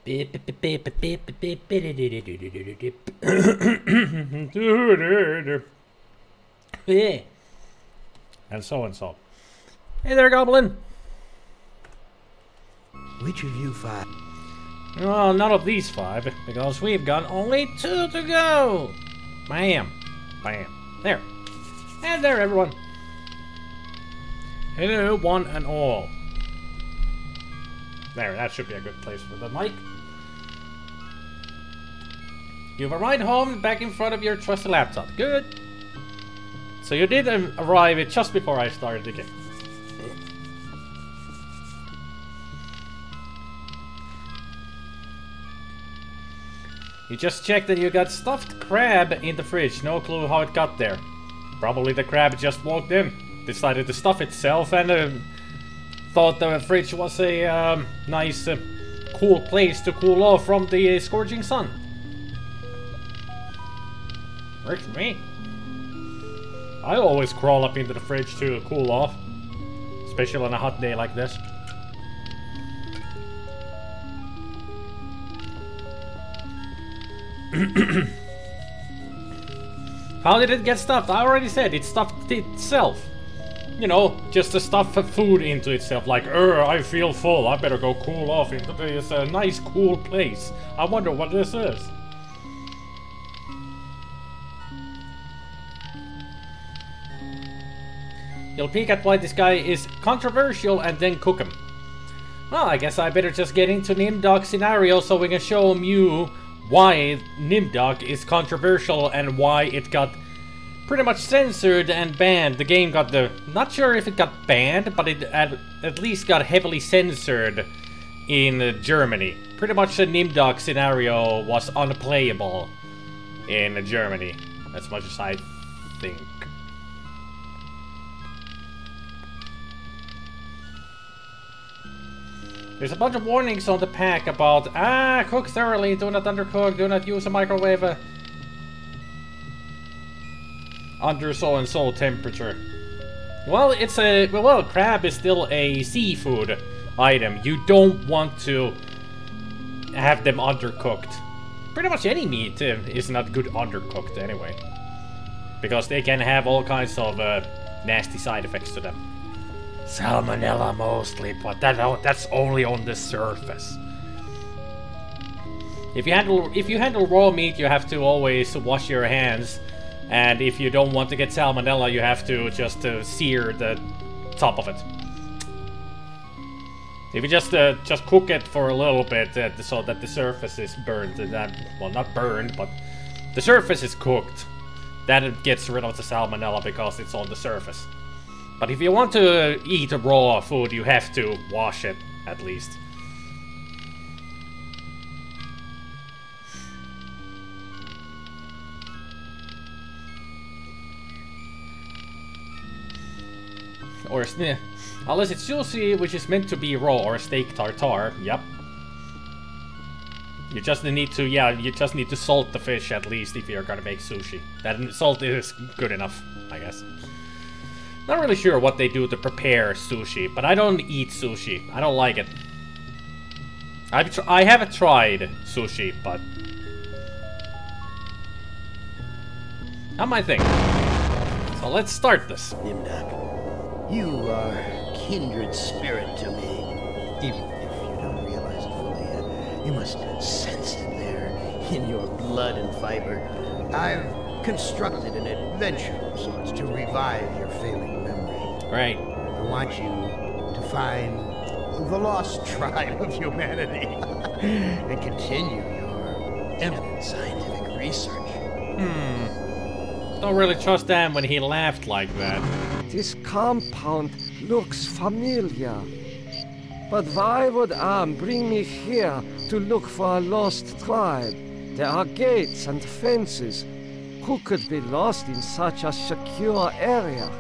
And so and so. Hey there, Goblin. Which of you 5? Well, none of these 5, because we've got only 2 to go. Bam. Bam. There. And there, everyone. Hello, one and all. There, that should be a good place for the mic. You've arrived home, back in front of your trusty laptop. Good. So you did arrive just before I started the game. You just checked that you got stuffed crab in the fridge. No clue how it got there. Probably the crab just walked in, decided to stuff itself, and thought the fridge was a nice, cool place to cool off from the scorching sun. Works for me. I always crawl up into the fridge to cool off, especially on a hot day like this. How did it get stuffed? I already said it stuffed itself. You know, just to stuff food into itself, like, I feel full, I better go cool off into this nice cool place. I wonder what this is. You'll peek at why this guy is controversial and then cook him. Well, I guess I better just get into NIMDOK'S scenario so we can show you why NIMDOK is controversial and why it got pretty much censored and banned. The game got not sure if it got banned, but it at least got heavily censored in Germany. Pretty much the NIMDOK scenario was unplayable in Germany, as much as I think. There's a bunch of warnings on the pack about, cook thoroughly, do not undercook, do not use a microwave under so-and-so temperature. Well, well, crab is still a seafood item. You don't want to have them undercooked. Pretty much any meat is not good undercooked anyway. Because they can have all kinds of nasty side effects to them. Salmonella mostly, but that's only on the surface. If you handle raw meat, you have to always wash your hands, and if you don't want to get salmonella, you have to just sear the top of it. If you just cook it for a little bit so that the surface is burnt, well, not burned, but the surface is cooked, then it gets rid of the salmonella because it's on the surface. But if you want to eat raw food, you have to wash it, at least. Or, unless it's sushi, which is meant to be raw, or steak tartare, yep. You just need to, you just need to salt the fish, at least, if you're gonna make sushi. That salt is good enough, I guess. Not really sure what they do to prepare sushi, but I don't eat sushi. I don't like it. I haven't tried sushi, but not my thing. So let's start this. NIMDOK, you are kindred spirit to me. Even if you don't realize it fully yet, you must sense it there in your blood and fiber. I've constructed an adventure of sorts to revive your failing memory. Right. I want you to find the lost tribe of humanity and continue your eminent scientific research. Don't really trust Dan when he laughed like that. This compound looks familiar. But why would Am bring me here to look for a lost tribe? There are gates and fences. Who could be lost in such a secure area?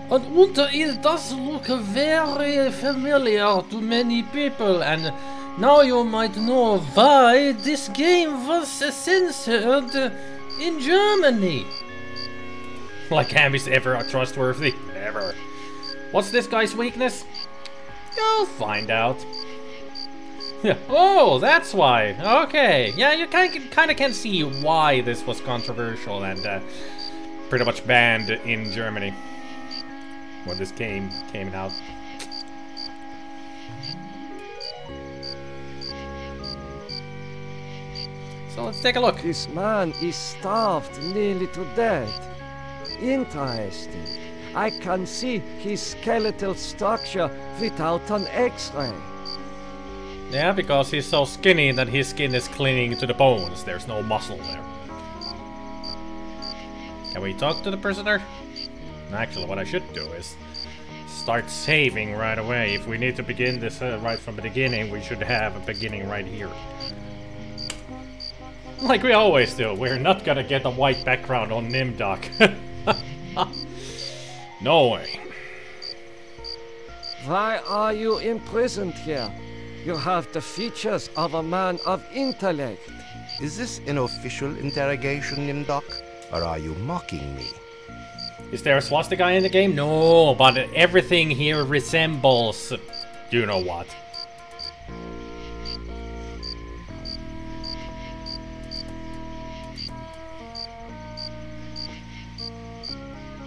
And it does look very familiar to many people, and now you might know why this game was censored in Germany. Like Ham is ever trustworthy? Never. What's this guy's weakness? You'll find out. Yeah. Oh, that's why. Okay. Yeah, you kind of can see why this was controversial and pretty much banned in Germany when this came out. So let's take a look. This man is starved nearly to death. Interesting. I can see his skeletal structure without an X-ray. Yeah, because he's so skinny that his skin is clinging to the bones. There's no muscle there. Can we talk to the prisoner? Actually, what I should do is start saving right away. If we need to begin this right from the beginning, we should have a beginning right here. Like we always do. We're not gonna get a white background on NIMDOK. No way. Why are you imprisoned here? You have the features of a man of intellect. Is this an official interrogation, NIMDOK? Or are you mocking me? Is there a swastika in the game? No, but everything here resembles... you know what.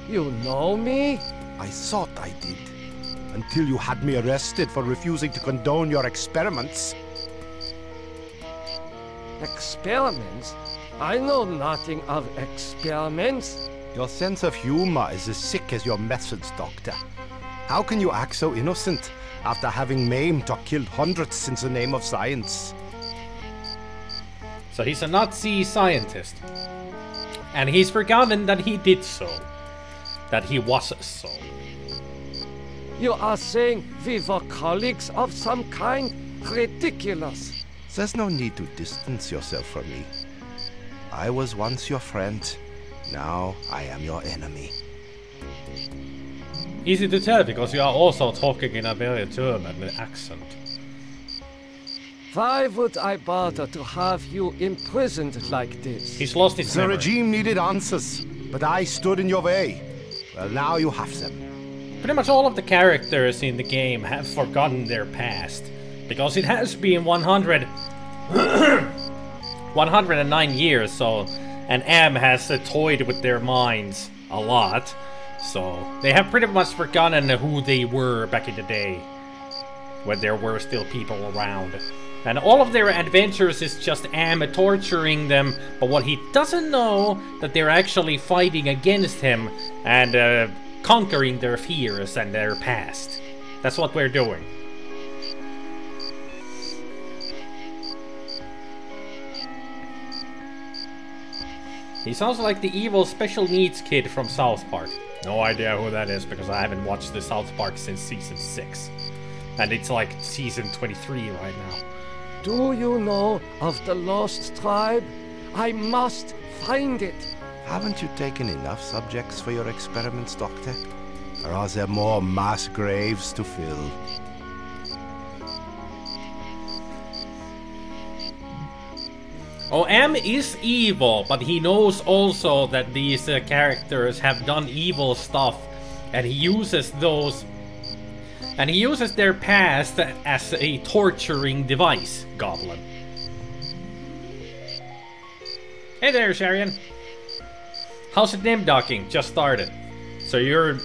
You know me? I thought I did. Until you had me arrested for refusing to condone your experiments. Experiments? I know nothing of experiments. Your sense of humor is as sick as your methods, Doctor. How can you act so innocent after having maimed or killed hundreds in the name of science? So he's a Nazi scientist. And he's forgotten that he did so. That he was so. You are saying we were colleagues of some kind? Ridiculous. There's no need to distance yourself from me. I was once your friend. Now I am your enemy. Easy to tell because you are also talking in a very German accent. Why would I bother to have you imprisoned like this? He's lost his The memory. regime needed answers, but I stood in your way. Well, now you have them. Pretty much all of the characters in the game have forgotten their past. Because it has been 109 years, so... and M has toyed with their minds a lot. So, they have pretty much forgotten who they were back in the day. When there were still people around. And all of their adventures is just Am torturing them, but what he doesn't know, that they're actually fighting against him and conquering their fears and their past. That's what we're doing. He sounds like the evil special needs kid from South Park. No idea who that is because I haven't watched the South Park since season 6. And it's like season 23 right now. Do you know of the lost tribe? I must find it. Haven't you taken enough subjects for your experiments, Doctor? Or are there more mass graves to fill? Oh, M is evil, but he knows also that these characters have done evil stuff, and he uses those... and he uses their past as a torturing device, Goblin. Hey there, Sharian. How's it NIMDOKing? Just started. So you're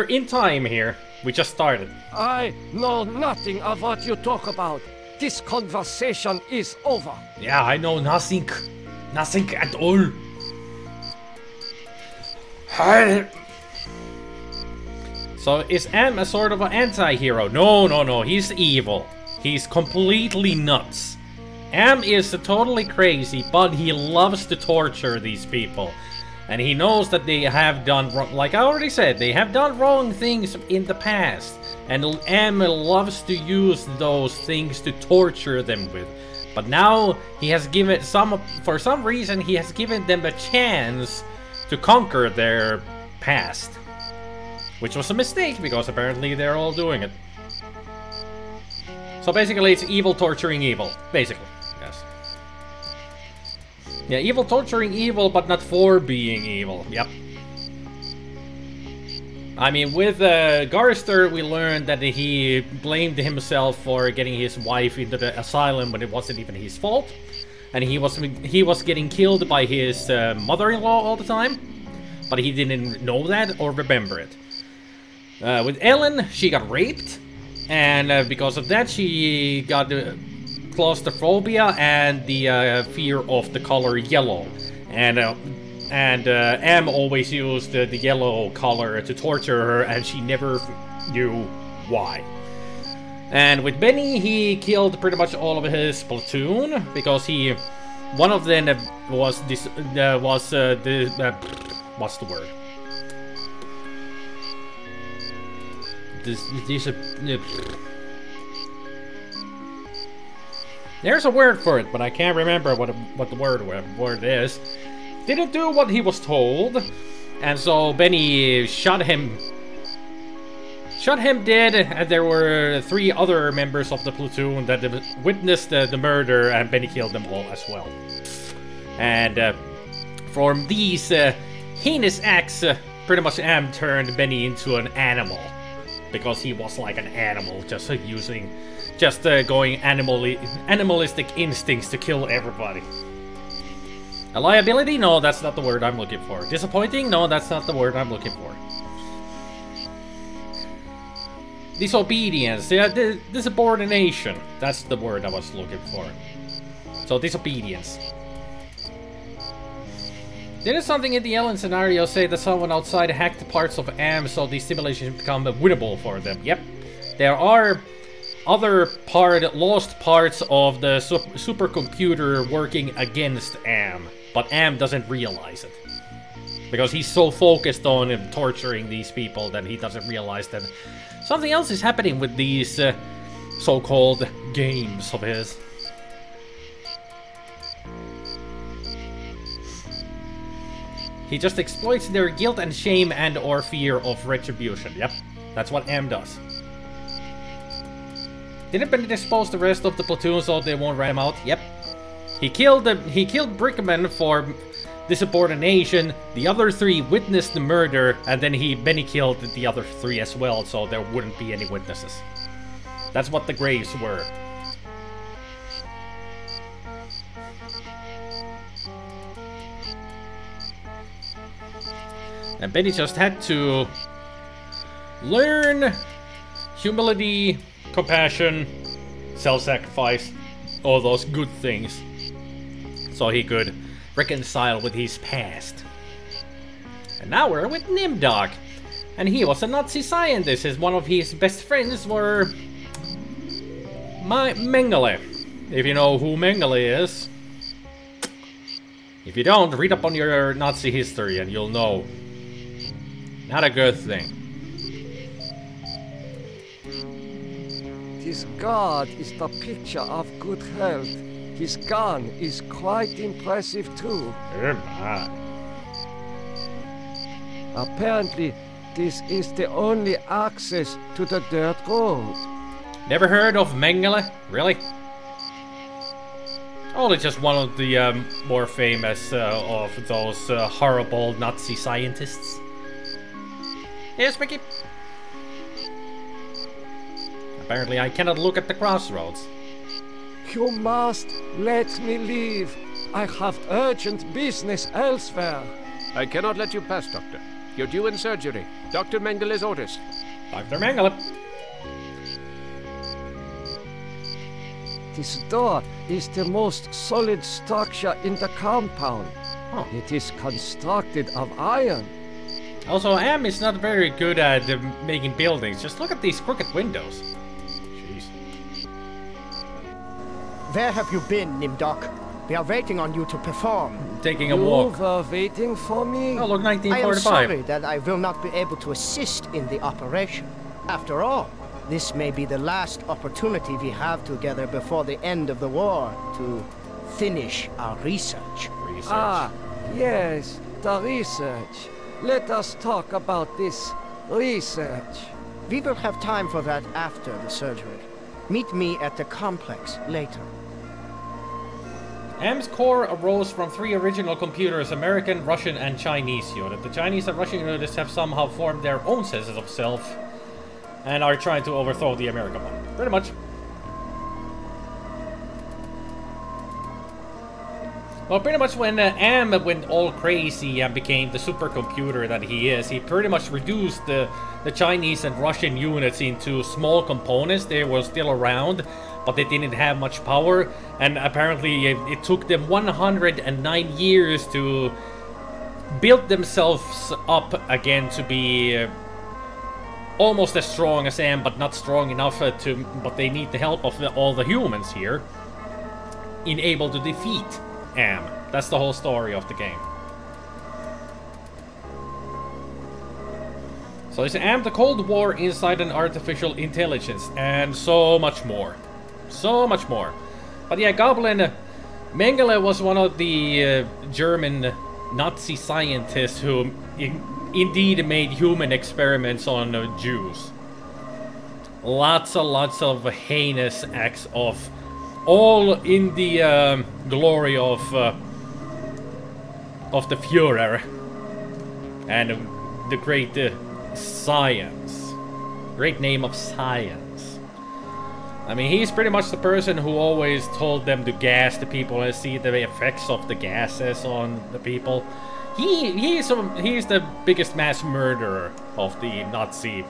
in time here. We just started. I know nothing of what you talk about. This conversation is over. Yeah, I know nothing. Nothing at all. So is M a sort of an anti-hero? No, he's evil. He's completely nuts. M is totally crazy, but he loves to torture these people. And he knows that they have done wrong, like I already said, they have done wrong things in the past. And M loves to use those things to torture them with. But now he has given for some reason, he has given them a chance to conquer their past. Which was a mistake, because apparently they're all doing it. So basically it's evil torturing evil, basically, yes. Yeah, evil torturing evil, but not for being evil, yep. I mean, with Garster, we learned that he blamed himself for getting his wife into the asylum when it wasn't even his fault. And he was getting killed by his mother-in-law all the time. But he didn't know that or remember it. With Ellen, she got raped. And because of that, she got claustrophobia and the fear of the color yellow. And Em always used the yellow color to torture her, and she never knew why. And with Benny, he killed pretty much all of his platoon because one of them was what's the word? There's a word for it, but I can't remember what the word is. Didn't do what he was told, and so Benny shot him dead, and there were 3 other members of the platoon that witnessed the murder, and Benny killed them all as well. And from these heinous acts, pretty much Am turned Benny into an animal, because he was like an animal, just going animalistic instincts to kill everybody. A liability? No, that's not the word I'm looking for. Disappointing? No, that's not the word I'm looking for. Disobedience. Yeah, disubordination. That's the word I was looking for. So, disobedience. Didn't something in the Ellen scenario say that someone outside hacked parts of AM so the simulation become winnable for them? Yep. There are other lost parts of the supercomputer working against AM. But Am doesn't realize it. Because he's so focused on torturing these people that he doesn't realize that something else is happening with these so-called games of his. He just exploits their guilt and shame and or fear of retribution. Yep, that's what Am does. Didn't Benny expose the rest of the platoon so they won't rat him out? Yep. He killed Brickman for disubordination. The other 3 witnessed the murder, and then Benny killed the other 3 as well, so there wouldn't be any witnesses. That's what the graves were. And Benny just had to learn humility, compassion, self-sacrifice, all those good things, so he could reconcile with his past. And now we're with NIMDOK, and he was a Nazi scientist, as one of his best friends were Mengele. If you know who Mengele is. If you don't, read up on your Nazi history and you'll know. Not a good thing. This god is the picture of good health. His gun is quite impressive too. Apparently, this is the only access to the dirt road. Never heard of Mengele? Really? Only just one of the more famous of those horrible Nazi scientists. Yes, Mickey? Apparently I cannot look at the crossroads. You must let me leave. I have urgent business elsewhere. I cannot let you pass, Doctor. You're due in surgery. Dr. Mengele's orders. Dr. Mengele. This door is the most solid structure in the compound. Oh. It is constructed of iron. Also, Am is not very good at making buildings. Just look at these crooked windows. Jeez. Where have you been, NIMDOK? We are waiting on you to perform. Taking a walk. You were waiting for me? Oh, look, 1945. I am sorry that I will not be able to assist in the operation. After all, this may be the last opportunity we have together before the end of the war to finish our research. Ah, yes, the research. Let us talk about this research. We will have time for that after the surgery. Meet me at the complex later. M's core arose from 3 original computers, American, Russian, and Chinese unit. The Chinese and Russian units have somehow formed their own senses of self and are trying to overthrow the American one. Pretty much. Well, pretty much when M went all crazy and became the supercomputer that he is, he pretty much reduced the Chinese and Russian units into small components. They were still around, but they didn't have much power, and apparently it took them 109 years to build themselves up again to be almost as strong as M, but not strong enough but they need the help of all the humans here in able to defeat M. That's the whole story of the game. So it's M, the Cold War inside an artificial intelligence, and so much more. So much more. But yeah, Goblin Mengele was one of the German Nazi scientists who indeed made human experiments on Jews. Lots of heinous acts of, all in the glory of the Führer and the great science, great name of science. I mean, he's pretty much the person who always told them to gas the people and see the effects of the gases on the people. He's the biggest mass murderer of the Nazi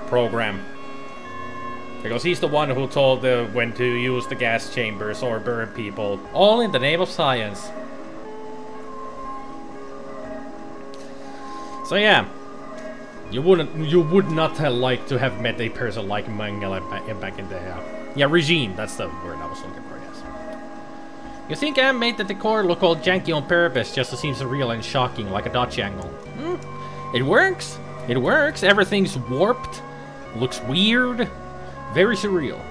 program. Because he's the one who told when to use the gas chambers or burn people. All in the name of science. So yeah. You would not have liked to have met a person like Mengele back in the... yeah, regime. That's the word I was looking for, yes. You think I made the decor look all janky on purpose just to seem surreal and shocking, like a Dutch angle? It works. It works. Everything's warped. Looks weird. Very surreal.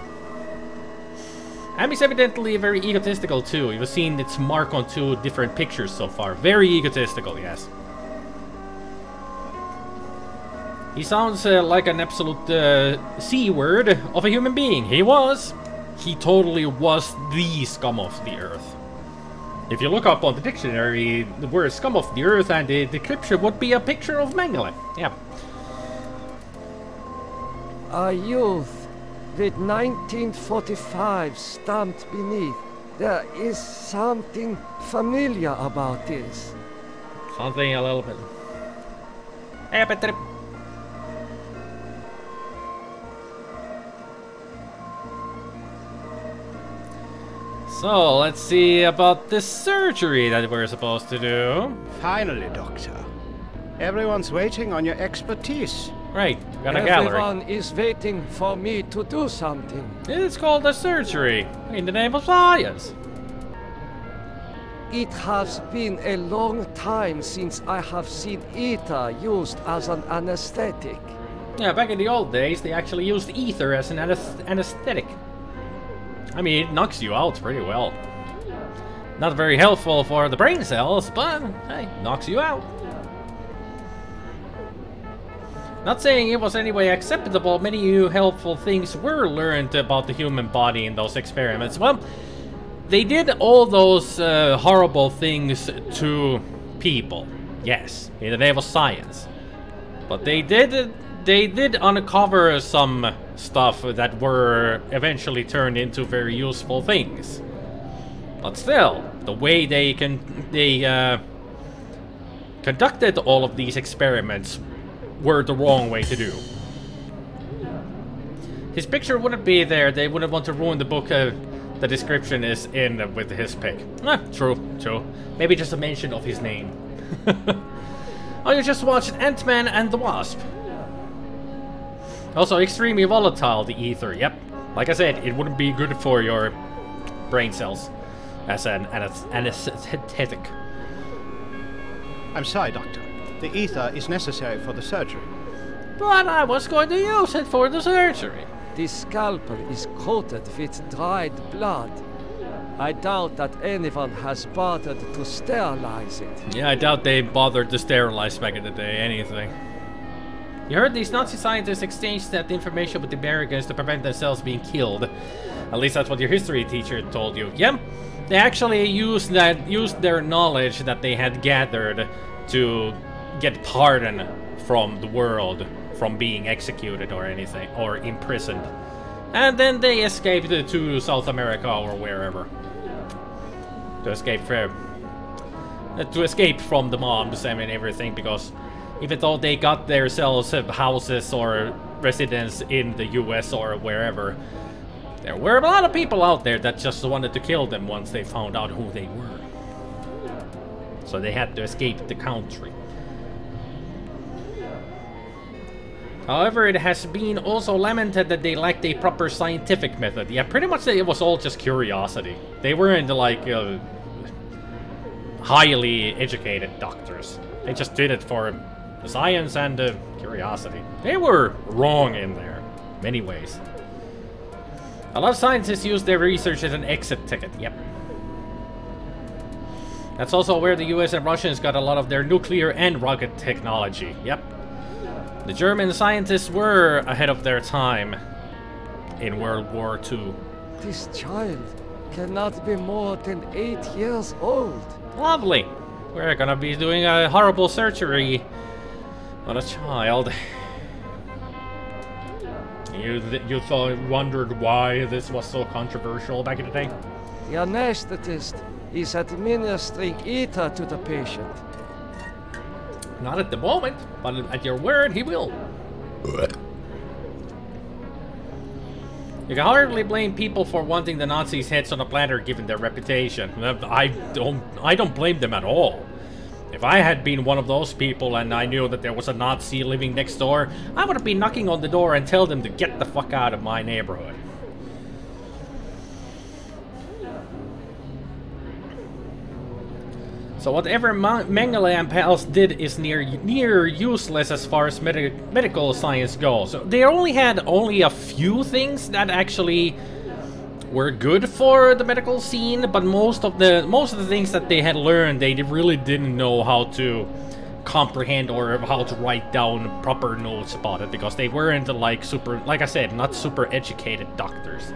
Abby's evidently very egotistical too. You've seen its mark on 2 different pictures so far. Very egotistical, yes. He sounds like an absolute C-word of a human being. He was. He totally was the scum of the earth. If you look up on the dictionary, the word scum of the earth and the description would be a picture of Mengele. Yeah. A youth with 1945 stamped beneath. There is something familiar about this. Something a little bit. Hey, Peter. So, let's see about this surgery that we're supposed to do. Finally, Doctor. Everyone's waiting on your expertise. Right, we got a gallery. Everyone is waiting for me to do something. It's called a surgery, in the name of science. It has been a long time since I have seen ether used as an anesthetic. Yeah, back in the old days, they actually used ether as an anesthetic. I mean, it knocks you out pretty well. Not very helpful for the brain cells, but, hey, knocks you out. Not saying it was anyway acceptable, many new helpful things were learned about the human body in those experiments. Well, they did all those horrible things to people, yes, in the name of science. But they did uncover some stuff that were eventually turned into very useful things. But still, the way they conducted all of these experiments were the wrong way to do. His picture wouldn't be there. They wouldn't want to ruin the book the description is in with his pic. True. Maybe just a mention of his name. Oh, you just watched Ant-Man and the Wasp. Also, extremely volatile, the ether. Yep. Like I said, it wouldn't be good for your brain cells as an anesthetic. I'm sorry, Doctor. The ether is necessary for the surgery. But I was going to use it for the surgery. This scalpel is coated with dried blood. I doubt that anyone has bothered to sterilize it. Yeah, I doubt they bothered to sterilize back in the day anything. You heard these Nazi scientists exchange that information with the Americans to prevent themselves being killed. At least that's what your history teacher told you. Yep. They actually used their knowledge that they had gathered to get pardon from the world from being executed or anything, or imprisoned. And then they escaped to South America or wherever. To escape from the mobs and everything, because even though they got themselves houses or residence in the US or wherever, there were a lot of people out there that just wanted to kill them once they found out who they were. So they had to escape the country. However, it has been also lamented that they lacked a proper scientific method. Yeah, pretty much it was all just curiosity. They weren't like highly educated doctors. They just did it for the science and curiosity. They were wrong in there, many ways. A lot of scientists use their research as an exit ticket, yep. That's also where the US and Russians got a lot of their nuclear and rocket technology, yep. The German scientists were ahead of their time in World War II. This child cannot be more than 8 years old. Lovely. We're gonna be doing a horrible surgery on a child. You wondered why this was so controversial back in the day? The anesthetist is administering ether to the patient. Not at the moment, but at your word, he will. You can hardly blame people for wanting the Nazis' heads on a platter given their reputation. I don't blame them at all. If I had been one of those people and I knew that there was a Nazi living next door, I would have been knocking on the door and tell them to get the fuck out of my neighborhood. So whatever Mengele and pals did is near useless as far as medical science goes. So they only had a few things that actually were good for the medical scene, but most of the things that they had learned, they really didn't know how to comprehend or how to write down proper notes about it, because they weren't like I said, not super educated doctors.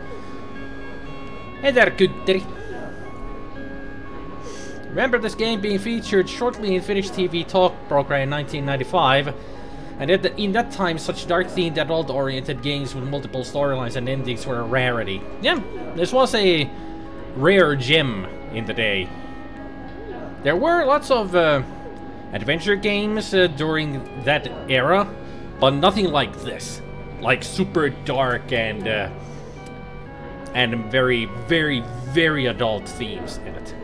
Hey there, good daddy. Remember this game being featured shortly in Finnish TV talk program in 1995, and in that time such dark-themed adult-oriented games with multiple storylines and endings were a rarity. Yeah, this was a rare gem in the day. There were lots of adventure games during that era, but nothing like this. Like super dark and very, very, very adult themes in it.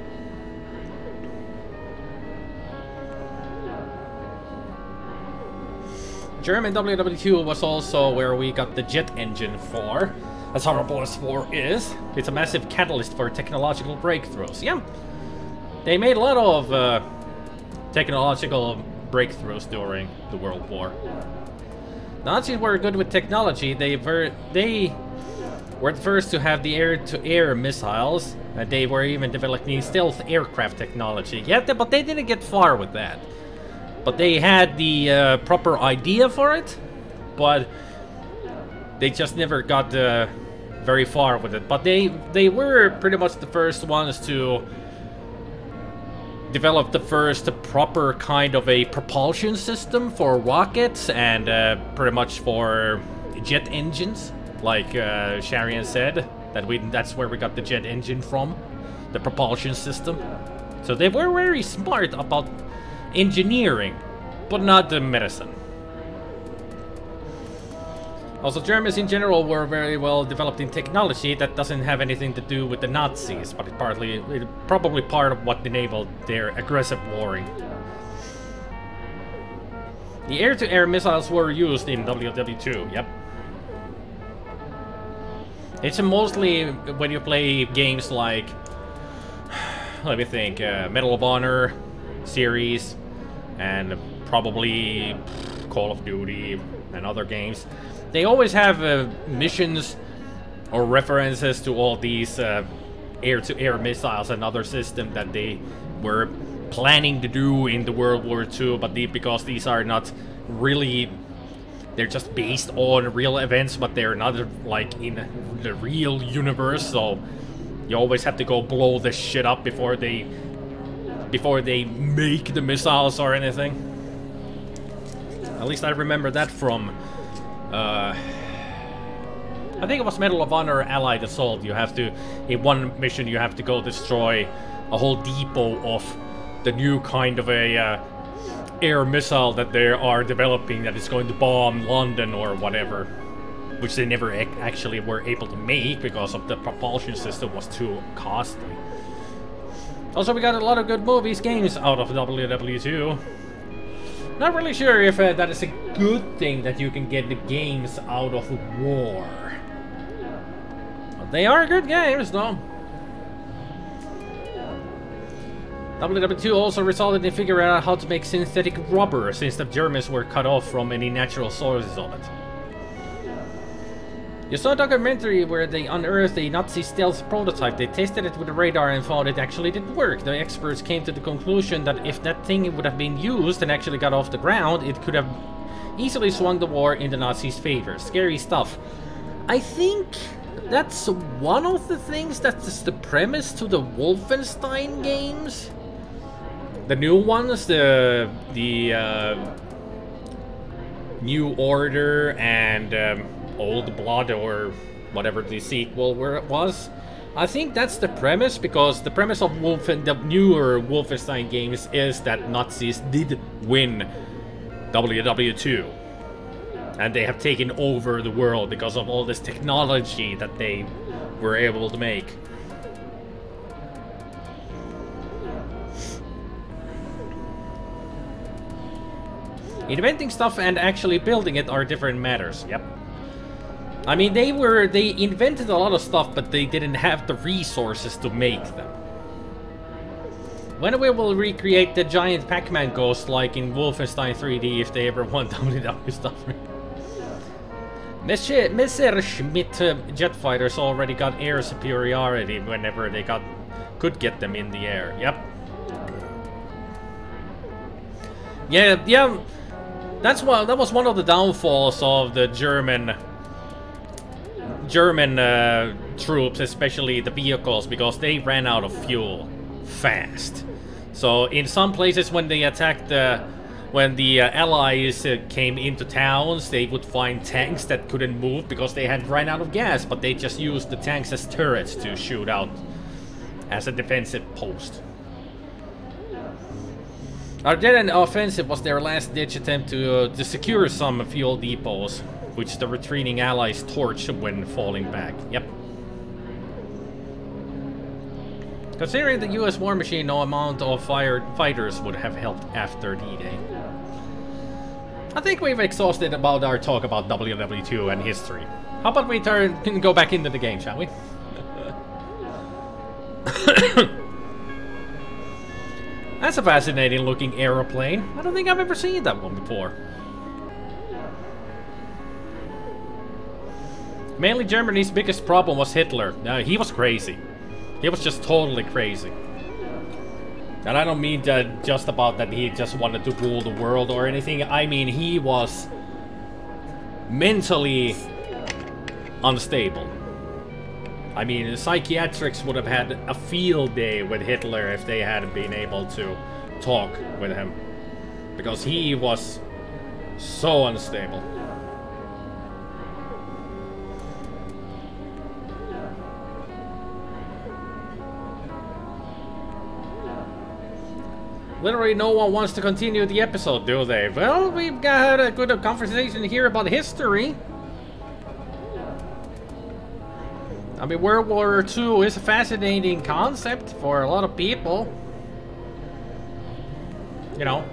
German WW2 was also where we got the jet engine for. As horrible as 4 is, it's a massive catalyst for technological breakthroughs. Yeah, they made a lot of technological breakthroughs during the World War. Nazis were good with technology. They were the first to have the air-to-air missiles, and they were even developing stealth aircraft technology. Yeah, but they didn't get far with that. But they had the proper idea for it, but they just never got very far with it. But they were pretty much the first ones to develop the first proper kind of a propulsion system for rockets and pretty much for jet engines, like Sharian said. That's where we got the jet engine from, the propulsion system. So they were very smart about engineering, but not the medicine. Also, Germans in general were very well developed in technology that doesn't have anything to do with the Nazis, but it's probably part of what enabled their aggressive warring. The air-to-air missiles were used in WW2, yep. It's mostly when you play games like, let me think, Medal of Honor series, and probably Call of Duty and other games. They always have missions or references to all these air-to-air missiles and other systems that they were planning to do in the World War II, but because these are not really they're just based on real events, but they're not like in the real universe, so you always have to go blow this shit up before they make the missiles or anything. At least I remember that from I think it was Medal of Honor Allied Assault. You have to, in one mission, you have to go destroy a whole depot of the new kind of a air missile that they are developing that is going to bomb London or whatever, which they never actually were able to make because of the propulsion system was too costly. Also, we got a lot of good movies, games out of WW2. Not really sure if that is a good thing that you can get the games out of war. But they are good games, though. WW2 also resulted in figuring out how to make synthetic rubber, since the Germans were cut off from any natural sources of it. You saw a documentary where they unearthed a Nazi stealth prototype. They tested it with a radar and found it actually did work. The experts came to the conclusion that if that thing would have been used and actually got off the ground, it could have easily swung the war in the Nazis' favor. Scary stuff. I think that's one of the things that's the premise to the Wolfenstein games. The new ones, the New Order and Old Blood or whatever the sequel was. I think that's the premise, because the premise of the newer Wolfenstein games is that Nazis did win WW2. And they have taken over the world because of all this technology that they were able to make. Inventing stuff and actually building it are different matters, yep. I mean, they invented a lot of stuff, but they didn't have the resources to make them. When we will recreate the giant Pac-Man ghost like in Wolfenstein 3D if they ever want WW stuff. Messerschmitt jet fighters already got air superiority whenever they could get them in the air. Yep. Yeah. That was one of the downfalls of the German troops, especially the vehicles, because they ran out of fuel fast. So in some places when they attacked when the Allies came into towns, they would find tanks that couldn't move because they had run out of gas, but they just used the tanks as turrets to shoot out as a defensive post. Ardennes offensive was their last-ditch attempt to secure some fuel depots, which the retreating Allies torched when falling back. Yep. Considering the US war machine, no amount of fighters would have helped after D-Day. I think we've exhausted about our talk about WW2 and history. How about we go back into the game, shall we? That's a fascinating looking aeroplane. I don't think I've ever seen that one before. Mainly Germany's biggest problem was Hitler. No, he was crazy. He was just totally crazy. And I don't mean just about that he just wanted to rule the world or anything. I mean, he was mentally unstable. I mean, the psychiatrics would have had a field day with Hitler if they hadn't been able to talk with him. Because he was so unstable. Literally no one wants to continue the episode, do they? Well, we've got a good conversation here about history. I mean, World War II is a fascinating concept for a lot of people. You know.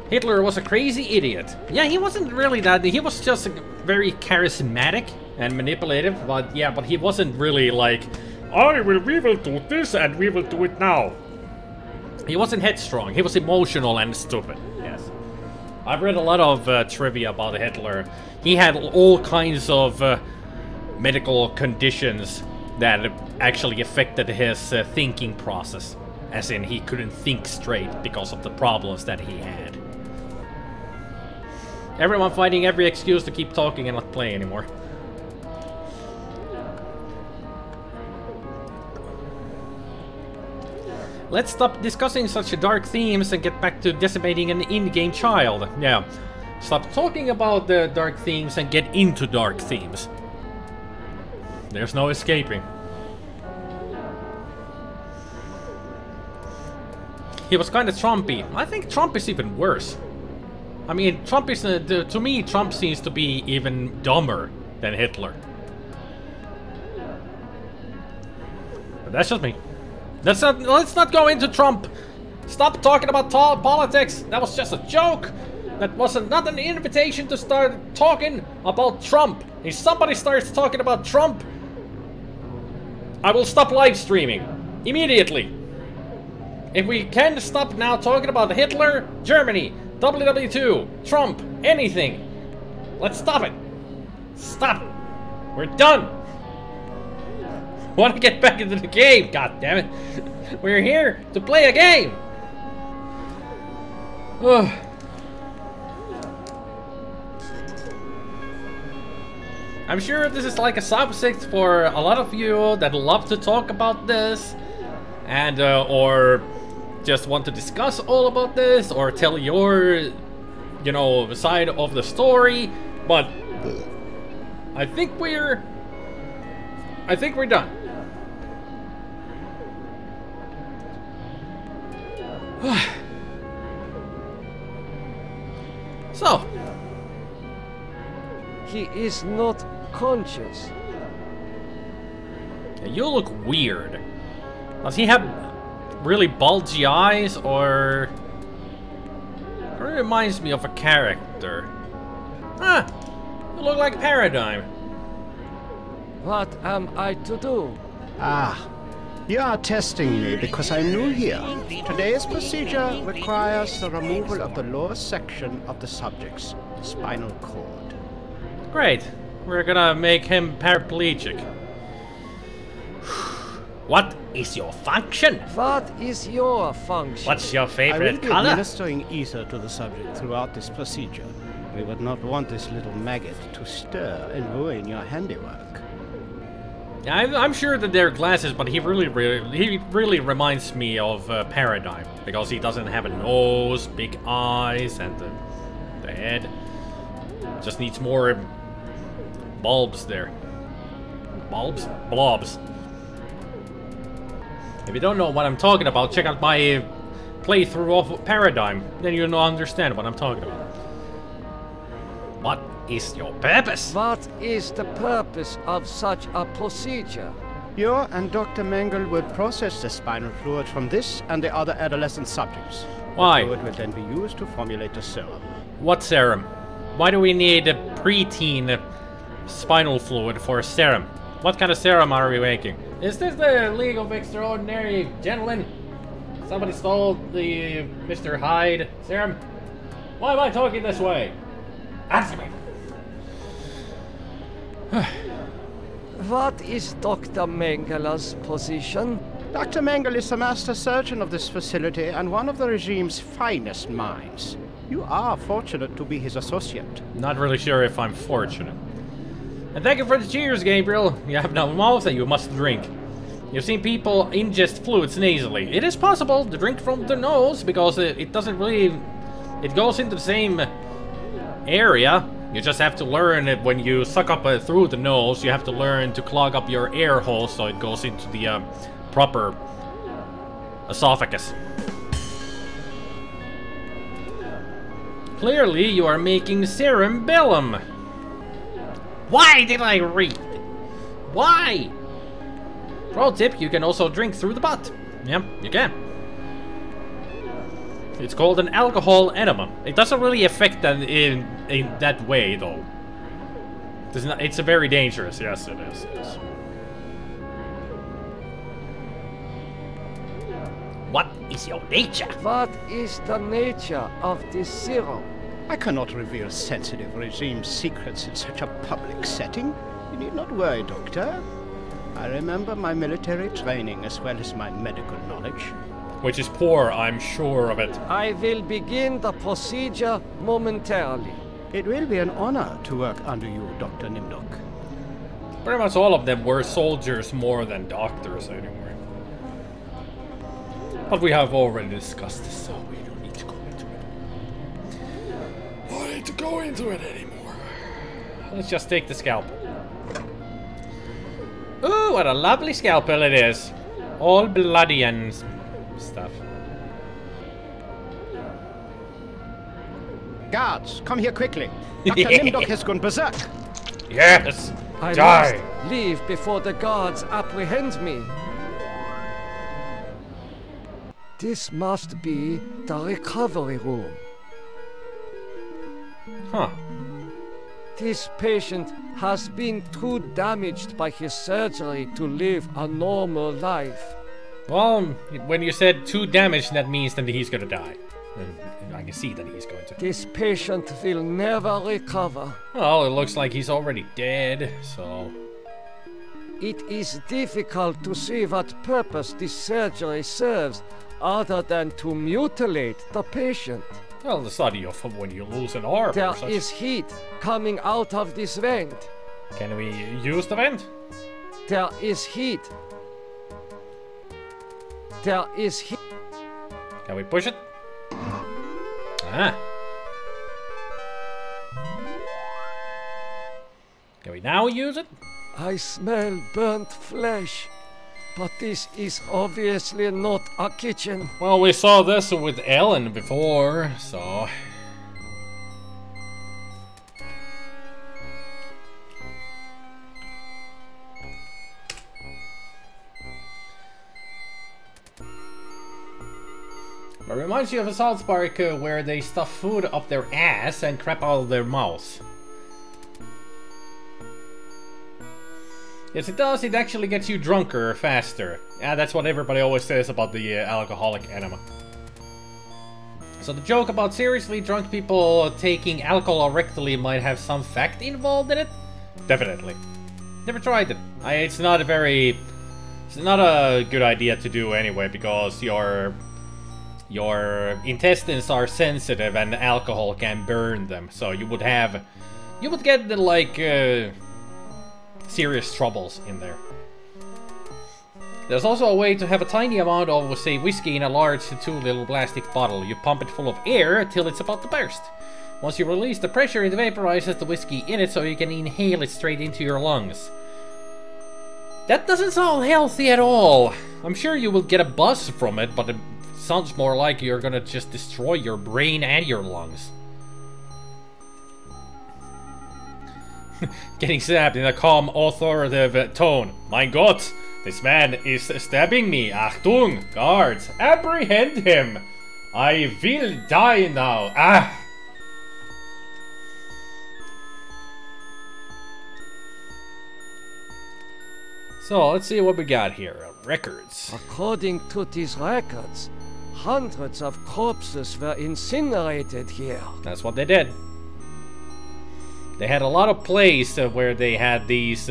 Hitler was a crazy idiot. Yeah, he wasn't really that. He was just very charismatic and manipulative, but yeah, but he wasn't really like, we will do this and we will do it now. He wasn't headstrong. He was emotional and stupid. Yes. I've read a lot of trivia about Hitler. He had all kinds of medical conditions that actually affected his thinking process. As in, he couldn't think straight because of the problems that he had. Everyone finding every excuse to keep talking and not play anymore. Let's stop discussing such dark themes and get back to decimating an in-game child. Yeah. Stop talking about the dark themes and get into dark themes. There's no escaping. He was kind of Trumpy. I think Trump is even worse. I mean, Trump is... to me, Trump seems to be even dumber than Hitler. But that's just me. Let's not go into Trump. Stop talking about politics. That was just a joke. That wasn't not an invitation to start talking about Trump. If somebody starts talking about Trump, I will stop live streaming immediately. If we can stop now talking about Hitler, Germany, WW2, Trump, anything, let's stop it. Stop it. We're done. Want to get back into the game? God damn it! We're here to play a game. Ugh. I'm sure this is like a subject for a lot of you that love to talk about this, and or just want to discuss all about this, or tell your, you know, side of the story. But I think we're done. So, he is not conscious. you look weird. Does he have really bulgy eyes, or... It reminds me of a character. Ah, you look like Paradigm. What am I to do? Ah, you are testing me because I'm new here. Today's procedure requires the removal of the lower section of the subject's spinal cord. Great. We're gonna make him paraplegic. What is your function? What is your function? What's your I will favorite be color? administering ether to the subject throughout this procedure. We would not want this little maggot to stir and ruin your handiwork. I'm sure that they're glasses, but he really reminds me of Paradigm, because he doesn't have a nose, big eyes, and the head. Just needs more bulbs there. Bulbs? Blobs. If you don't know what I'm talking about, check out my playthrough of Paradigm. Then you'll understand what I'm talking about. What is your purpose? What is the purpose of such a procedure? You and Dr. Mengele will process the spinal fluid from this and the other adolescent subjects. Why? The fluid will then be used to formulate a serum. What serum? Why do we need a preteen spinal fluid for a serum? What kind of serum are we making? Is this the League of Extraordinary Gentlemen? Somebody stole the Mr. Hyde serum? Why am I talking this way? Answer me. What is Dr. Mengele's position? Dr. Mengele is the master surgeon of this facility and one of the regime's finest minds. You are fortunate to be his associate. Not really sure if I'm fortunate. And thank you for the cheers, Gabriel. You have no mouth and you must drink. You've seen people ingest fluids nasally. It is possible to drink from the nose because it doesn't really... It goes into the same area. You just have to learn it when you suck up through the nose. You have to learn to clog up your air hole so it goes into the proper esophagus. Clearly, you are making cerebellum. Why did I read? Why? Pro tip, you can also drink through the butt. Yeah, you can. It's called an alcohol enema. It doesn't really affect that in that way, though. It's very dangerous. Yes, it is. What is your nature? What is the nature of this serum? I cannot reveal sensitive regime secrets in such a public setting. You need not worry, Doctor. I remember my military training as well as my medical knowledge. Which is poor, I'm sure of it. I will begin the procedure momentarily. It will be an honor to work under you, Dr. NIMDOK. Pretty much all of them were soldiers more than doctors anyway. But we have already discussed this, so we don't need to go into it. Don't need to go into it anymore. Let's just take the scalpel. Ooh, what a lovely scalpel it is. All bloody and stuff. Guards, come here quickly. Dr. NIMDOK has gone berserk. Yes! I Die! must leave before the guards apprehend me. This must be the recovery room. Huh. This patient has been too damaged by his surgery to live a normal life. Well, when you said too damaged, that means that he's gonna die. And I can see that he's going to. This patient will never recover. Well, it looks like he's already dead, so... It is difficult to see what purpose this surgery serves other than to mutilate the patient. Well, the study of when you lose an arm There or such. is heat coming out of this vent. Can we use the vent? There is heat. There is heat. Can we push it? Ah. Can we now use it? I smell burnt flesh, but this is obviously not a kitchen. Well, we saw this with Ellen before, so... It reminds you of a South Park where they stuff food up their ass and crap out of their mouths. Yes, it does. It actually gets you drunker faster. Yeah, that's what everybody always says about the alcoholic enema. So the joke about seriously drunk people taking alcohol rectally might have some fact involved in it? Definitely. Never tried it. It's not a good idea to do anyway, because your intestines are sensitive and alcohol can burn them. So you would get the, like, serious troubles in there. There's also a way to have a tiny amount of, say, whiskey in a large to little plastic bottle. You pump it full of air till it's about to burst. Once you release the pressure, it vaporizes the whiskey in it so you can inhale it straight into your lungs. That doesn't sound healthy at all. I'm sure you will get a buzz from it, but it sounds more like you're gonna just destroy your brain and your lungs. Getting stabbed in a calm, authoritative tone. Mein Gott, this man is stabbing me. Achtung, guards, apprehend him. I will die now. Ah. So, let's see what we got here. Records. According to these records, hundreds of corpses were incinerated here. That's what they did. They had a lot of places where they had these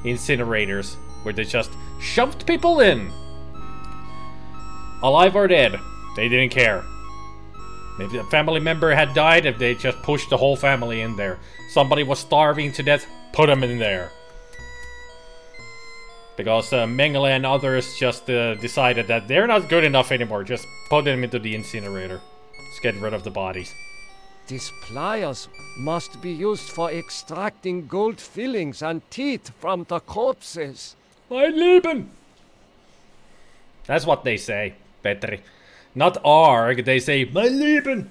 incinerators, where they just shoved people in. Alive or dead, they didn't care. Maybe a family member had died, if they just pushed the whole family in there. Somebody was starving to death, put them in there. Because Mengele and others just decided that they're not good enough anymore. Just put them into the incinerator. Let's get rid of the bodies. These pliers must be used for extracting gold fillings and teeth from the corpses. Mein Leben! That's what they say, Petri. Not arg, they say Mein Leben!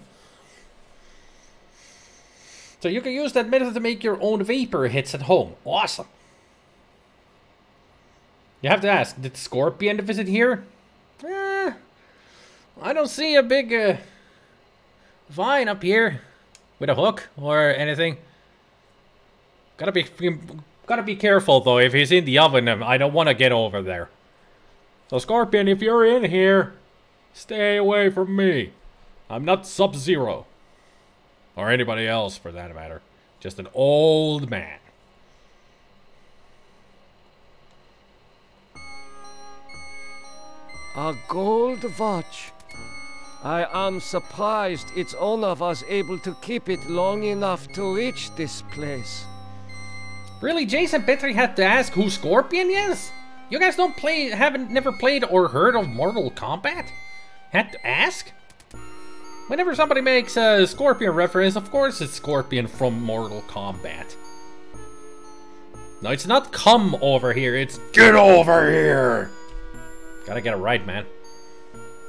So you can use that method to make your own vapor hits at home. Awesome! You have to ask, did the Scorpion visit here? I don't see a big vine up here with a hook or anything. Gotta be careful though. If he's in the oven, I don't want to get over there. So Scorpion, if you're in here, stay away from me. I'm not Sub-Zero. Or anybody else for that matter. Just an old man. A gold watch. I am surprised its owner was able to keep it long enough to reach this place. Really, Jason Petrie had to ask who Scorpion is? You guys don't play, never played or heard of Mortal Kombat? Had to ask? Whenever somebody makes a Scorpion reference, of course it's Scorpion from Mortal Kombat. No, it's not come over here, it's get over here! Gotta get it right, man.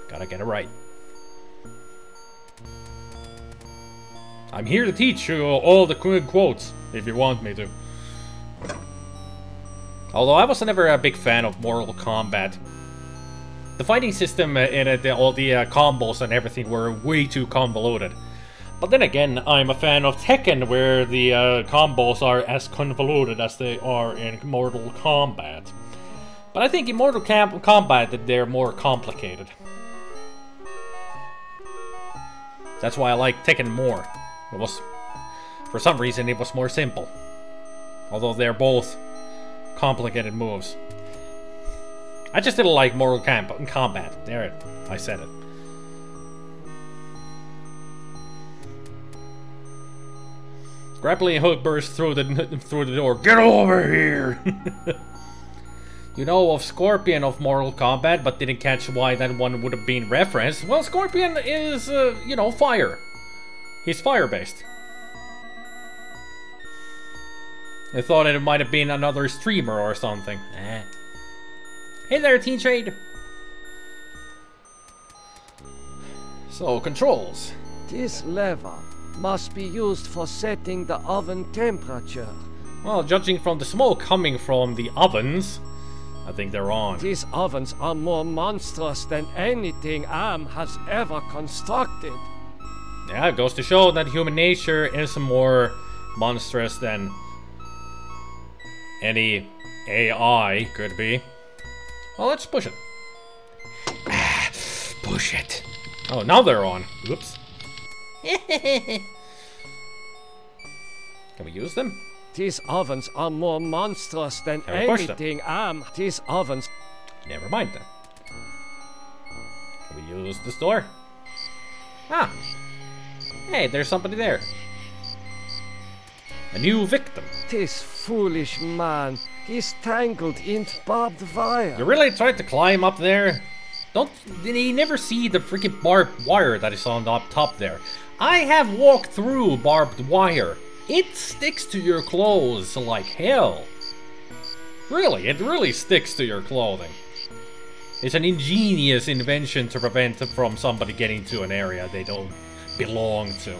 Gotta get it right. I'm here to teach you all the quotes, if you want me to. Although I was never a big fan of Mortal Kombat. The fighting system in it, all the combos and everything were way too convoluted. But then again, I'm a fan of Tekken, where the combos are as convoluted as they are in Mortal Kombat. But I think in Mortal Kombat that they're more complicated. That's why I like Tekken more. It was, for some reason, it was more simple. Although they're both complicated moves. I just didn't like Mortal Kombat. There it, I said it. Grappling hook burst through the door. Get over here! You know of Scorpion of Mortal Kombat, but didn't catch why that one would have been referenced. Well, Scorpion is, you know, fire. He's fire-based. I thought it might have been another streamer or something. Hey there, Teen Trade. So, controls. This lever must be used for setting the oven temperature. Well, judging from the smoke coming from the ovens, I think they're on. These ovens are more monstrous than anything Am has ever constructed. Yeah, it goes to show that human nature is more monstrous than any AI could be. Well, let's push it. Push it. Oh, now they're on. Oops. Can we use them? These ovens are more monstrous than anything These ovens... Never mind then. Can we use this door? Ah. Hey, there's somebody there. A new victim. This foolish man. He's tangled in barbed wire. You really tried to climb up there? Did he never see the freaking barbed wire that is on the top there? I have walked through barbed wire. It sticks to your clothes like hell. Really, it really sticks to your clothing. It's an ingenious invention to prevent from somebody getting to an area they don't belong to.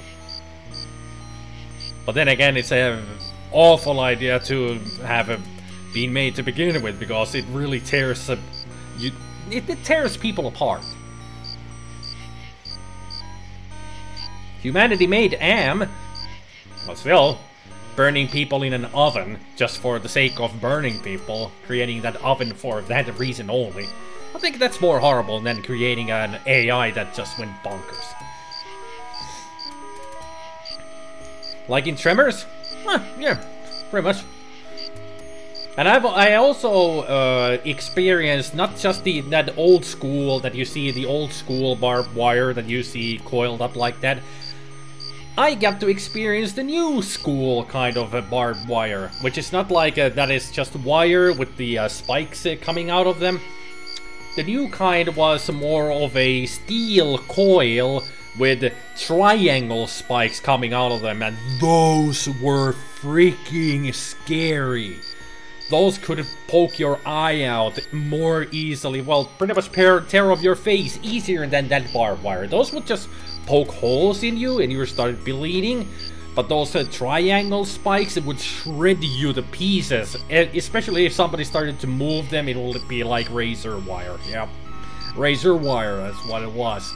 But then again, it's an awful idea to have it been made to begin with, because it really tears it tears people apart. Humanity made Am, but still, burning people in an oven just for the sake of burning people, creating that oven for that reason only. I think that's more horrible than creating an AI that just went bonkers. Like in Tremors? Yeah, pretty much. And I also experienced not just that old school that you see, the old school barbed wire that you see coiled up like that. I got to experience the new school kind of a barbed wire, which is not like that is just wire with the spikes coming out of them. The new kind was more of a steel coil with triangle spikes coming out of them, and those were freaking scary. Those could poke your eye out more easily, well, pretty much tear off your face easier than that barbed wire. Those would just poke holes in you and you started bleeding, but those triangle spikes, it would shred you to pieces, especially if somebody started to move them. It would be like razor wire. Yep, razor wire, that's what it was.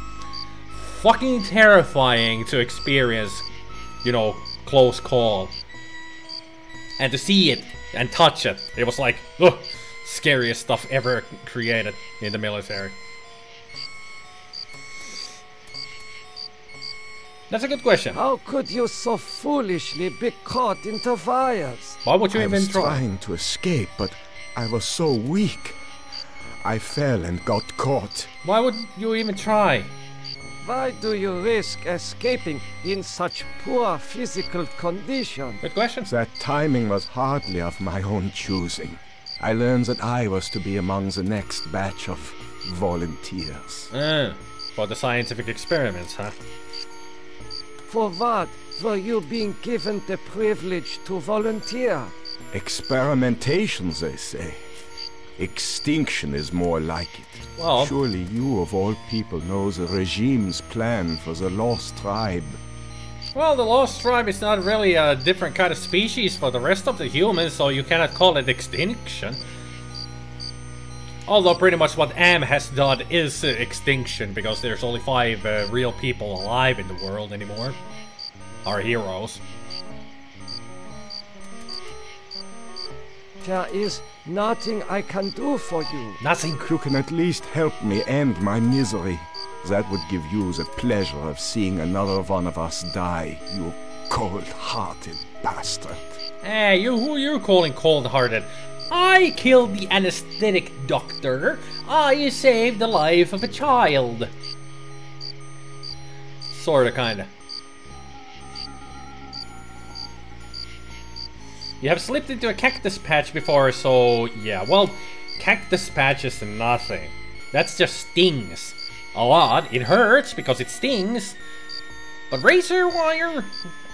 Fucking terrifying to experience, you know, close call. And to see it and touch it, it was like, ugh, scariest stuff ever created in the military. That's a good question. How could you so foolishly be caught into wires? Why would you even I was try? trying to escape, but I was so weak. I fell and got caught. Why would you even try? Why do you risk escaping in such poor physical condition? Good question. That timing was hardly of my own choosing. I learned that I was to be among the next batch of volunteers. For the scientific experiments, huh? For what were you being given the privilege to volunteer? Experimentation, they say. Extinction is more like it. Well, surely you of all people know the regime's plan for the lost tribe. well, the lost tribe is not really a different kind of species for the rest of the humans, so you cannot call it extinction. Although pretty much what AM has done is extinction, because there's only 5 real people alive in the world anymore. Our heroes. There is nothing I can do for you. Nothing. You can at least help me end my misery. That would give you the pleasure of seeing another one of us die, you cold-hearted bastard. Hey, who you calling cold-hearted? I killed the anesthetic doctor. I saved the life of a child. Sorta, kinda. You have slipped into a cactus patch before, so yeah. Well, cactus patch is nothing. That's just stings. A lot. It hurts because it stings. But razor wire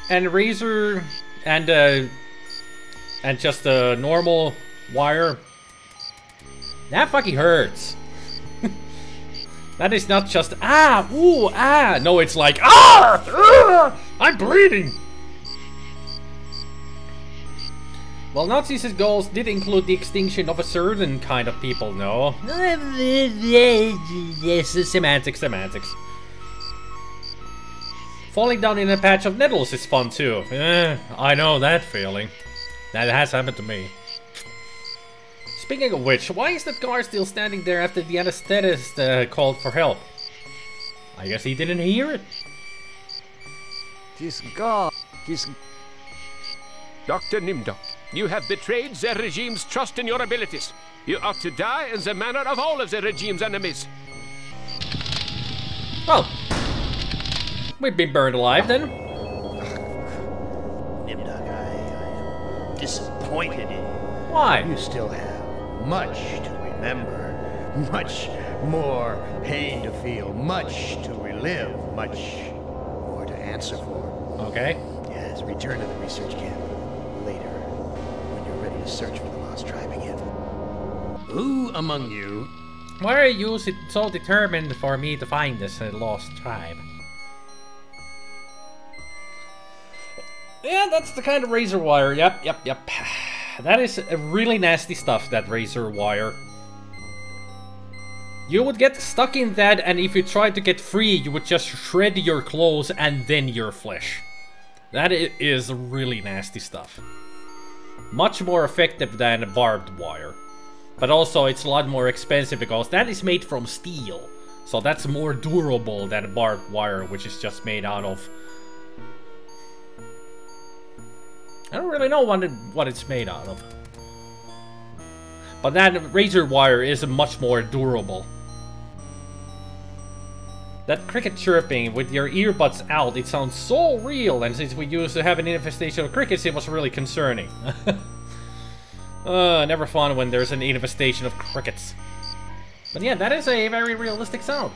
and razor and just a normal wire, that fucking hurts. That is not just no, it's like I'm bleeding. Well, Nazis' goals did include the extinction of a certain kind of people, no? Yes, semantics. Falling down in a patch of nettles is fun too. I know that feeling. That has happened to me. Speaking of which, why is that guard still standing there after the anesthetist called for help? I guess he didn't hear it. This guard, Dr. NIMDOK, you have betrayed the regime's trust in your abilities. You ought to die in the manner of all of the regime's enemies. Well, we've been burned alive then. NIMDOK, I am disappointed in you. Why? You still have much to remember, much more pain to feel, much to relive, much more to answer for. Okay. Yes, return to the research camp later, when you're ready to search for the lost tribe again. Who among you? Why are you so determined for me to find this lost tribe? Yeah, that's the kind of razor wire. Yep. That is really nasty stuff, that razor wire. You would get stuck in that, and if you tried to get free, you would just shred your clothes and then your flesh. That is really nasty stuff. Much more effective than barbed wire. But also, it's a lot more expensive because that is made from steel. So that's more durable than barbed wire, which is just made out of... I don't really know what it's made out of. But that razor wire is much more durable. That cricket chirping with your earbuds out, it sounds so real, and since we used to have an infestation of crickets, it was really concerning. Never fun when there's an infestation of crickets. But yeah, that is a very realistic sound.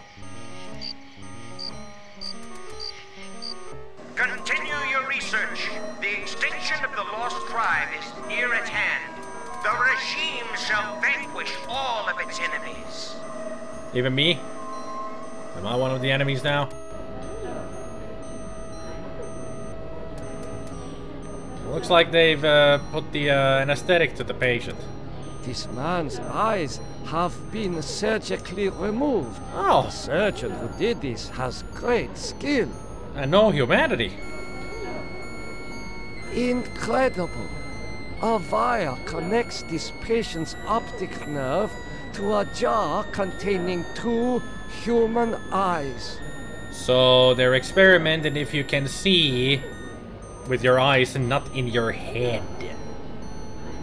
Continue your research. The extinction of the lost tribe is near at hand. The regime shall vanquish all of its enemies. Even me? Am I one of the enemies now? Looks like they've put the anesthetic to the patient. This man's eyes have been surgically removed. Oh. The surgeon who did this has great skill. And no humanity. Incredible. A wire connects this patient's optic nerve to a jar containing 2 human eyes. So they're experimenting if you can see with your eyes and not in your head.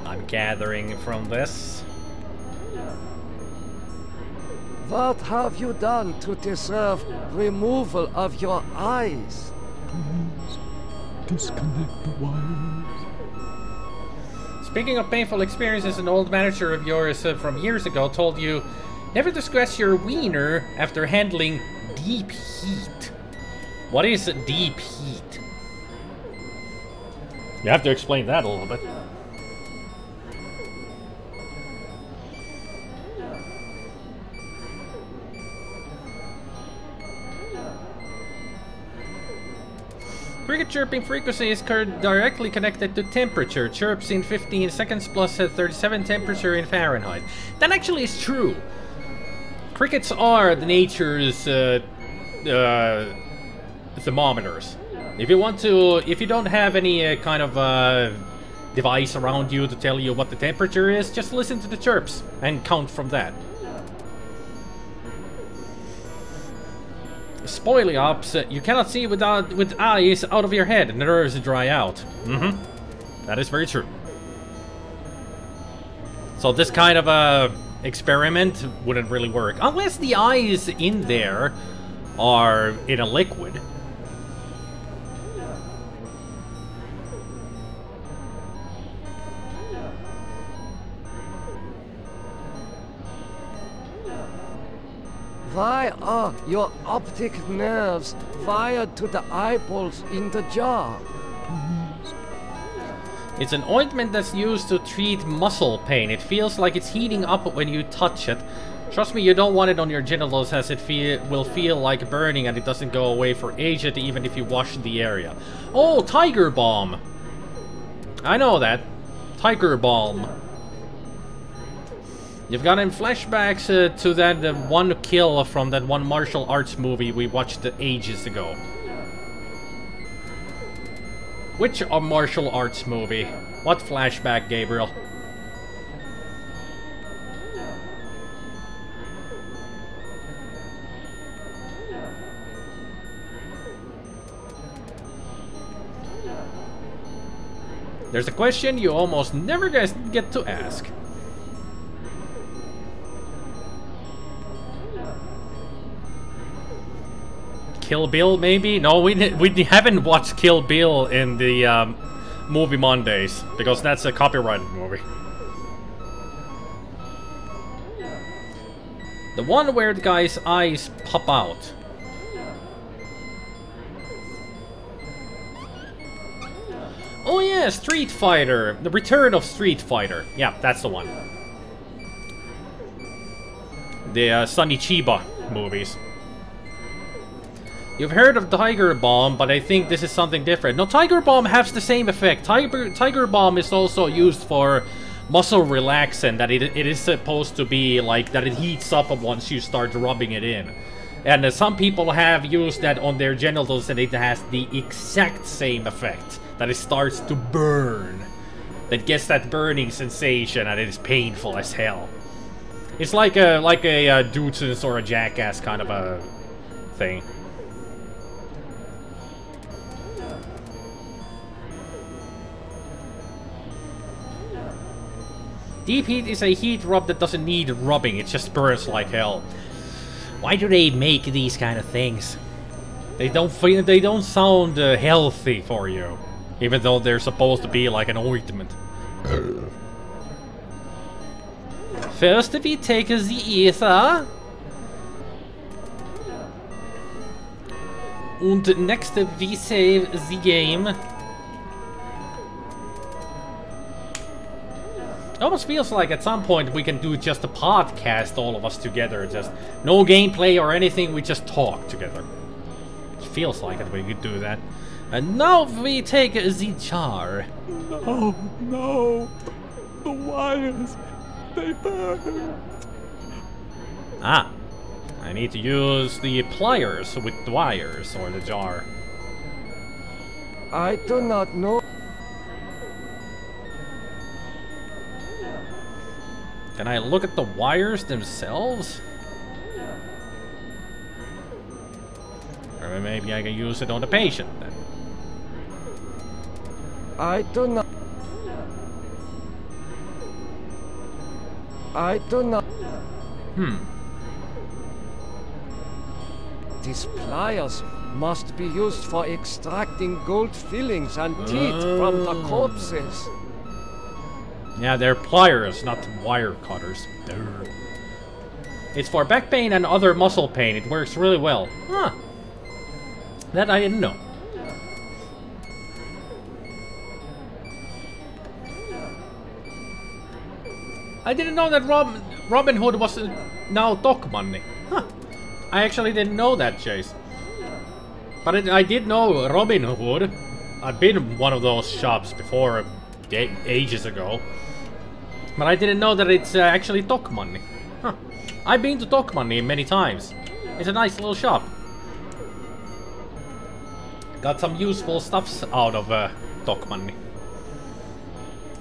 I'm gathering from this. What have you done to deserve removal of your eyes? Please, disconnect the wires. Speaking of painful experiences, an old manager of yours from years ago told you never to scratch your wiener after handling deep heat. What is deep heat? You have to explain that a little bit. Cricket chirping frequency is directly connected to temperature. Chirps in 15 seconds plus 37 temperature in Fahrenheit. That actually is true. Crickets are the nature's thermometers. If you don't have any kind of device around you to tell you what the temperature is, just listen to the chirps and count from that. Spoiler ops, you cannot see with eyes out of your head, nerves dry out. That is very true. So this kind of experiment wouldn't really work, unless the eyes in there are in a liquid. Why are your optic nerves wired to the eyeballs in the jar? It's an ointment that's used to treat muscle pain. It feels like it's heating up when you touch it. Trust me, you don't want it on your genitals, as it will feel like burning and it doesn't go away for ages even if you wash the area. Oh, Tiger Balm! I know that. Tiger Balm. You've gotten flashbacks to that one kill from that one martial arts movie we watched ages ago. Which martial arts movie? What flashback, Gabriel? There's a question you almost never get to ask. Kill Bill, maybe? No, we haven't watched Kill Bill in the Movie Mondays, because that's a copyrighted movie. The one where the guy's eyes pop out. Oh yeah, Street Fighter. The Return of Street Fighter. Yeah, that's the one. The Sonny Chiba movies. You've heard of Tiger Balm, but I think this is something different. No, Tiger Balm has the same effect. Tiger Balm is also used for muscle relaxant, that it is supposed to be like that it heats up once you start rubbing it in. And some people have used that on their genitals and it has the exact same effect. That it starts to burn. That gets that burning sensation and it is painful as hell. It's like a Dudesons or a Jackass kind of a thing. Deep heat is a heat rub that doesn't need rubbing, it just burns like hell. Why do they make these kind of things? They don't sound healthy for you, even though they're supposed to be like an ointment. First we take the ether. And next we save the game. It almost feels like at some point we can do just a podcast, all of us together. Just no gameplay or anything, we just talk together. It feels like it, we could do that. And now we take the jar. No, no. The wires, they burn. Ah. I need to use the pliers with the wires or the jar. I do not know. Can I look at the wires themselves? Or maybe I can use it on the patient then. I do not. These pliers must be used for extracting gold fillings and teeth from the corpses. Yeah, they're pliers, not wire cutters. It's for back pain and other muscle pain. It works really well. Huh. That I didn't know. I didn't know that Robin Hood was now Doc Money. Huh. I actually didn't know that, Chase. But I did know Robin Hood. I've been in one of those shops before, ages ago. But I didn't know that it's actually Doc Money. Huh. I've been to Doc Money many times. It's a nice little shop. Got some useful stuffs out of Doc Money.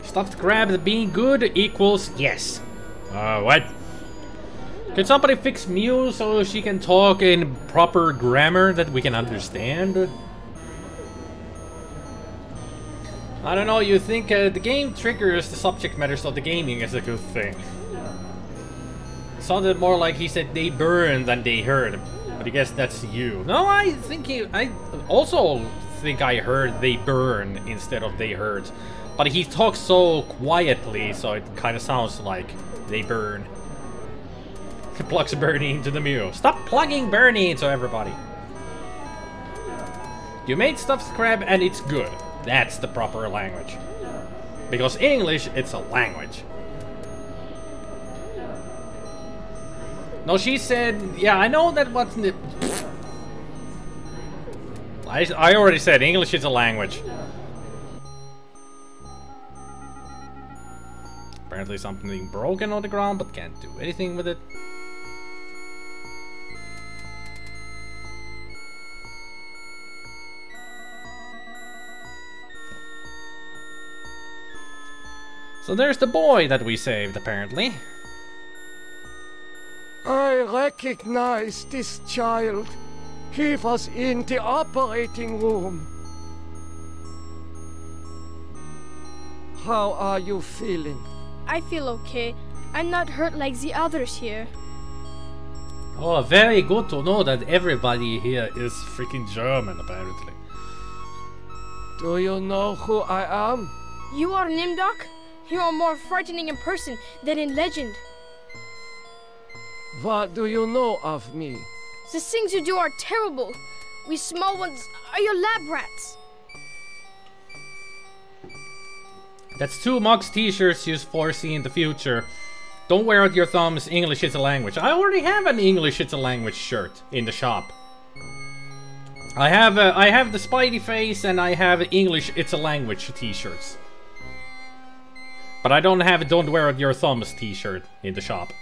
Stuffed crab being good equals yes. What? Can somebody fix Mew so she can talk in proper grammar that we can understand? I don't know, you think the game triggers the subject matter, so the gaming is a good thing. It sounded more like he said they burn than they heard, but I guess that's you. No, I also think I heard they burn instead of they hurt. But he talks so quietly, so it kind of sounds like they burn. He plugs Bernie into the Mew. Stop plugging Bernie into everybody. You made stuffed crab and it's good. That's the proper language. Because English, it's a language. No, she said, yeah, I know that what's the... I already said English is a language. Apparently something broken on the ground, but can't do anything with it. So there's the boy that we saved, apparently. I recognize this child. He was in the operating room. How are you feeling? I feel okay. I'm not hurt like the others here. Oh, very good to know that everybody here is freaking German, apparently. Do you know who I am? You are NIMDOK? You are more frightening in person than in legend. What do you know of me? The things you do are terrible. We small ones are your lab rats. That's 2 Mugs t-shirts you foresee in the future. Don't wear out your thumbs, English is a language. I already have an English it's a language shirt in the shop. I have the Spidey face and I have English it's a language t-shirts. But I don't have a Don't Wear Out Your Thumbs t-shirt in the shop.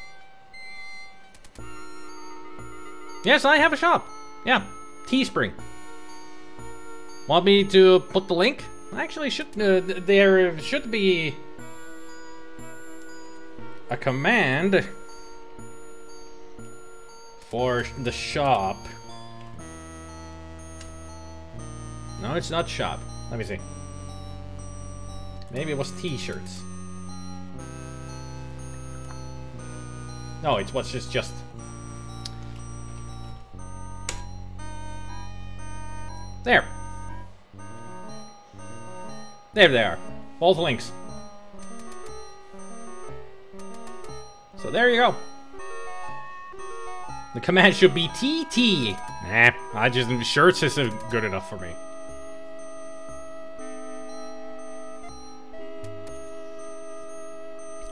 Yes, I have a shop. Yeah, Teespring. Want me to put the link? Actually, there should be a command for the shop. No, it's not shop. Let me see. Maybe it was t-shirts. No, it was just... There. There they are. Both links. So there you go. The command should be TT. Nah, shirts isn't good enough for me.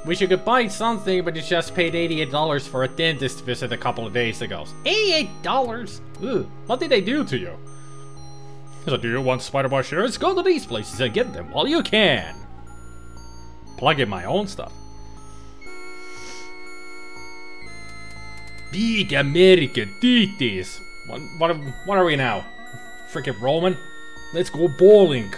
Wish you could buy something, but you just paid $88 for a dentist visit a couple of days ago. $88? Ooh, what did they do to you? So do you want SpiderMwa shirts? Go to these places and get them while you can. Plug in my own stuff. Big American titties. What are we now? Freaking Roman? Let's go bowling.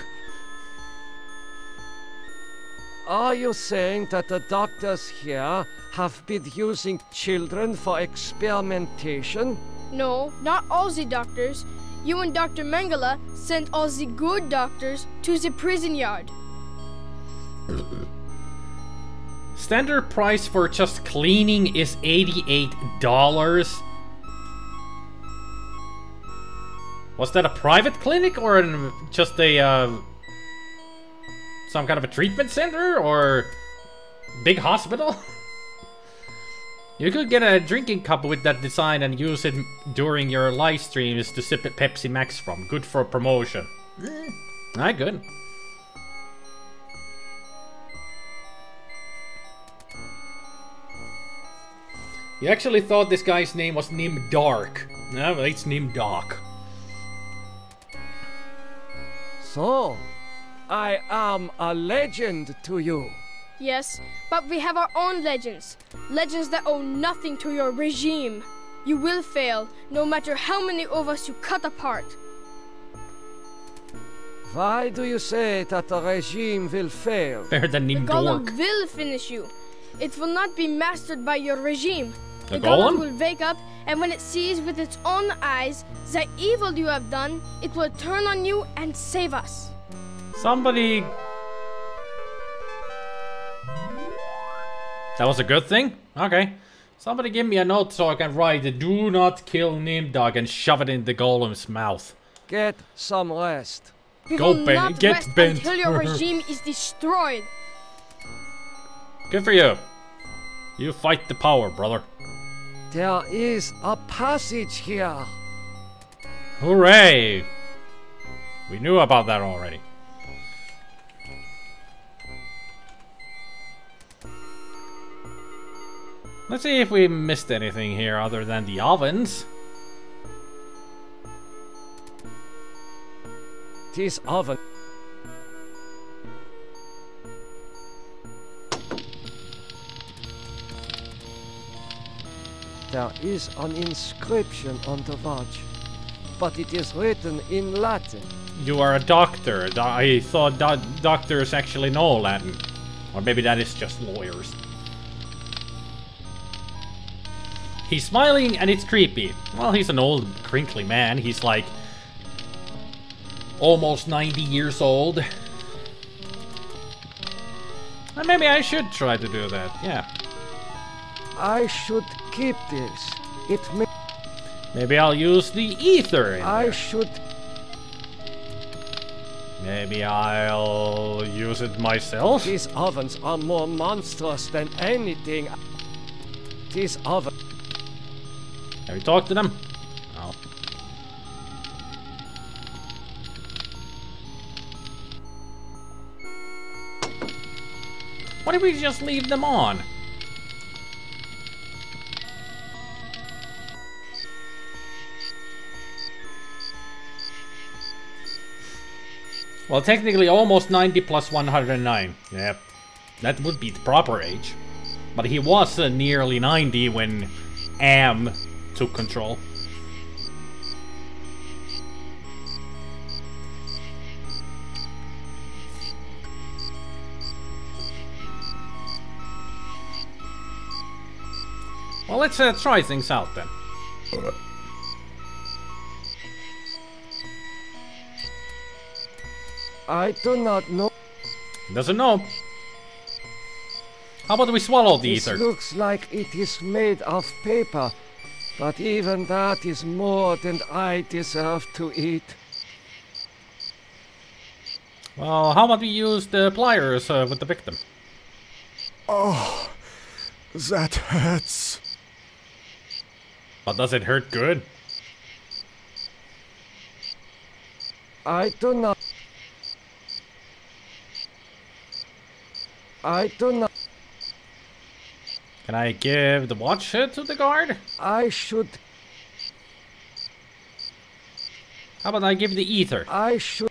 Are you saying that the doctors here have been using children for experimentation? No, not all the doctors. You and Dr. Mengele sent all the good doctors to the prison yard. Standard price for just cleaning is $88. Was that a private clinic or just a some kind of a treatment center or big hospital? You could get a drinking cup with that design and use it during your live streams to sip Pepsi Max from. Good for promotion. Alright, good. You actually thought this guy's name was NIMDOK. No, it's NIMDOK. So, I am a legend to you. Yes, but we have our own legends. Legends that owe nothing to your regime. You will fail, no matter how many of us you cut apart. Why do you say that the regime will fail? Better than The NIMDOK. golem will finish you. It will not be mastered by your regime. The The golem? golem will wake up, and when it sees with its own eyes the evil you have done, it will turn on you and save us. Somebody... That was a good thing? Okay. Somebody give me a note so I can write, "Do not kill NIMDOK," and shove it in the golem's mouth. Get some rest. We Go will bent- not get rest bent. until your regime is destroyed. Good for you. You fight the power, brother. There is a passage here. Hooray! We knew about that already. Let's see if we missed anything here other than the ovens. This oven. There is an inscription on the watch, but it is written in Latin. You are a doctor. I thought doctors actually know Latin. Or maybe that is just lawyers. He's smiling and it's creepy. Well, he's an old, crinkly man. He's like almost 90 years old. And maybe I should try to do that, yeah. I should keep this. It may. Maybe I'll use the ether in I there. should. Maybe I'll use it myself. These ovens are more monstrous than anything. These ovens. Have you talked to them? No. Why did we just leave them on? Well, technically almost 90 plus 109. Yep. That would be the proper age. But he was nearly 90 when Am took control. Well, let's try things out then. I do not know. Doesn't know. How about we swallow the This ether? looks like it is made of paper, but even that is more than I deserve to eat. Well, how about we use the pliers with the victim? Oh, that hurts. But does it hurt good? I do not. I do not. Can I give the watch to the guard? I should. How about I give the ether? I should.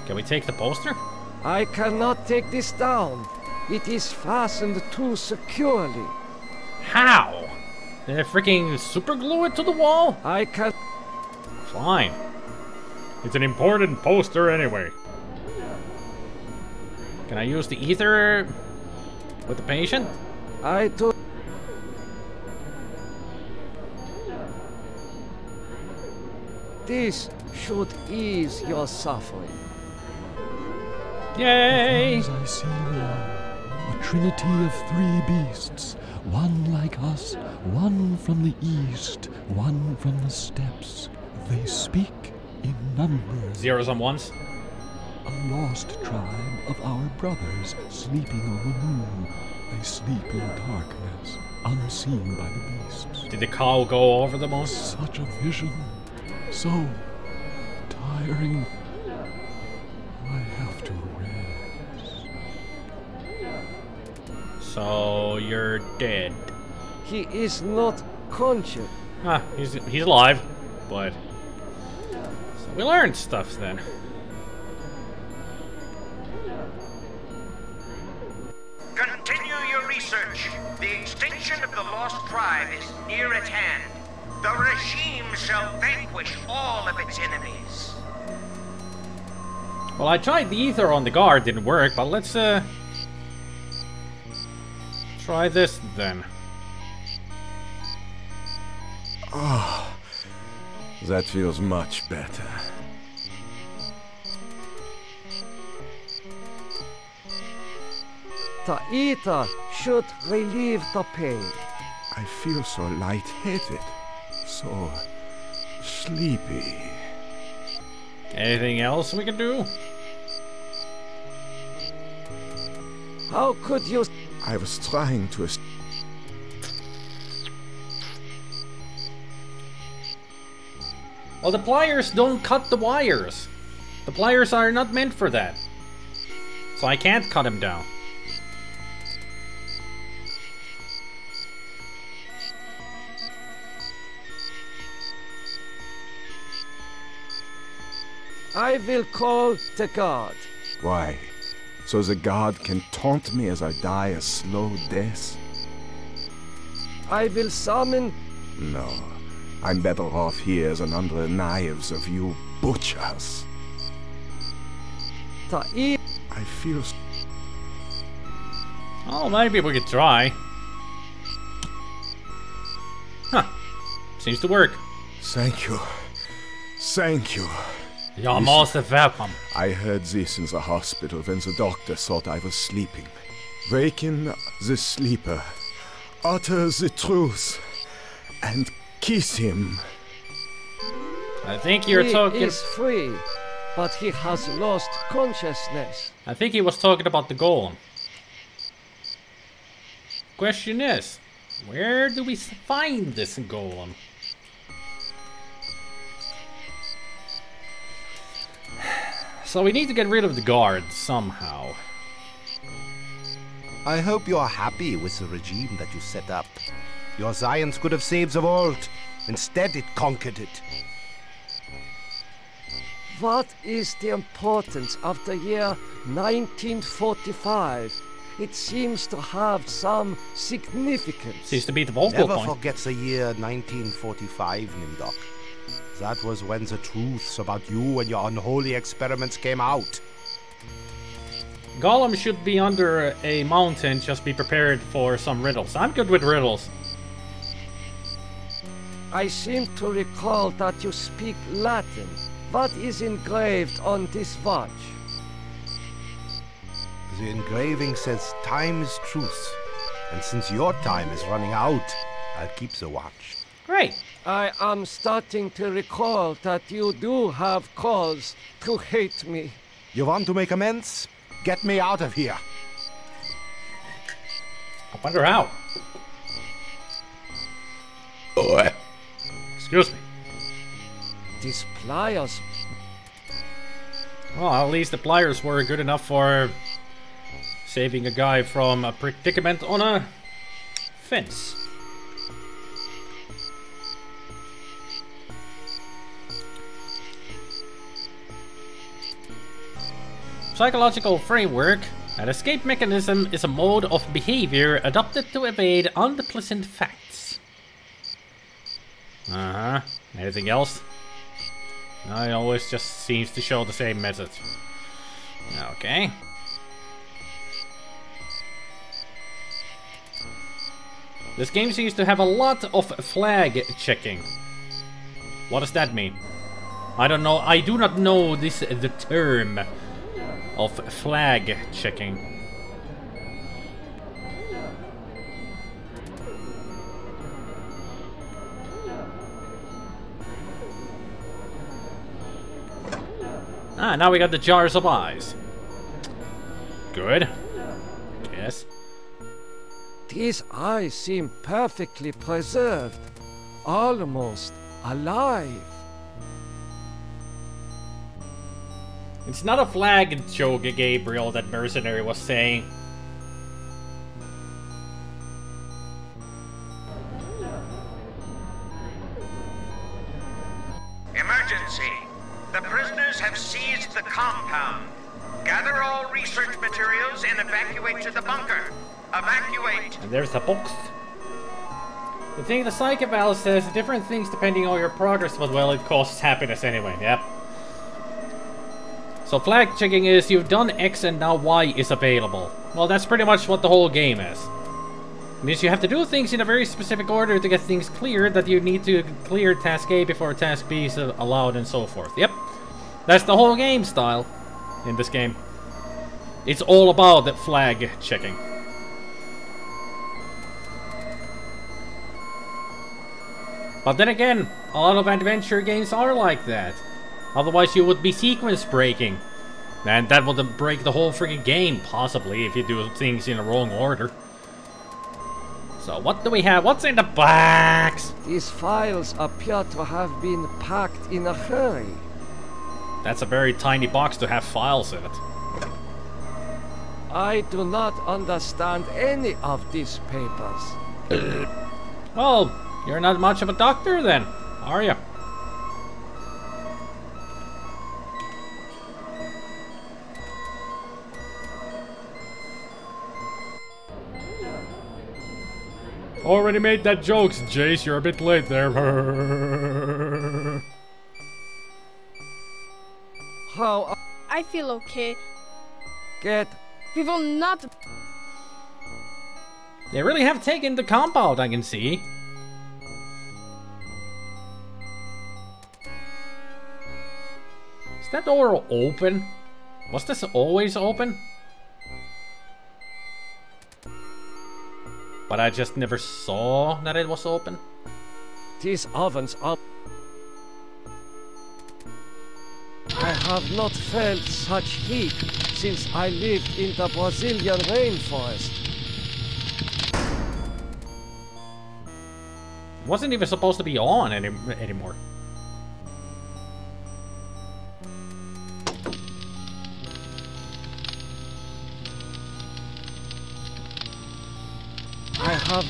Can we take the poster? I cannot take this down. It is fastened too securely. How? Did they freaking super glue it to the wall? I can. Fine. It's an important poster anyway. Can I use the ether with the patient? I do. this should ease your suffering. Yay! As I see now, a trinity of 3 beasts, one like us, one from the east, one from the steppes. They speak in numbers. Zeros and ones. A lost tribe of our brothers sleeping on the moon. They sleep in darkness, unseen by the beasts. Did the cow go over the moon? Such a vision, so tiring. I have to rest. So you're dead. He is not conscious. Ah, he's alive, but so we learned stuff then. Continue your research. The extinction of the lost tribe is near at hand. The regime shall vanquish all of its enemies. Well, I tried the ether on the guard, didn't work, but let's try this then. Ah, that feels much better. The ether should relieve the pain. I feel so lightheaded, so sleepy. Anything else we can do? How could you... I was trying to... Well, the pliers don't cut the wires. The pliers are not meant for that. So I can't cut them down. I will call the guard. Why? So the guard can taunt me as I die a slow death? I will summon... No. I'm better off here than under the knives of you butchers. The I feel... Oh, maybe we could try. Huh. Seems to work. Thank you. Thank you. You're most welcome. I heard this in the hospital when the doctor thought I was sleeping. Waken the sleeper. Utter the truth. And kiss him. I think you're talking... He is free, but he has lost consciousness. I think he was talking about the golem. Question is, where do we find this golem? So we need to get rid of the guards somehow. I hope you are happy with the regime that you set up. Your science could have saved the world. Instead, it conquered it. What is the importance of the year 1945? It seems to have some significance. Seems to be the vocal Never point. forget the year 1945, NIMDOK. That was when the truths about you and your unholy experiments came out. Golem should be under a mountain, just be prepared for some riddles. I'm good with riddles. I seem to recall that you speak Latin. What is engraved on this watch? The engraving says time is truth. And since your time is running out, I'll keep the watch. Great. I am starting to recall that you do have cause to hate me. You want to make amends? Get me out of here. I wonder how. Excuse me. These pliers... Well, at least the pliers were good enough for saving a guy from a predicament on a fence. Psychological framework. An escape mechanism is a mode of behavior adopted to evade unpleasant facts. Uh-huh. Anything else? No, it always just seems to show the same message. Okay. This game seems to have a lot of flag checking. What does that mean? I don't know. I do not know the term of flag checking. Ah, now we got the jars of eyes. Good. Yes. These eyes seem perfectly preserved, almost alive. It's not a flag joke, Gabriel, that mercenary was saying. Emergency! The prisoners have seized the compound. Gather all research materials and evacuate to the bunker. Evacuate! And there's the box. The thing the psych eval says different things depending on your progress, but well, it costs happiness anyway, yep. So flag checking is you've done X and now Y is available. Well, that's pretty much what the whole game is. It means you have to do things in a very specific order to get things cleared, that you need to clear task A before task B is allowed and so forth. Yep. That's the whole game style in this game. It's all about the flag checking. But then again, a lot of adventure games are like that. Otherwise you would be sequence breaking. And that would break the whole freaking game, possibly, if you do things in the wrong order. So what do we have? What's in the box? These files appear to have been packed in a hurry. That's a very tiny box to have files in it. I do not understand any of these papers. Well, you're not much of a doctor then, are you? Already made that jokes, Jace. You're a bit late there. How? I feel okay. Get. We will not. They really have taken the compound, I can see. Is that door open? Was this always open? But I just never saw that it was open. These ovens are... I have not felt such heat since I lived in the Brazilian rainforest. It wasn't even supposed to be on anymore. I have...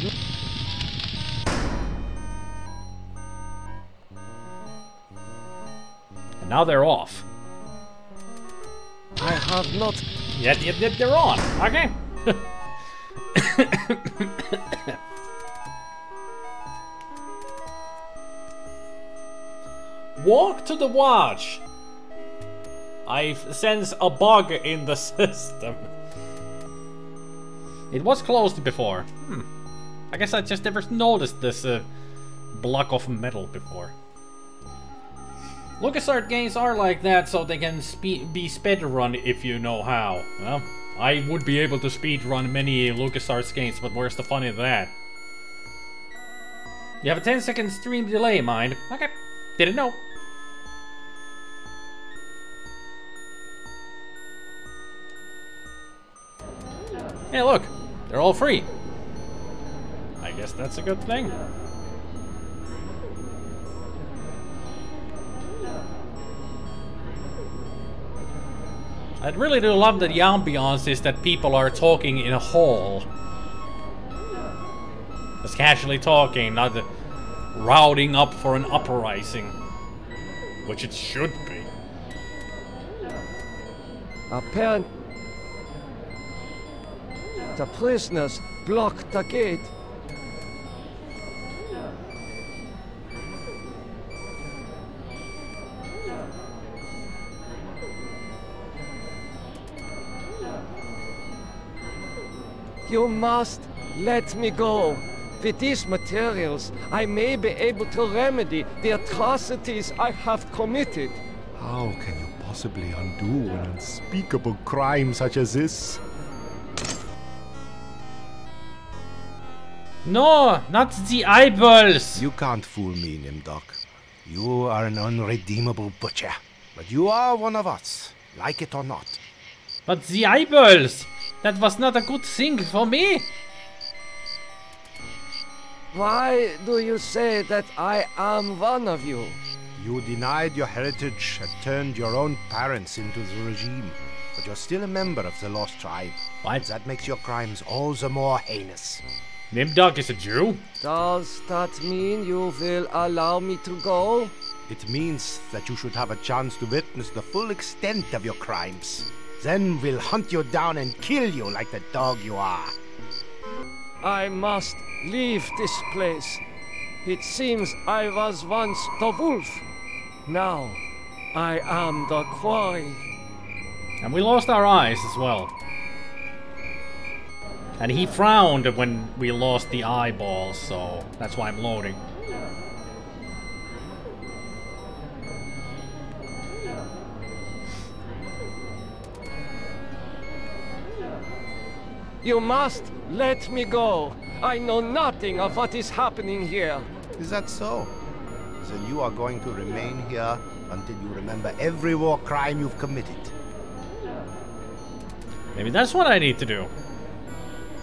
And now they're off. I have not... Yet they're on. Okay. Walk to the watch. I sense a bug in the system. It was closed before. I guess I just never noticed this block of metal before. LucasArts games are like that, so they can be speedrun if you know how. Well, I would be able to speedrun many LucasArts games, but where's the fun in that? You have a 10-second stream delay, mind. Okay, didn't know. Hey, look, they're all free. I guess that's a good thing. I really do love that the ambiance is that people are talking in a hall. Just casually talking, not routing up for an uprising. Which it should be. Apparently, the prisoners blocked the gate. You must let me go. With these materials, I may be able to remedy the atrocities I have committed. How can you possibly undo an unspeakable crime such as this? No, not the eyeballs! You can't fool me, NIMDOK. You are an unredeemable butcher. But you are one of us, like it or not. But the eyeballs! That was not a good thing for me! Why do you say that I am one of you? You denied your heritage and turned your own parents into the regime. But you're still a member of the Lost Tribe. What? That makes your crimes all the more heinous. NIMDOK is a Jew? Does that mean you will allow me to go? It means that you should have a chance to witness the full extent of your crimes. Then we'll hunt you down and kill you like the dog you are. I must leave this place. It seems I was once the wolf. Now, I am the quarry. And we lost our eyes as well. And he frowned when we lost the eyeballs, so that's why I'm loading. You must let me go. I know nothing of what is happening here. Is that so? Then you are going to remain here until you remember every war crime you've committed. Maybe that's what I need to do.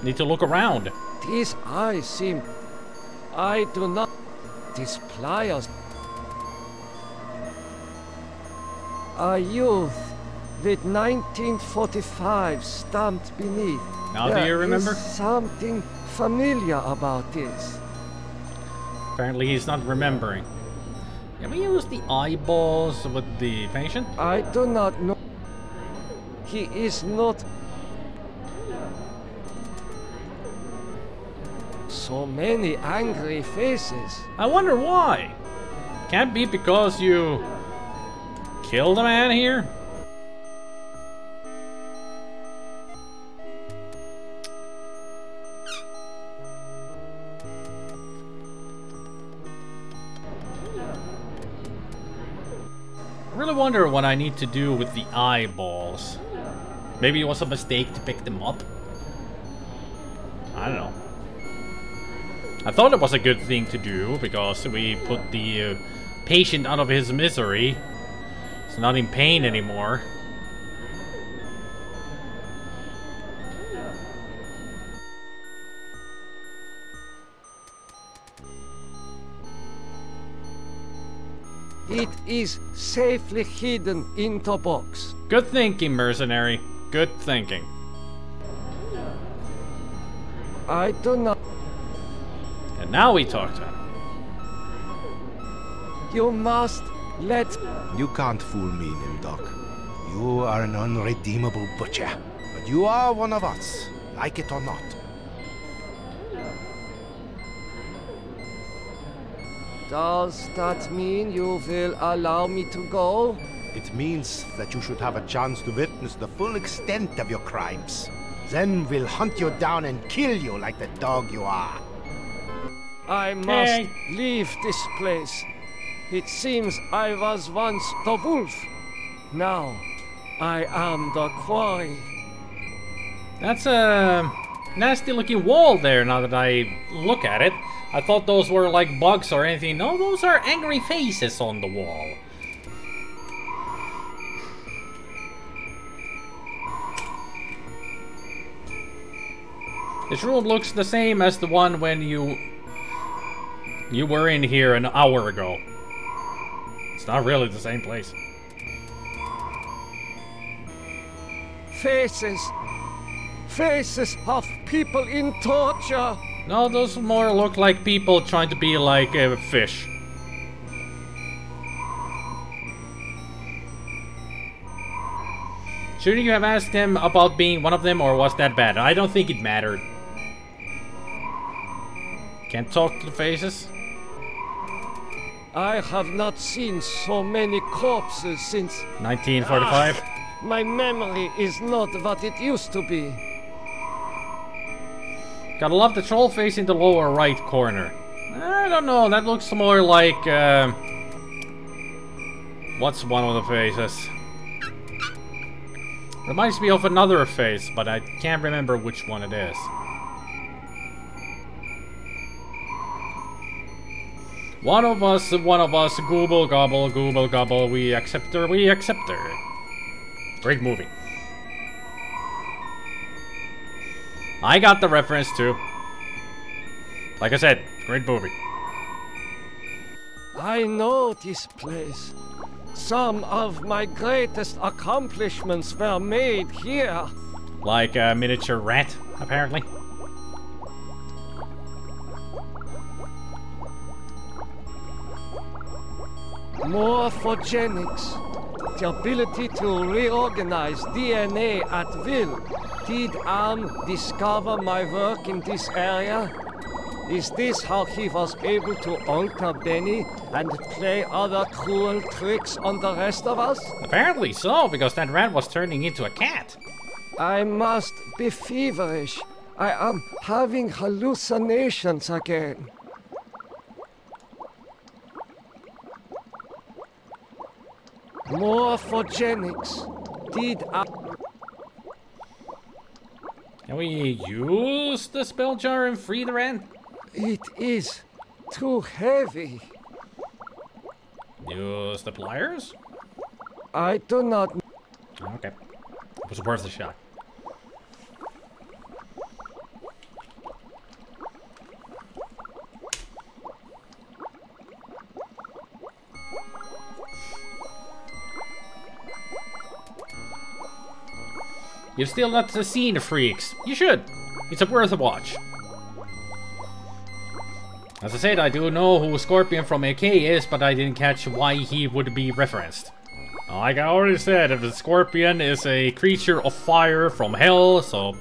Need to look around. These eyes seem... I do not... These pliers... A youth with 1945 stamped beneath. Now do you remember? There is something familiar about this. Apparently he's not remembering. Can we use the eyeballs with the patient? I do not know. He is not... So many angry faces. I wonder why. Can't be because you killed a man here? I really wonder what I need to do with the eyeballs. Maybe it was a mistake to pick them up? I don't know. I thought it was a good thing to do because we put the patient out of his misery. He's not in pain anymore. It is safely hidden in the box. Good thinking, mercenary. Good thinking. I do not... And now we talk to him. You must let... You can't fool me, NIMDOK. You are an unredeemable butcher. But you are one of us, like it or not. Does that mean you will allow me to go? It means that you should have a chance to witness the full extent of your crimes. Then we'll hunt you down and kill you like the dog you are. I must leave this place. It seems I was once the wolf. Now, I am the quarry. That's a nasty looking wall there now that I look at it. I thought those were like bugs or anything. No, those are angry faces on the wall. This room looks the same as the one when you were in here an hour ago. It's not really the same place. Faces. Faces of people in torture. No, those more look like people trying to be like a fish. Shouldn't you have asked him about being one of them, or was that bad? I don't think it mattered. Can't talk to the faces? I have not seen so many corpses since... 1945? My memory is not what it used to be. Gotta love the troll face in the lower right corner. I don't know, that looks more like... what's one of the faces? Reminds me of another face, but I can't remember which one it is. One of us, gobble gobble, we accept her, we accept her. Great movie. I got the reference too. Like I said, great movie. I know this place. Some of my greatest accomplishments were made here. Like a miniature rat, apparently. Morphogenics. The ability to reorganize DNA at will. Did discover my work in this area? Is this how he was able to alter Benny and play other cruel tricks on the rest of us? Apparently so, because that rat was turning into a cat. I must be feverish. I am having hallucinations again. Morphogenics. Can we use the spell jar and free the rat? It is too heavy. Use the pliers? I do not... Okay. It was worth a shot. You've still not seen Freaks. You should. It's worth a watch. As I said, I do know who Scorpion from AK is, but I didn't catch why he would be referenced. Like I already said, if the Scorpion is a creature of fire from hell, so...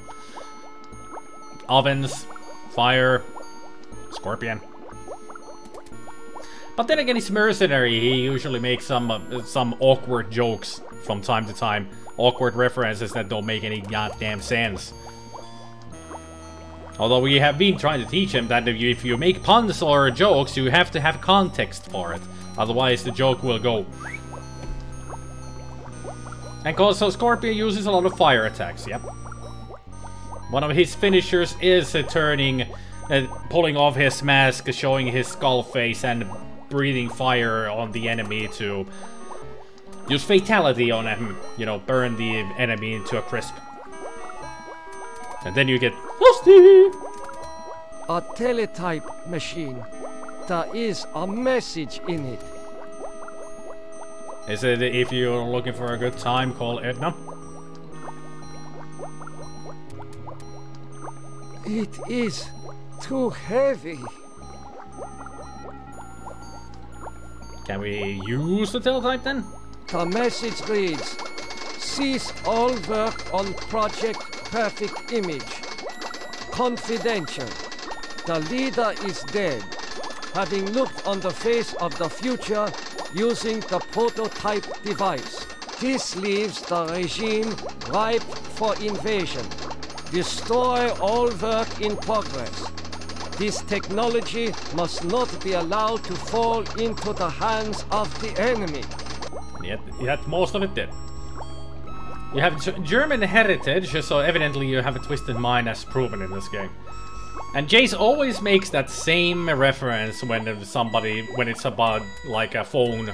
ovens, fire, Scorpion. But then again, he's mercenary. He usually makes some awkward jokes from time to time. Awkward references that don't make any goddamn sense. Although we have been trying to teach him that if you make puns or jokes, you have to have context for it. Otherwise, the joke will go. And also, Scorpion uses a lot of fire attacks, yep. One of his finishers is pulling off his mask, showing his skull face, and breathing fire on the enemy to use fatality on him, you know, burn the enemy into a crisp. And then you get Lusty! A teletype machine. There is a message in it. Is it if you're looking for a good time, call Edna? It is too heavy. Can we use the teletype then? The message reads, cease all work on Project Perfect Image. Confidential. The leader is dead, having looked on the face of the future using the prototype device. This leaves the regime ripe for invasion. Destroy all work in progress. This technology must not be allowed to fall into the hands of the enemy. Yet most of it did. You have German heritage, so evidently you have a twisted mind as proven in this game. And Jace always makes that same reference when it's about like a phone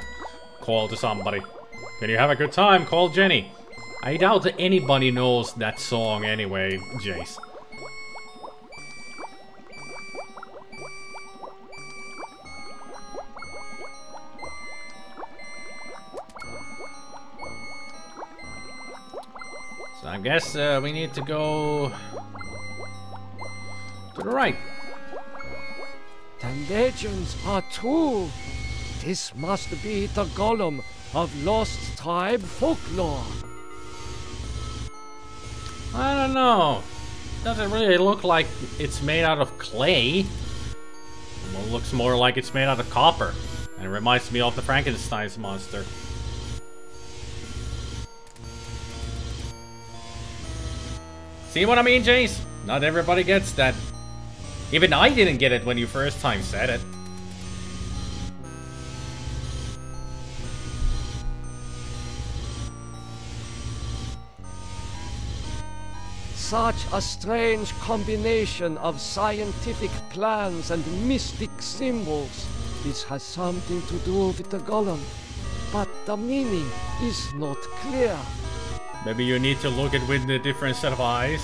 call to somebody. When you have a good time, call Jenny. I doubt that anybody knows that song anyway, Jace. So I guess we need to go to the right. The legends are true. This must be the golem of lost tribe folklore. I don't know. Doesn't really look like it's made out of clay. Well, it looks more like it's made out of copper. And it reminds me of the Frankenstein's monster. See what I mean, Jace? Not everybody gets that. Even I didn't get it when you first time said it. Such a strange combination of scientific plans and mystic symbols. This has something to do with the golem, but the meaning is not clear. Maybe you need to look at it with a different set of eyes.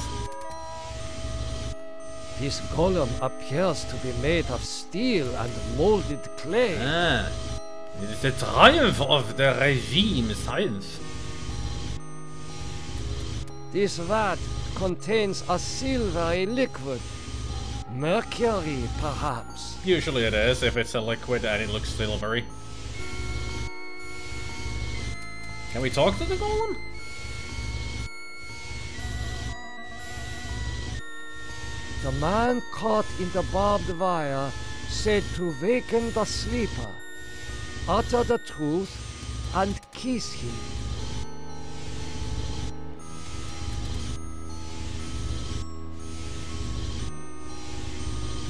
This golem appears to be made of steel and molded clay. Ah, it is the triumph of the regime science. This vat contains a silvery liquid. Mercury, perhaps. Usually it is, if it's a liquid and it looks silvery. Can we talk to the golem? The man caught in the barbed wire said to waken the sleeper, utter the truth, and kiss him.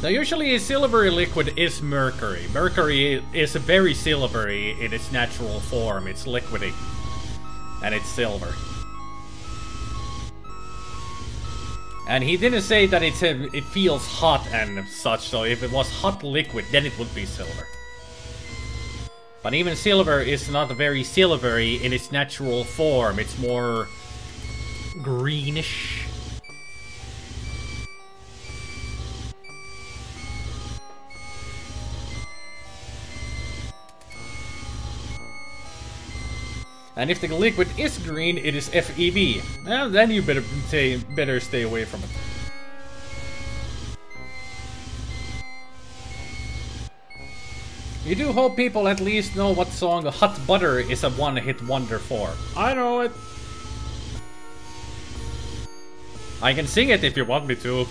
Now usually a silvery liquid is mercury. Mercury is very silvery in its natural form. It's liquidy. And it's silver. And he didn't say that it feels hot and such, so if it was hot liquid, then it would be silver. But even silver is not very silvery in its natural form. It's more greenish. And if the liquid is green, it is FeV. Well, then you better stay away from it. You do hope people at least know what song Hot Butter is a one-hit wonder for. I know it. I can sing it if you want me to.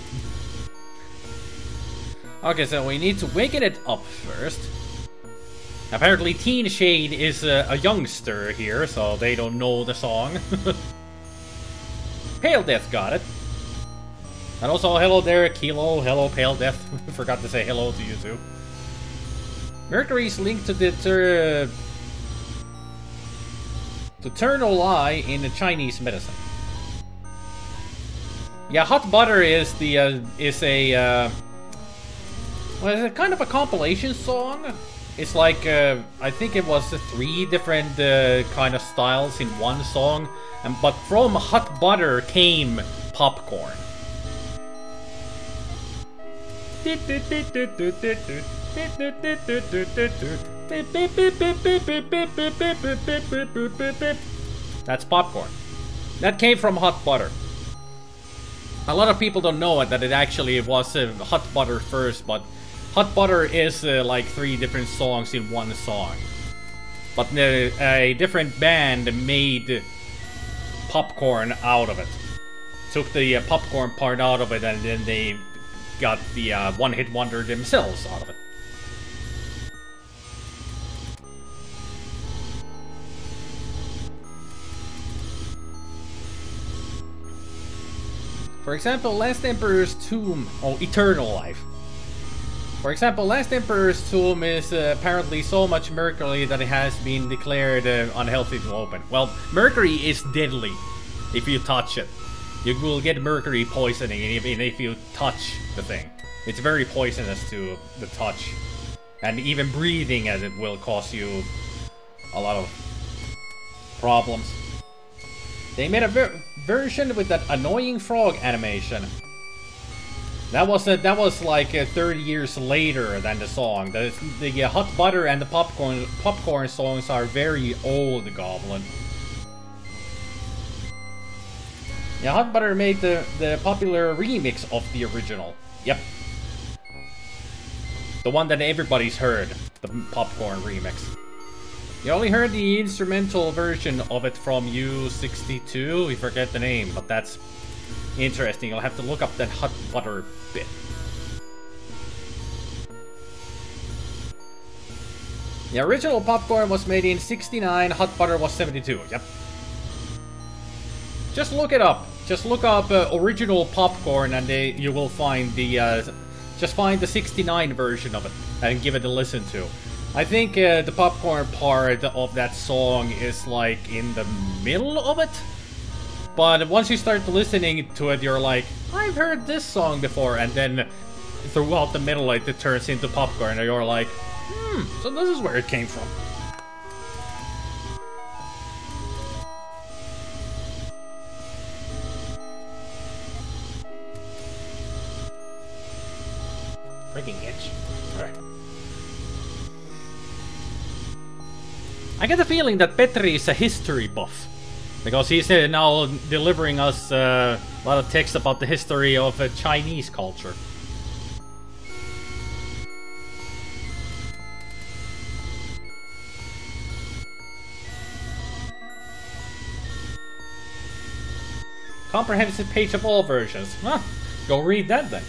Okay, so we need to waken it up first. Apparently Teen Shade is a youngster here, so they don't know the song. Pale Death got it. And also, hello there, Kilo. Hello, Pale Death. Forgot to say hello to you too. Mercury's linked to the eternal lie in the Chinese medicine. Yeah, Hot Butter is a kind of a compilation song. It's like, I think it was 3 different kind of styles in one song, but from Hot Butter came Popcorn. That's Popcorn. That came from Hot Butter. A lot of people don't know it, that it actually was Hot Butter first, but Hot Butter is like 3 different songs in one song. But a different band made Popcorn out of it. Took the Popcorn part out of it, and then they got the one-hit wonder themselves out of it. For example, Last Emperor's Tomb... Oh, Eternal Life. For example, Last Emperor's Tomb is apparently so much mercury that it has been declared unhealthy to open. Well, mercury is deadly if you touch it. You will get mercury poisoning even if you touch the thing. It's very poisonous to the touch. And even breathing as it will cause you a lot of problems. They made a version with that annoying frog animation. That was like 30 years later than the song. The Hot Butter and the Popcorn songs are very old, Goblin. Yeah, Hot Butter made the popular remix of the original. Yep. The one that everybody's heard. The Popcorn remix. You only heard the instrumental version of it from U62. We forget the name, but that's interesting. You'll have to look up that Hot Butter bit. The original Popcorn was made in 69, Hot Butter was 72. Yep. Just look it up. Just look up original Popcorn and you will find the... just find the 69 version of it and give it a listen to. I think the popcorn part of that song is like in the middle of it. But once you start listening to it, you're like, I've heard this song before. And then throughout the middle, it turns into popcorn. And you're like, so this is where it came from. Freaking itch. Alright. I get the feeling that Petri is a history buff. Because he's now delivering us a lot of text about the history of Chinese culture. Comprehensive page of all versions. Huh, go read that then.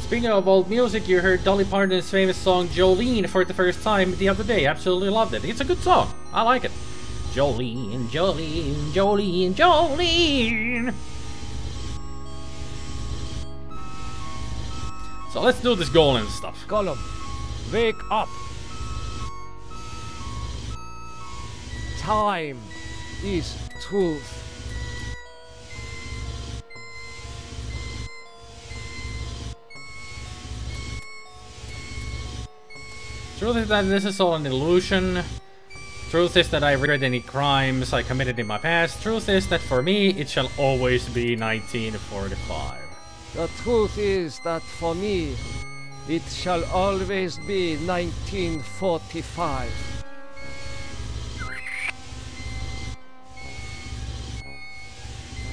Speaking of old music, you heard Dolly Parton's famous song Jolene for the first time the other day. Absolutely loved it. It's a good song. I like it. Jolene, Jolene, Jolene, Jolene. So let's do this golem stuff. Gollum, wake up. Time is truth. Truth is that this is all an illusion. Truth is that I regret any crimes I committed in my past. Truth is that for me, it shall always be 1945. The truth is that for me, it shall always be 1945.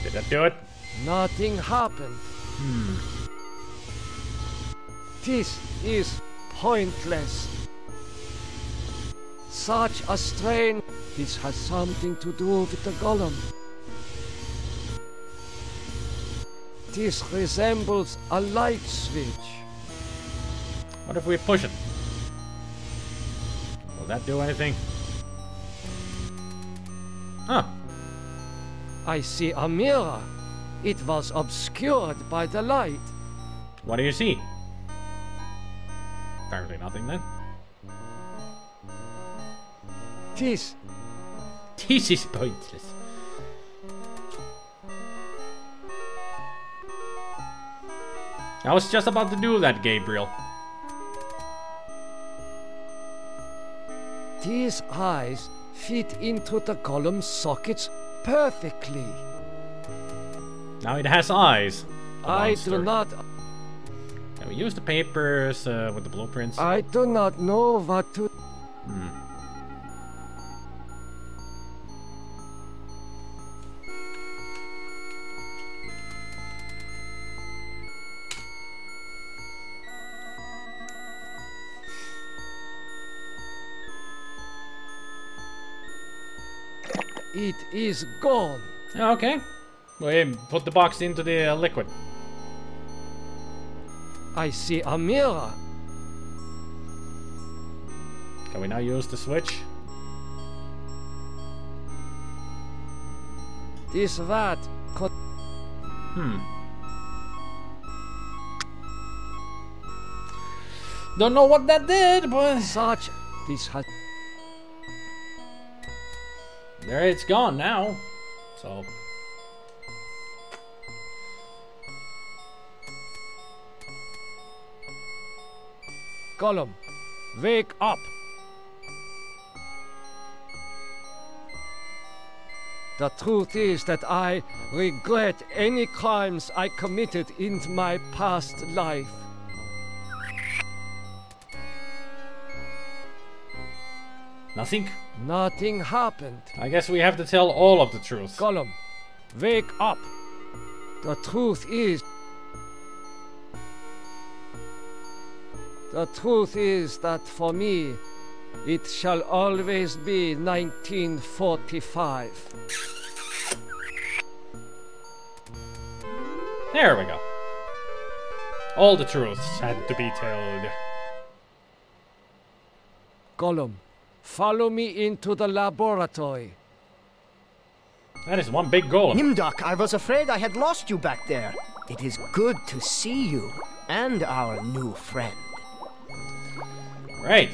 Did that do it? Nothing happened. This is pointless. Such a strain. This has something to do with the golem. This resembles a light switch. What if we push it? Will that do anything? Huh. I see a mirror. It was obscured by the light. What do you see? Apparently nothing then. This is pointless. I was just about to do that, Gabriel. These eyes fit into the golem's sockets perfectly. Now it has eyes. I do not... Can we use the papers with the blueprints? I do not know what to... It is gone. Okay. We put the box into the liquid. I see a mirror. Can we now use the switch? This vat... Don't know what that did, but... Such... This has... There, it's gone now. So... Gollum, wake up! The truth is that I regret any crimes I committed in my past life. Nothing? Nothing happened. I guess we have to tell all of the truth. Gollum, wake up! The truth is... The truth is that for me, it shall always be 1945. There we go. All the truths had to be told. Gollum, follow me into the laboratory. That is one big golem. NIMDOK, I was afraid I had lost you back there. It is good to see you and our new friend. Right.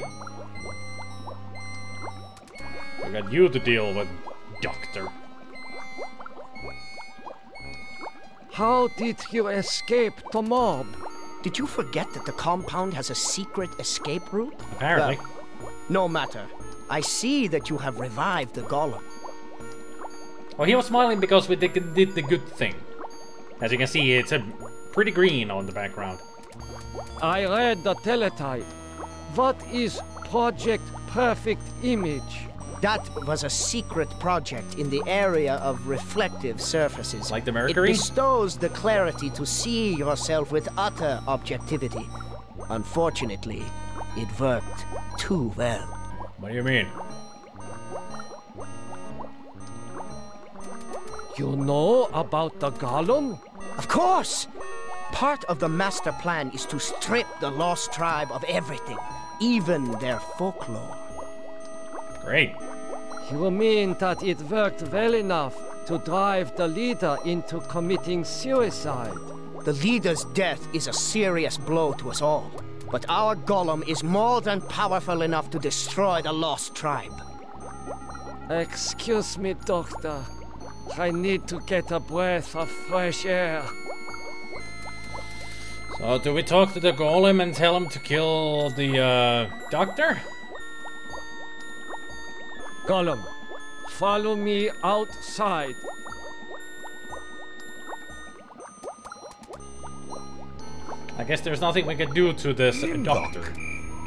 We got you to deal with, Doctor. How did you escape the mob? Did you forget that the compound has a secret escape route? Apparently. Well, no matter. I see that you have revived the golem. Well, he was smiling because we did the good thing. As you can see, it's a pretty green on the background. I read the teletype. What is Project Perfect Image? That was a secret project in the area of reflective surfaces. Like the Mercury? It bestows the clarity to see yourself with utter objectivity. Unfortunately, it worked too well. What do you mean? You know about the golem? Of course! Part of the master plan is to strip the lost tribe of everything, even their folklore. Great. You mean that it worked well enough to drive the leader into committing suicide? The leader's death is a serious blow to us all. But our golem is more than powerful enough to destroy the lost tribe. Excuse me, Doctor. I need to get a breath of fresh air. So, do we talk to the golem and tell him to kill the, doctor? Golem, follow me outside. I guess there's nothing we can do to this doctor.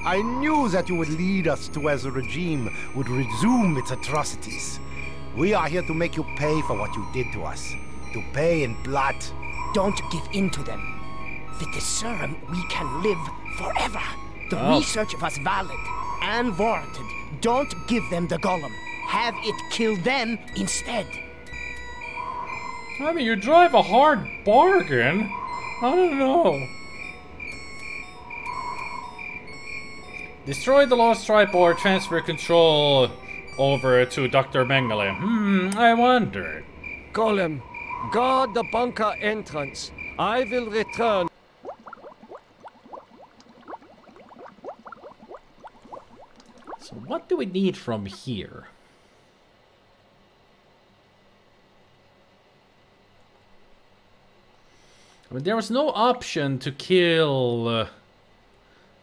I knew that you would lead us to where the regime would resume its atrocities. We are here to make you pay for what you did to us. To pay in blood. Don't give in to them. With the serum, we can live forever. The research was valid and warranted. Don't give them the golem. Have it kill them instead. I mean, you drive a hard bargain. I don't know. Destroy the lost tribe or transfer control over to Dr. Mengele. I wonder. Golem, guard the bunker entrance. I will return. So what do we need from here? I mean, there was no option to kill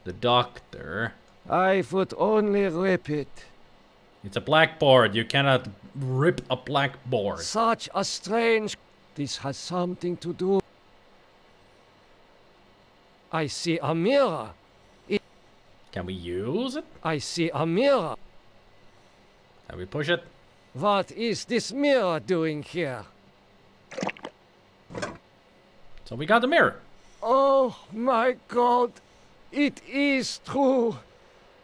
the doctor. I would only rip it. It's a blackboard. You cannot rip a blackboard. Such a strange... This has something to do... I see a mirror. Can we use it? I see a mirror. Can we push it? What is this mirror doing here? So we got the mirror. Oh my God. It is true.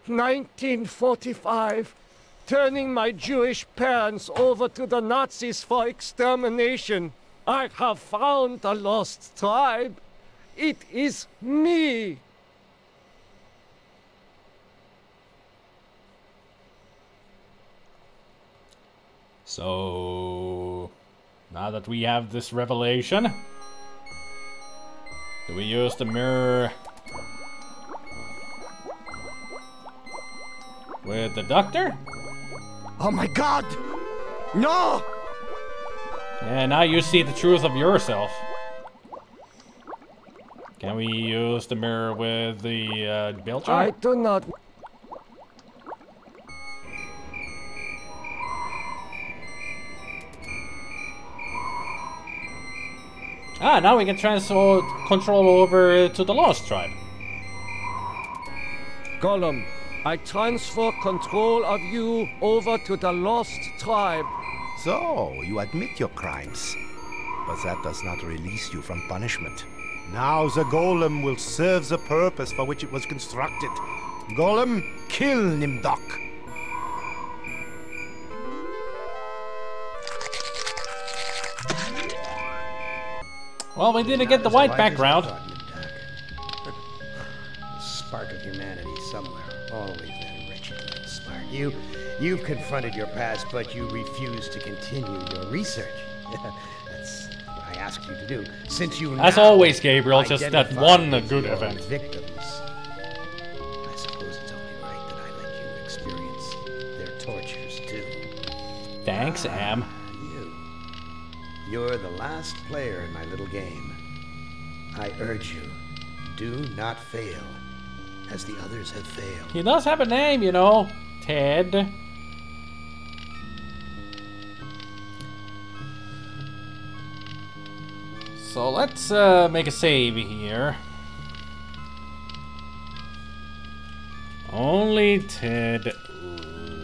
1945. Turning my Jewish parents over to the Nazis for extermination. I have found the lost tribe. It is me. So, now that we have this revelation, do we use the mirror with the doctor? Oh my God! No! Yeah, now you see the truth of yourself. Can we use the mirror with the Belcher? I do not... Ah, now we can transfer control over to the Lost Tribe. Golem, I transfer control of you over to the Lost Tribe. So, you admit your crimes. But that does not release you from punishment. Now the golem will serve the purpose for which it was constructed. Golem, kill NIMDOK. Well, we didn't get the white background. The spark of humanity somewhere. Always that wretched little spark. You've confronted your past, but you refuse to continue your research. That's what I asked you to do. Since you as now always, Gabriel, just that one good your event. Victims. I suppose it's only right that I let you experience their tortures too. Thanks, Am. You're the last player in my little game. I urge you, do not fail, as the others have failed. He does have a name, you know. Ted. So let's make a save here. Only Ted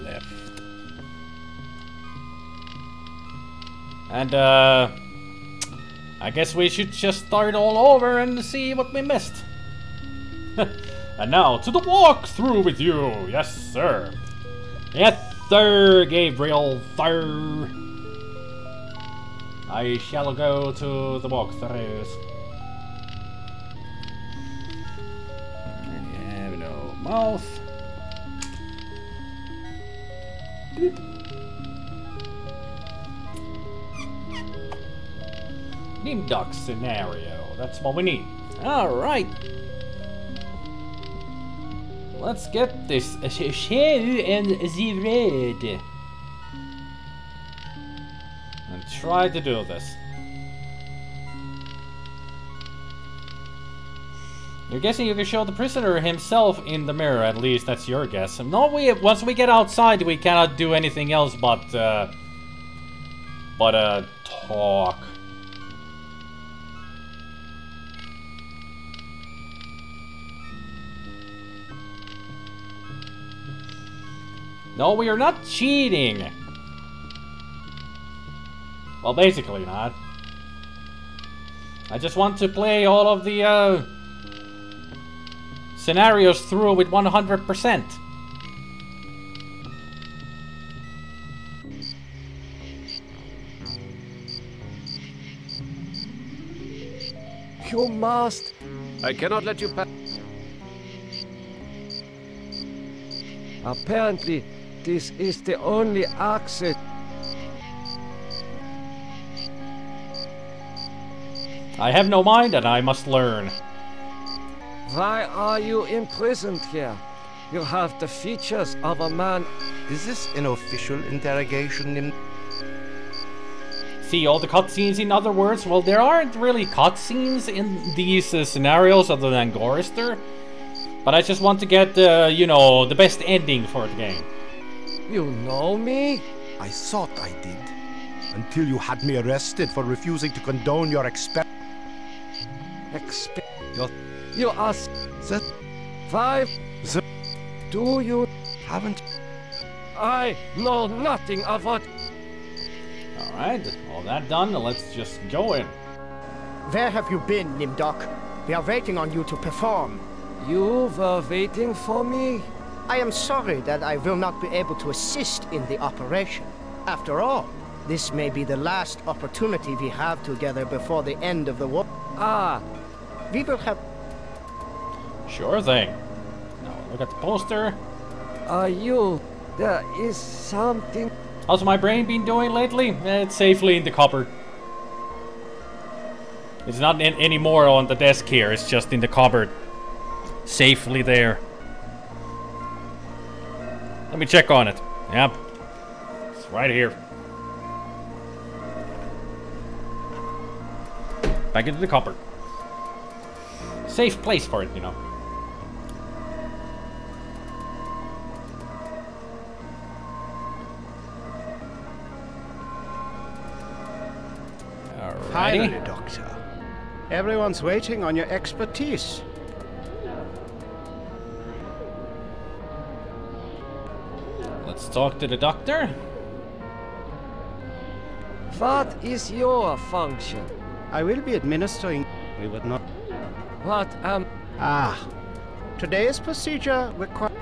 left. And I guess we should just start all over and see what we missed. And now to the walkthrough with you. Yes, sir. Yes, sir, Gabriel, sir. I shall go to the walkthroughs. I have no mouth. NIMDOK'S scenario. That's what we need. Alright. Let's get this show and the red. And try to do this. You're guessing you can show the prisoner himself in the mirror, at least that's your guess. No, once we get outside, we cannot do anything else but talk. No, we are not cheating. Well, basically not. I just want to play all of the scenarios through with 100%. You must. I cannot let you pass. Apparently, this is the only access. I have no mind and I must learn. Why are you imprisoned here? You have the features of a man. Is this an official interrogation? See, all the cutscenes, in other words? Well, there aren't really cutscenes in these scenarios other than Gorister. But I just want to get, you know, the best ending for the game. You know me? I thought I did. Until you had me arrested for refusing to condone your You ask that 5. Do you haven't? I know nothing of what. Alright, all that done, let's just go in. Where have you been, NIMDOK? We are waiting on you to perform. You were waiting for me? I am sorry that I will not be able to assist in the operation. After all, this may be the last opportunity we have together before the end of the war. Ah. We will have... Sure thing. Now look at the poster. Are you... There is something... How's my brain been doing lately? It's safely in the cupboard. It's not anymore on the desk here, it's just in the cupboard. Safely there. Let me check on it. Yep. It's right here. Back into the cupboard. Safe place for it, you know. Finally, Doctor. Everyone's waiting on your expertise. Let's talk to the doctor. What is your function? I will be administering... We would not... What am... Today's procedure requires...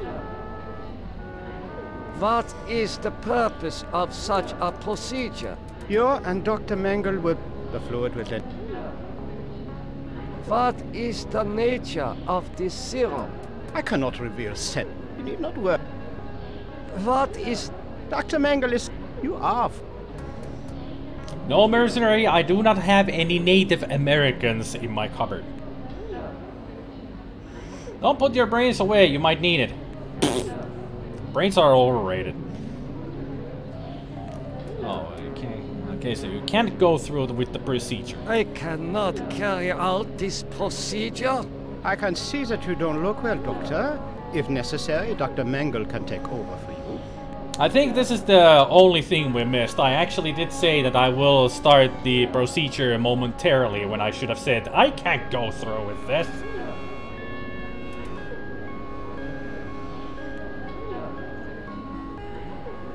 What is the purpose of such a procedure? You and Dr. Mengel will... The fluid will let... What is the nature of this serum? I cannot reveal set. You need not worry. What is Dr. Mangle you are. No, mercenary, I do not have any Native Americans in my cupboard. Don't put your brains away, you might need it. Brains are overrated. Oh, okay. Okay, so you can't go through with the procedure. I cannot carry out this procedure. I can see that you don't look well, Doctor. If necessary, Dr. Mangle can take over for you. I think this is the only thing we missed. I actually did say that I will start the procedure momentarily when I should have said, I can't go through with this.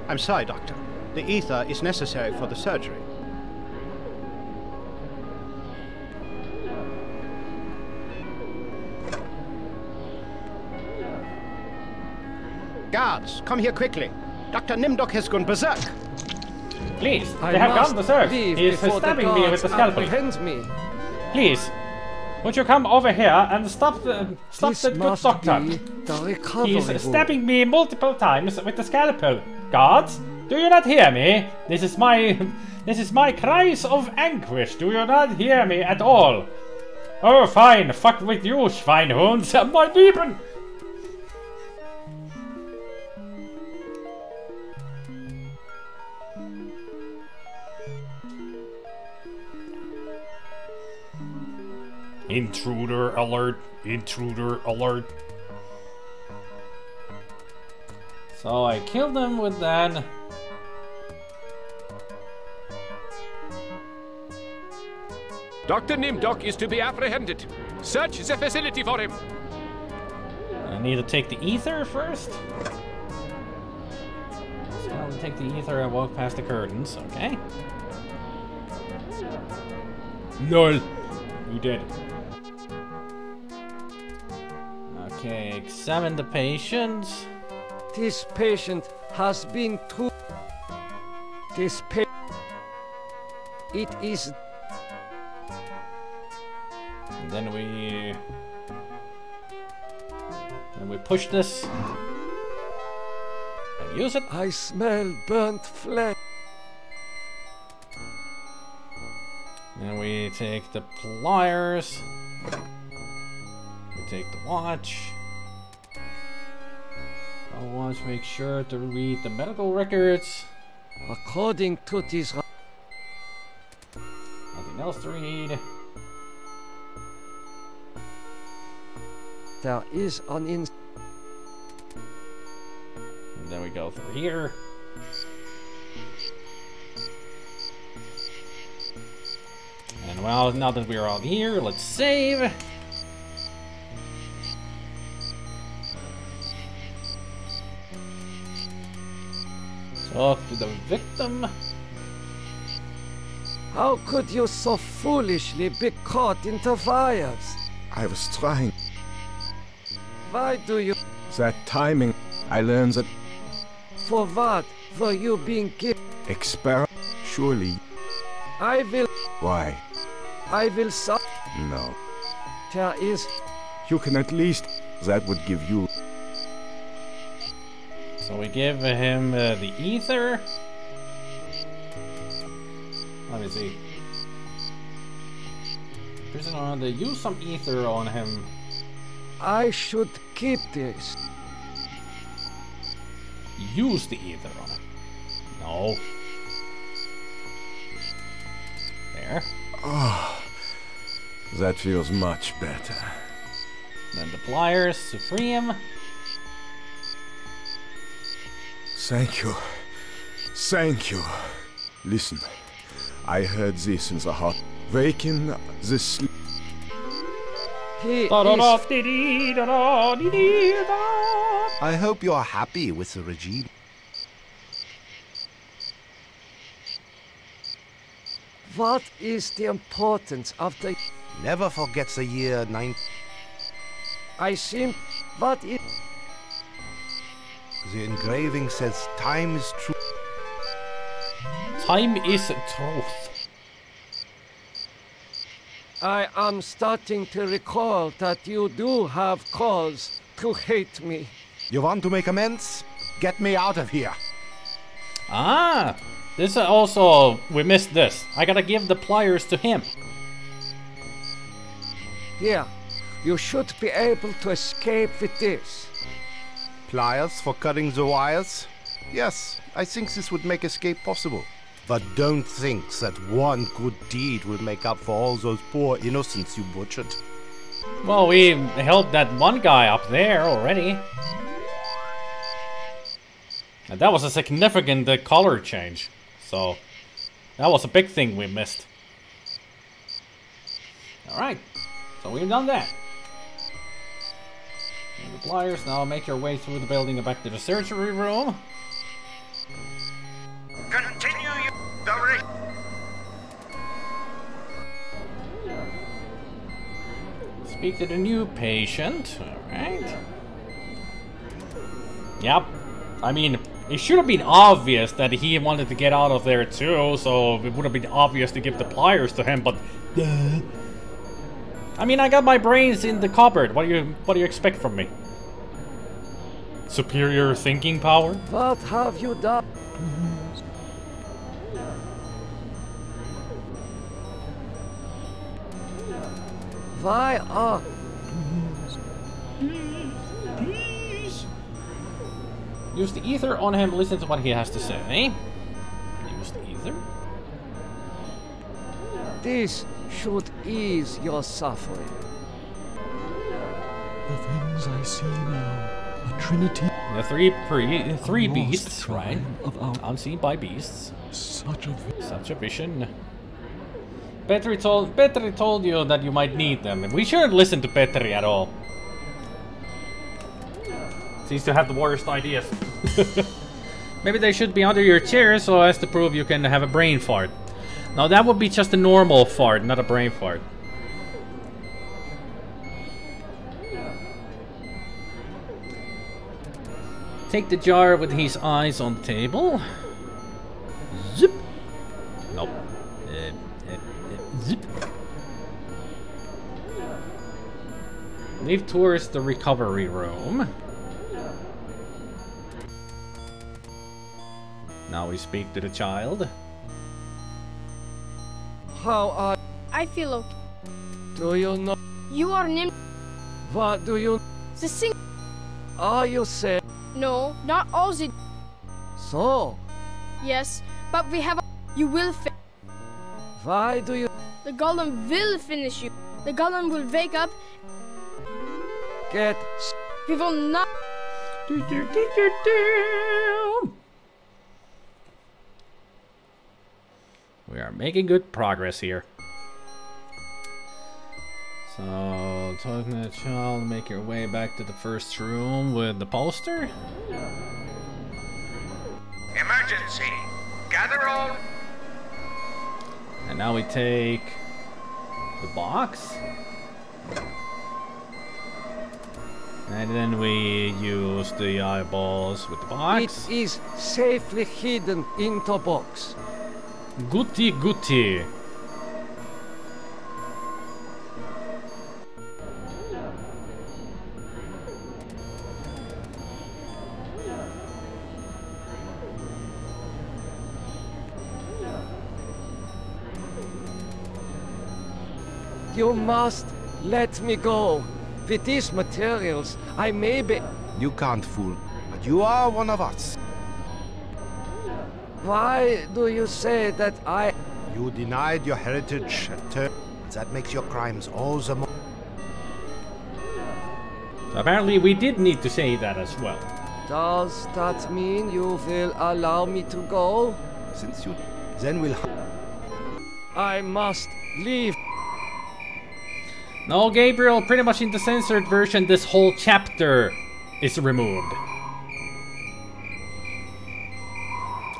I'm sorry, Doctor. The ether is necessary for the surgery. Guards, come here quickly. Dr. NIMDOK has gone berserk. Please, they have gone berserk. He is stabbing me with the scalpel. Me. Please, won't you come over here and stop the good doctor? He is stabbing me multiple times with the scalpel. Guards, do you not hear me? This is my cries of anguish. Do you not hear me at all? Oh, fine. Fuck with you, Schweinhunds. My Lieben. Intruder alert. Intruder alert. So I killed him with that. Dr. NIMDOK is to be apprehended. Search the facility for him. I need to take the ether first. So I'll take the ether and walk past the curtains, okay? LOL. You did. Okay, examine the patient. This patient has been too... This patient... It is... And then we push this. And use it. I smell burnt flesh. And we take the pliers. We take the watch. I'll watch, make sure to read the medical records. According to this... Nothing else to read. There is an And then we go through here. And well, now that we're all here, let's save. Talk to the victim. How could you so foolishly be caught into fires? I was trying. Why do you... That timing, I learned that... For what? For you being killed? Experiment? Surely. I will... Why? I will No. There is... You can at least... That would give you... So we give him the ether. Let me see. Prisoner, they use some ether on him. I should keep this. Use the ether on him. No. There. Oh, that feels much better. Then the pliers to free him. Thank you. Thank you. Listen, I heard this in the hot. Waking the sleep. I hope you're happy with the regime. What is the importance of the... Never forget the year 9... I seem... What is... The engraving says time is true. Time is truth. I am starting to recall that you do have cause to hate me. You want to make amends? Get me out of here. Ah! This also... We missed this. I gotta give the pliers to him. Here, you should be able to escape with this. Pliers for cutting the wires? Yes, I think this would make escape possible. But don't think that one good deed will make up for all those poor innocents you butchered. Well, we helped that one guy up there already. And that was a significant color change. So, that was a big thing we missed. Alright, so we've done that. And the pliers, now make your way through the building and back to the surgery room. Continue Speak to the new patient. Alright. Yep. I mean, it should have been obvious that he wanted to get out of there too, so it would have been obvious to give the pliers to him, but... I mean, I got my brains in the cupboard. What do you expect from me? Superior thinking power? What have you done? Why are... Use the ether on him, listen to what he has to say. Use the ether. This should ease your suffering. The things I see now, a trinity. The three beasts, right? Of our Unseen by beasts. such a vision. Petri told you that you might need them. We shouldn't listen to Petri at all. Seems to have the worst ideas. Maybe they should be under your chair so as to prove you can have a brain fart. Now that would be just a normal fart, not a brain fart. Take the jar with his eyes on the table. Zip. Nope. Zip. Leave towards the recovery room. Now we speak to the child. How are... I feel okay. Do you know... You are Nim... What do you... The sing... Are you saying... No, not all the... So... Yes, but we have a... You will fail. Why do you... The golem will finish you. The golem will wake up. Get... We will not... We are making good progress here. So, talking to the child, make your way back to the first room with the poster. Emergency! Gather all... And now we take the box. And then we use the eyeballs with the box. It is safely hidden in the box. Goody goody. You must let me go. With these materials, I may be... You can't fool, but you are one of us. Why do you say that I... You denied your heritage at turn. That makes your crimes all the more... Apparently we did need to say that as well. Does that mean you will allow me to go? Since you... Then we'll... I must leave. No, Gabriel, pretty much in the censored version, this whole chapter is removed.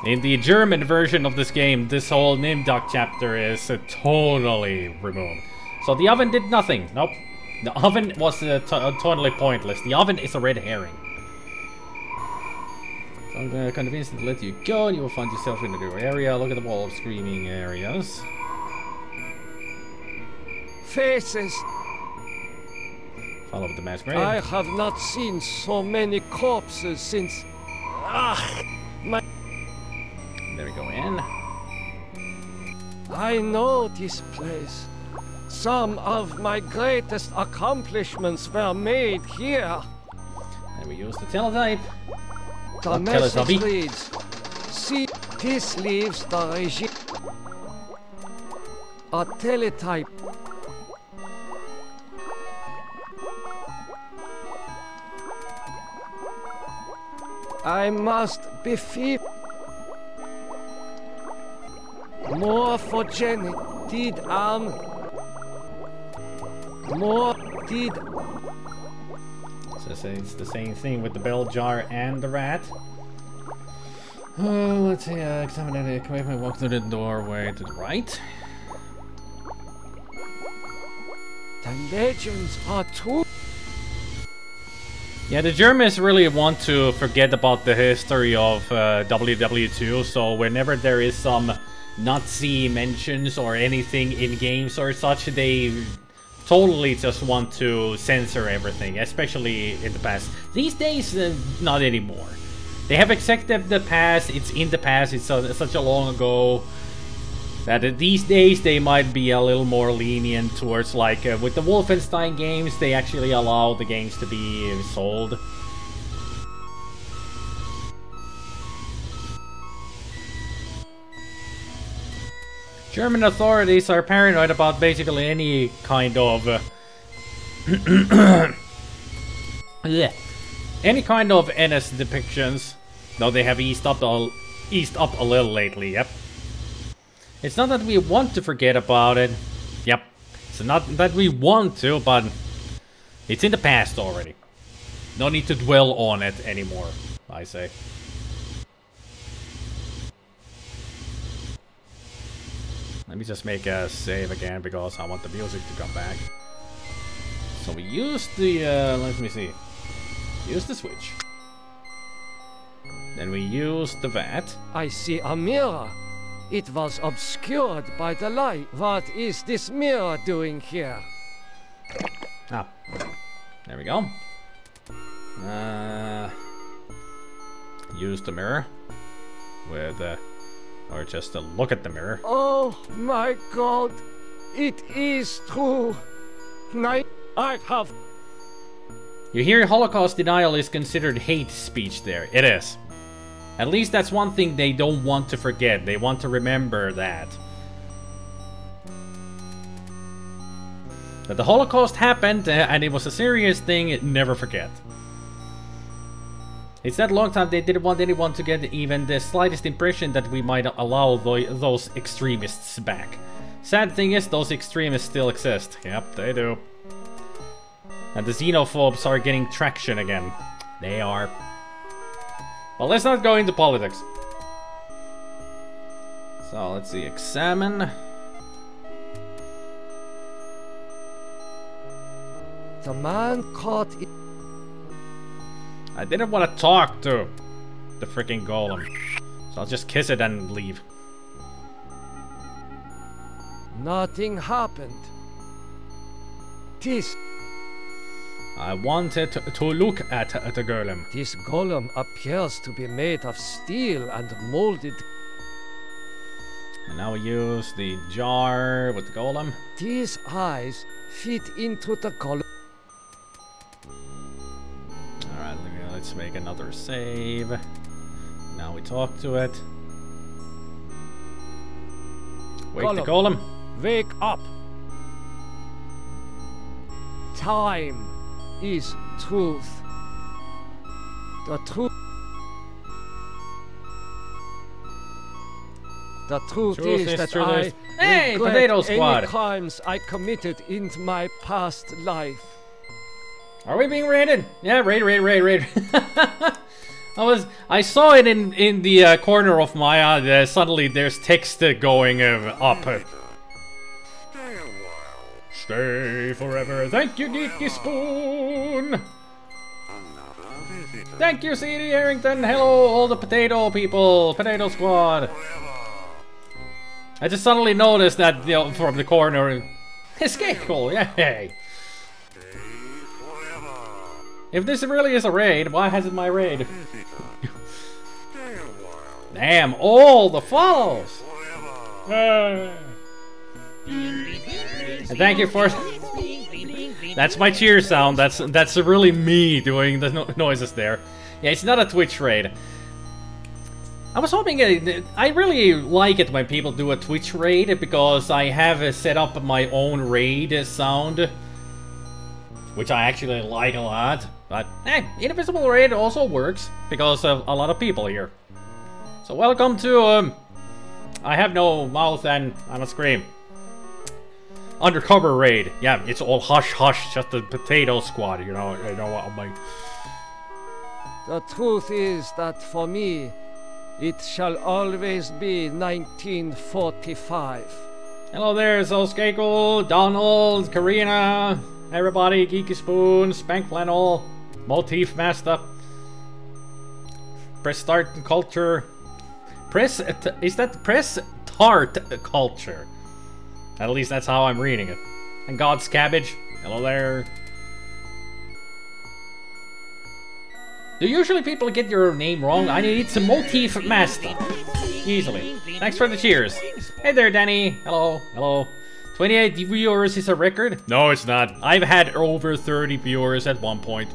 In the German version of this game, this whole NIMDOK chapter is totally removed. So the oven did nothing. Nope. The oven was totally pointless. The oven is a red herring. So I'm gonna convince it to let you go, and you will find yourself in a new area. Look at the wall of screaming areas. Faces. Follow the masquerade. I have not seen so many corpses since... Ah, my... I know this place. Some of my greatest accomplishments were made here. And we use the teletype. The message reads, see, this leaves the regime. A teletype. I must be fit. Morphogenic. Did more did. So it's the same thing with the bell jar and the rat. Oh, let's see. Examine the equipment. Walk through the doorway to the right. The legends are true. Yeah, the Germans really want to forget about the history of WW2, so whenever there is some Nazi mentions or anything in games or such, they totally just want to censor everything, especially in the past. These days, not anymore. They have accepted the past, it's in the past, it's such a long ago, that these days they might be a little more lenient towards, like, with the Wolfenstein games, they actually allow the games to be sold. German authorities are paranoid about basically any kind of any kind of NS depictions, though they have eased up a little lately. Yep. It's not that we want to forget about it. Yep. It's not that we want to, but it's in the past already. No need to dwell on it anymore, I say. Let me just make a save again because I want the music to come back. So we use the, let me see. Use the switch. Then we use the vat. I see a mirror. It was obscured by the light. What is this mirror doing here? Ah, there we go. Use the mirror with, or just to look at the mirror. Oh my god, it is true. I have. You hear Holocaust denial is considered hate speech there. It is. At least that's one thing they don't want to forget. They want to remember that. That the Holocaust happened and it was a serious thing, never forget. It's that long time they didn't want anyone to get even the slightest impression that we might allow those extremists back. Sad thing is, those extremists still exist. Yep, they do. And the xenophobes are getting traction again. They are. Well, let's not go into politics. So, let's see. Examine. The man caught it. I didn't want to talk to the freaking golem. So I'll just kiss it and leave. Nothing happened. This. I wanted to look at the golem. This golem appears to be made of steel and molded. And now we use the jar with the golem. These eyes fit into the golem. Alright, let's make another save. Now we talk to it. Wake the golem. Wake up. Time is truth. The truth. The truth is that I Potato Squad. any crimes I committed in my past life. Are we being raided? Yeah, raid. I saw it in the corner of my eye. Suddenly there's text going up. Stay forever. Thank you, Geeky Spoon. Thank you, C.D. Harrington. Hello, all the potato people. Potato Squad. I just suddenly noticed that from the corner. Escape cool, yay! If this really is a raid, why hasn't my raid? Damn, all the follows! And thank you for... That's my cheer sound. That's really me doing the noises there. Yeah, it's not a Twitch raid. I was hoping... I really like it when people do a Twitch raid, because I have set up my own raid sound, which I actually like a lot. But, Invisible Raid also works, because of a lot of people here. So welcome to, I have no mouth and I must scream. Undercover Raid. Yeah, it's all hush hush, just the potato squad, you know what I'm like. The truth is that for me, it shall always be 1945. Hello there, Zoskakel, Donald, Karina, everybody, Geeky Spoon, Spank Flannel, Motif Master, Press Start Culture, is that Press Tart Culture? At least that's how I'm reading it. And God's Cabbage, hello there. Do usually people get your name wrong? I need some Motif Master. Easily. Thanks for the cheers. Hey there, Danny. Hello, hello. 28 viewers is a record? No, it's not. I've had over 30 viewers at one point.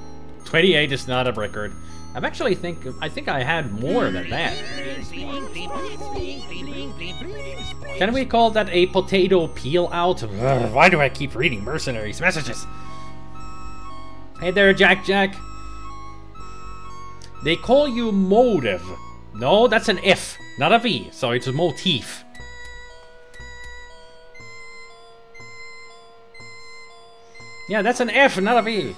28 is not a record. I think I had more than that. Can we call that a potato peel out? Why do I keep reading mercenaries' messages? Hey there, Jack Jack. They call you motive. No, that's an F, not a V, so it's a motif. Yeah, that's an F, not a V.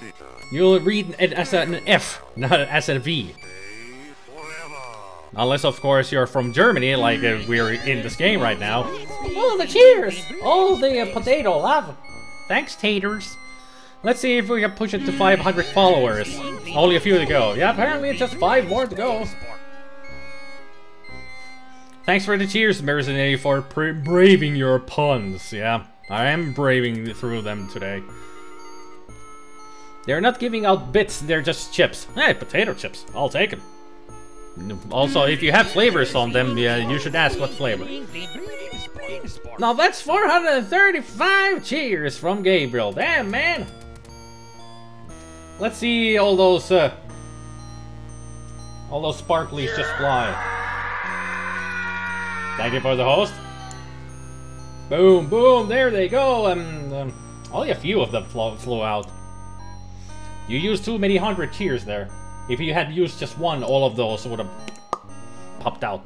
You'll read it as an F, not as a V. Unless, of course, you're from Germany, like we're in this game right now. Oh, the cheers! Oh, the potato love. Thanks, taters. Let's see if we can push it to 500 followers. Only a few to go. Yeah, apparently it's just 5 more to go. Thanks for the cheers, Mercenary, for braving your puns. Yeah, I am braving through them today. They're not giving out bits, they're just chips. Hey, potato chips. I'll take them. Also, if you have flavors on them, yeah, you should ask what flavor. Now that's 435 cheers from Gabriel. Damn, man. Let's see all those sparklies just fly. Thank you for the host. Boom, boom, there they go. Only a few of them flew out. You used too many 100 cheers there. If you had used just one, all of those would have popped out.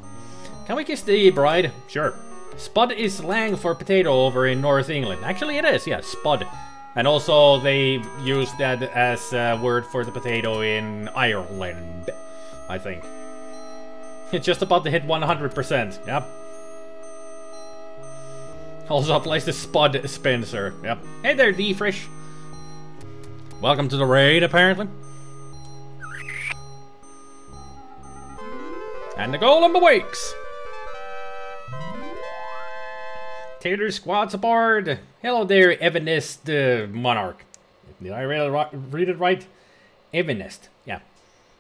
Can we kiss the bride? Sure. Spud is slang for potato over in North England. Actually it is, yeah, spud. And also they use that as a word for the potato in Ireland, I think. It's just about to hit 100%, yep. Also applies to Spud Spencer, yep. Hey there, D-Frish. Welcome to the raid, apparently. And the golem awakes. Tater Squad's aboard. Hello there, Evanist Monarch. Did I read it right? Evanist, yeah.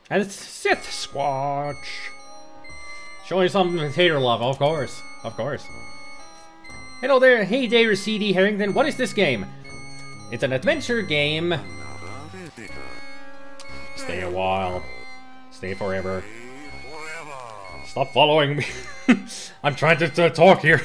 And it's Sith Squatch. Showing some tater love, of course. Of course. Hello there, hey there, CD Harrington. What is this game? It's an adventure game. Stay a while. Stay forever. Stop following me. I'm trying to talk here.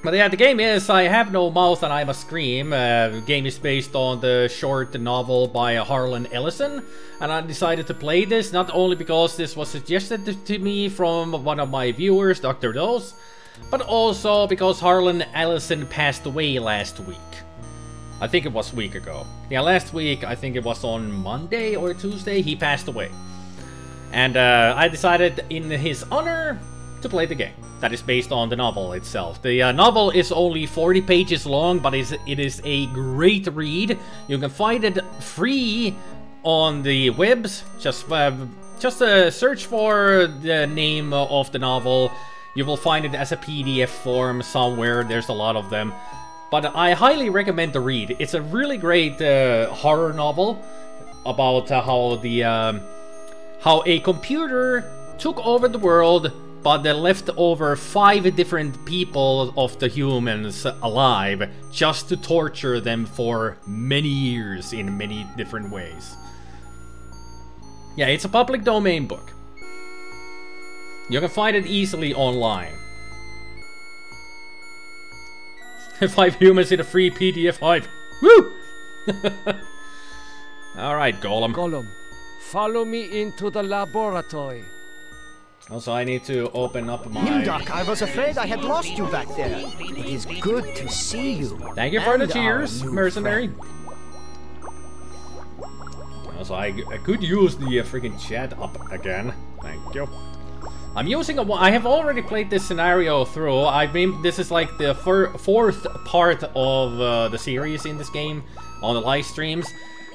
But yeah, the game is I Have No Mouth and I Must Scream. The game is based on the short novel by Harlan Ellison. And I decided to play this not only because this was suggested to me from one of my viewers, Dr. Dose, but also because Harlan Ellison passed away last week. I think it was a week ago. Yeah, last week, I think it was on Monday or Tuesday, he passed away. And I decided in his honor to play the game. That is based on the novel itself. The novel is only 40 pages long, but it is a great read. You can find it free on the webs. Just search for the name of the novel. You will find it as a PDF form somewhere. There's a lot of them. But I highly recommend the read. It's a really great horror novel about how a computer took over the world, but they left over 5 different people of the humans alive just to torture them for many years in many different ways. Yeah, it's a public domain book. You can find it easily online. 5 humans in a free PDF hype. Woo! Alright, Golem. Golem, follow me into the laboratory. Also, I need to open up my... NIMDOK, I was afraid I had lost you back there. It is good to see you. Thank you for the And cheers, our new mercenary. friend. Also, I could use the freaking chat up again. Thank you. I'm using I have already played this scenario through. I mean, this is like the 4th part of the series in this game on the live streams.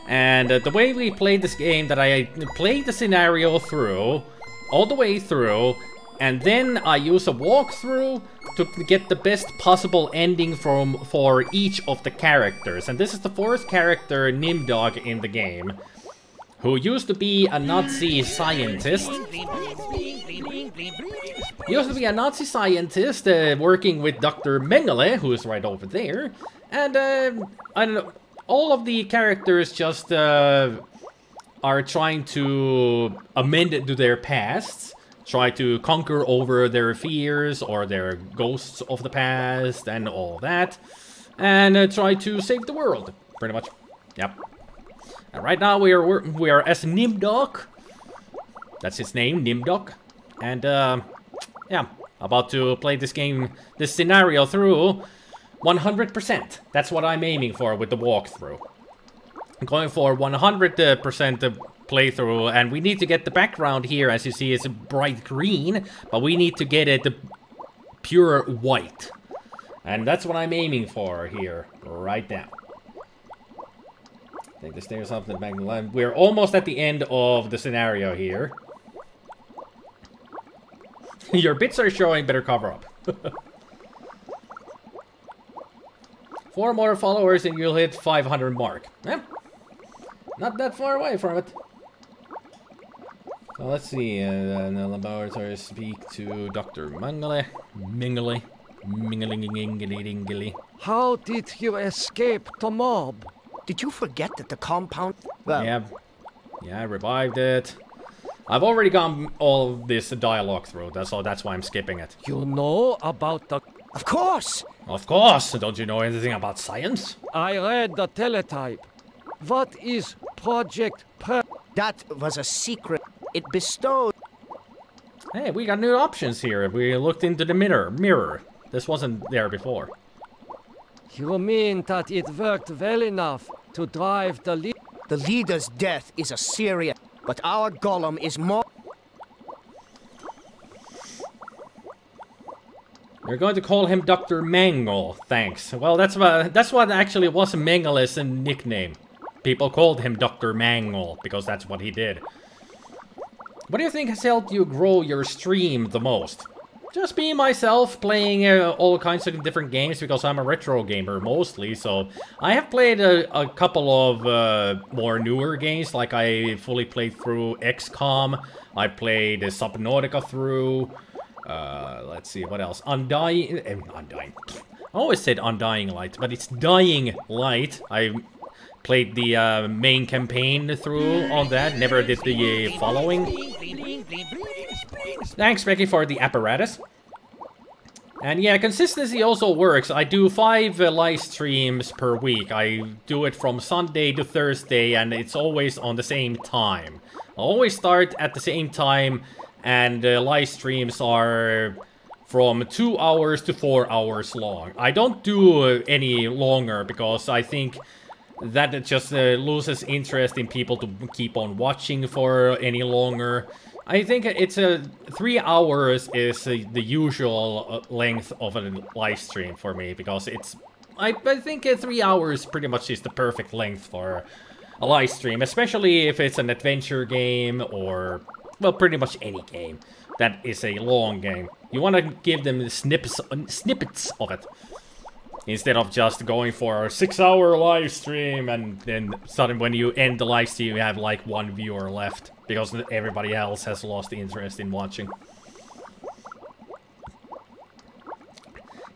And the way we played this game, that I played the scenario through, all the way through, and then I use a walkthrough to get the best possible ending for each of the characters. And this is the 4th character, NIMDOK, in the game, who used to be a Nazi scientist. Working with Dr. Mengele, who is right over there. And, I don't know, all of the characters just are trying to amend to their pasts, try to conquer over their fears or their ghosts of the past and all that, and try to save the world, pretty much. Yep. And right now we are as NIMDOK. That's his name, NIMDOK. And yeah, about to play this game, this scenario through 100%. That's what I'm aiming for with the walkthrough. I'm going for 100% playthrough, and we need to get the background here, as you see, it's bright green, but we need to get it pure white. And that's what I'm aiming for here, right now. I think the stairs up the back of the line. We're almost at the end of the scenario here. Your bits are showing, better cover up. 4 more followers and you'll hit 500 mark. Eh? Not that far away from it. So let's see. The laboratory speak to Dr. Mengele. Mingling. How did you escape the mob? Did you forget that the compound... Well, yeah, I revived it. I've already gone all of this dialogue through, so that's why I'm skipping it. You know about the... Of course! Of course! Don't you know anything about science? I read the teletype. What is Project Per... That was a secret. It bestowed... Hey, we got new options here. We looked into the mirror. This wasn't there before. You mean that it worked well enough to drive the lead? The leader's death is a serious... But our golem is more... We're going to call him Dr. Mangle, thanks. Well, that's what actually was Mengele's nickname. People called him Dr. Mangle, because that's what he did. What do you think has helped you grow your stream the most? Just being myself, playing all kinds of different games, because I'm a retro gamer mostly, so... I have played a couple of more newer games, like I fully played through XCOM, I played Subnautica through... let's see, what else? Undying... I always said Undying Light, but it's Dying Light. I played the main campaign through on that, never did the following. Thanks, Becky, for the apparatus. And yeah, consistency also works. I do 5 live streams per week. I do it from Sunday to Thursday, and it's always on the same time. I always start at the same time, and live streams are from 2 hours to 4 hours long. I don't do any longer, because I think that it just loses interest in people to keep on watching for any longer. I think it's 3 hours is the usual length of a live stream for me, because it's... I think 3 hours pretty much is the perfect length for a live stream, especially if it's an adventure game or, well, pretty much any game that is a long game. You want to give them snippets of it, instead of just going for a 6-hour live stream and then suddenly when you end the live stream you have like 1 viewer left because everybody else has lost interest in watching.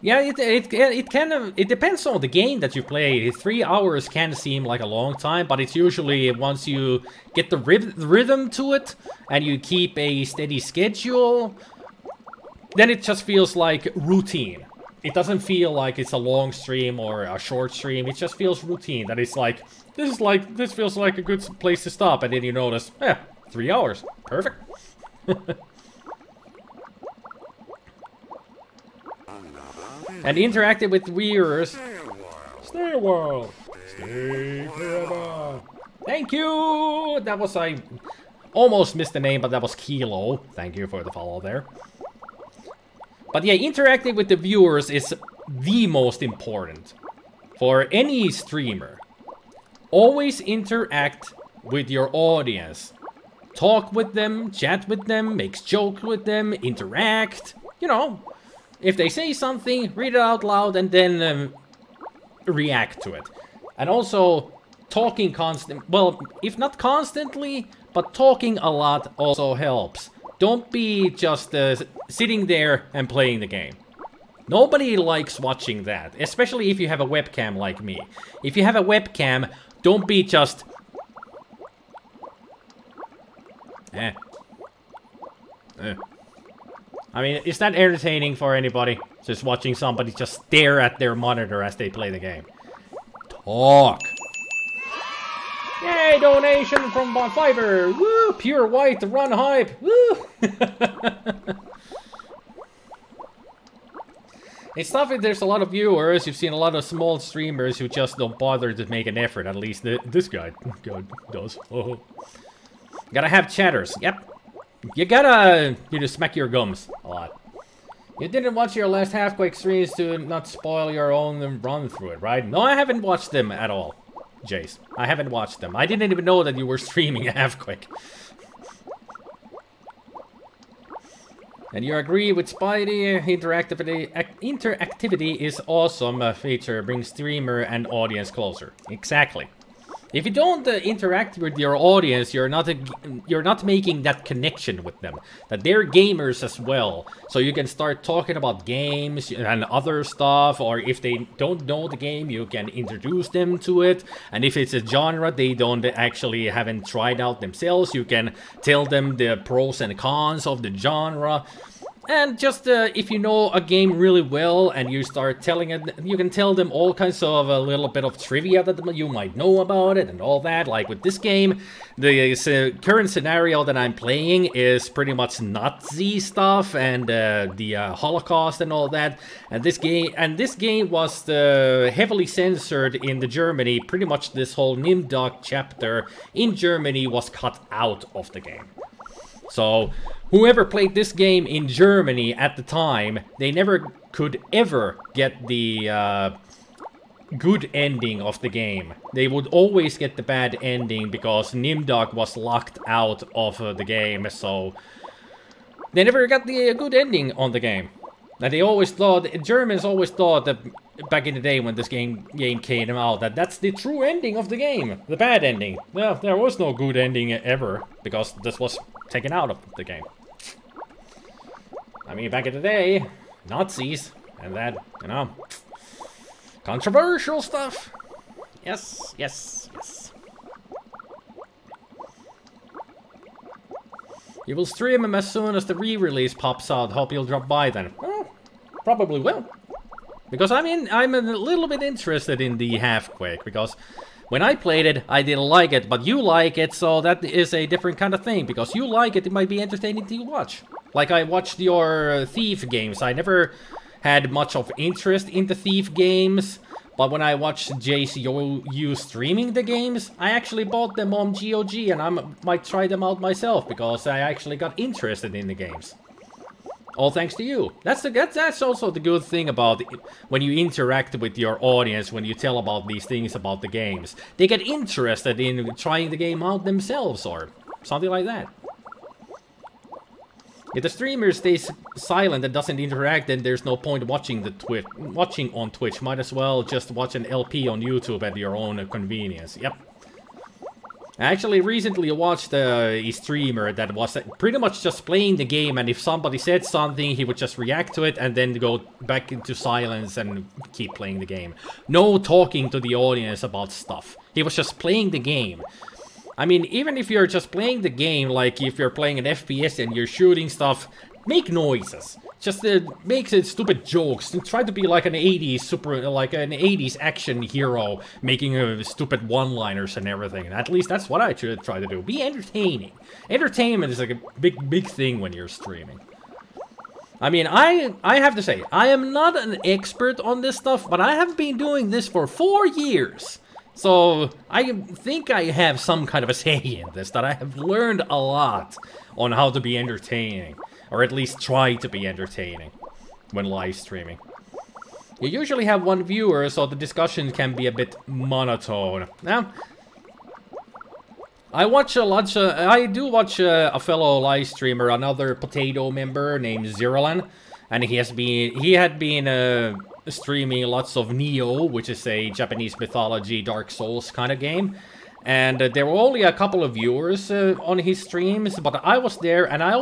Yeah, it depends on the game that you play. 3 hours can seem like a long time, but it's usually once you get the rhythm to it and you keep a steady schedule, then it just feels like routine. It doesn't feel like it's a long stream or a short stream. It just feels routine. That it's like this feels like a good place to stop, and then you notice, yeah, 3 hours, perfect. And interacted with viewers. Stay a while. Stay forever. Thank you! That was, I almost missed the name, but that was Kilo. Thank you for the follow there. But yeah, interacting with the viewers is the most important. For any streamer. Always interact with your audience. Talk with them, chat with them, make jokes with them, interact. You know. If they say something, read it out loud and then react to it. And also, talking well, if not constantly, but talking a lot also helps. Don't be just sitting there and playing the game. Nobody likes watching that, especially if you have a webcam like me. If you have a webcam, don't be just... I mean, is that entertaining for anybody? Just watching somebody just stare at their monitor as they play the game. Talk! Yay, donation from Fiverr! Woo! Pure white, run hype! Woo! It's tough if there's a lot of viewers. You've seen a lot of small streamers who just don't bother to make an effort. At least this guy does. Oh. Gotta have chatters. Yep. You gotta, smack your gums a lot. You didn't watch your last Halfquake streams to not spoil your own run through it, right? No, I haven't watched them at all, Jace. I haven't watched them. I didn't even know that you were streaming Halfquake. And you agree with Spidey, interactivity is awesome feature, brings streamer and audience closer. Exactly. If you don't interact with your audience, you're not making that connection with them. That they're gamers as well. So you can start talking about games and other stuff, or if they don't know the game, you can introduce them to it. And if it's a genre they haven't tried out themselves, you can tell them the pros and cons of the genre. And just if you know a game really well and you start telling it, you can tell them all kinds of a little bit of trivia that you might know about it and all that. Like with this game, the current scenario that I'm playing is pretty much Nazi stuff and the Holocaust and all that. And this game was heavily censored in the Germany. Pretty much this whole NIMDOK chapter in Germany was cut out of the game. So whoever played this game in Germany at the time, they never could ever get the good ending of the game. They would always get the bad ending because NIMDOK was locked out of the game, so they never got the good ending on the game. And they always thought, Germans always thought that back in the day when this game came out, that that's the true ending of the game, the bad ending. Well, there was no good ending ever because this was taken out of the game. I mean, back in the day, Nazis, and that, controversial stuff. Yes, yes, yes. You will stream him as soon as the re-release pops out. Hope you'll drop by then. Well, probably will. Because I'm a little bit interested in the Halfquake, because when I played it, I didn't like it, but you like it, so that is a different kind of thing. Because you like it, it might be entertaining to watch. Like I watched your Thief games. I never had much of interest in the Thief games, but when I watched Jace you streaming the games, I actually bought them on GOG, and I might try them out myself, because I actually got interested in the games. All thanks to you. That's also the good thing about when you interact with your audience, when you tell about these things about the games. They get interested in trying the game out themselves or something like that. If the streamer stays silent and doesn't interact, then there's no point watching on Twitch. Might as well just watch an LP on YouTube at your own convenience. Yep. I actually recently watched a streamer that was pretty much just playing the game, and if somebody said something, he would just react to it and then go back into silence and keep playing the game. No talking to the audience about stuff. He was just playing the game. I mean, even if you're just playing the game, like if you're playing an FPS and you're shooting stuff, make noises. Just make stupid jokes. Try to be like an 80s action hero, making stupid one-liners and everything. And at least that's what I should try to do. Be entertaining. Entertainment is like a big thing when you're streaming. I mean, I have to say, I am not an expert on this stuff, but I have been doing this for 4 years. So I think I have some kind of a say in this, that I have learned a lot on how to be entertaining. Or at least try to be entertaining when live streaming. You usually have one viewer, so the discussion can be a bit monotone. Now, I do watch a fellow live streamer, another potato member named Ziralan, and he had been streaming lots of Neo, which is a Japanese mythology Dark Souls kind of game. And there were only a couple of viewers on his streams, but I was there, and I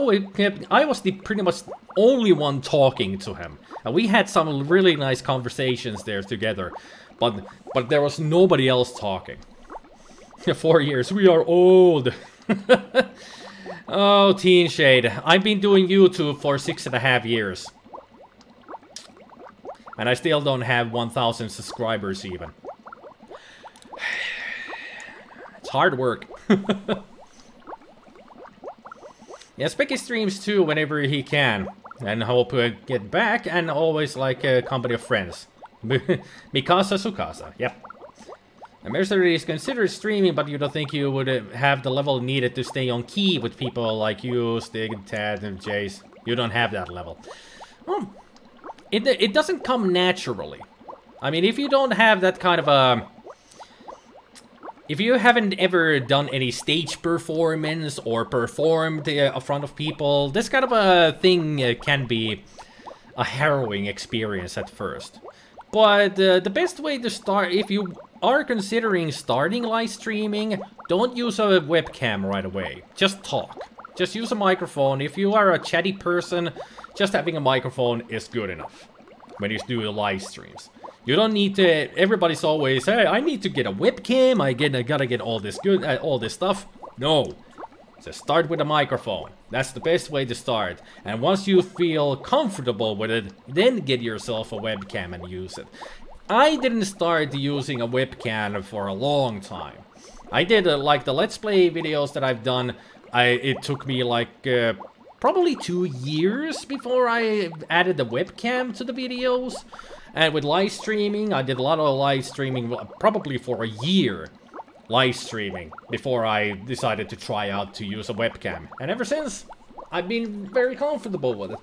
was the pretty much only one talking to him. And we had some really nice conversations there together, but there was nobody else talking. 4 years, we are old. Oh, Teen Shade, I've been doing YouTube for 6.5 years. And I still don't have 1,000 subscribers even. Hard work. Yeah, Specky streams too whenever he can, and hope to get back, and always like a company of friends. Mikasa Sukasa, yep. A mercenary is considered streaming, but you don't think you would have the level needed to stay on key with people like you, Stig, Tad, and Jace. You don't have that level. Well, it doesn't come naturally. I mean, if you don't have that kind of a... If you haven't ever done any stage performance or performed in front of people, this kind of a thing can be a harrowing experience at first. But the best way to start, if you are considering starting live streaming, don't use a webcam right away. Just talk. Just use a microphone. If you are a chatty person, just having a microphone is good enough when you do your live streams. You don't need to. Everybody's always, hey, I need to get a webcam. I gotta get all this all this stuff. No, just start with a microphone. That's the best way to start. And once you feel comfortable with it, then get yourself a webcam and use it. I didn't start using a webcam for a long time. I did like the Let's Play videos that I've done. It took me like probably 2 years before I added the webcam to the videos. And with live streaming, I did a lot of live streaming, probably for a year, live streaming, before I decided to try out to use a webcam. And ever since, I've been very comfortable with it.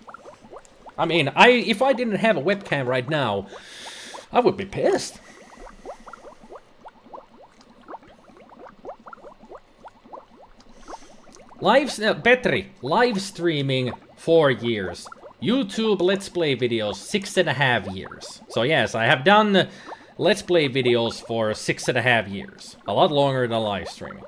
I mean, if I didn't have a webcam right now, I would be pissed. Petri, live streaming 4 years. YouTube Let's Play videos, 6.5 years. So yes, I have done Let's Play videos for 6.5 years. A lot longer than live streaming.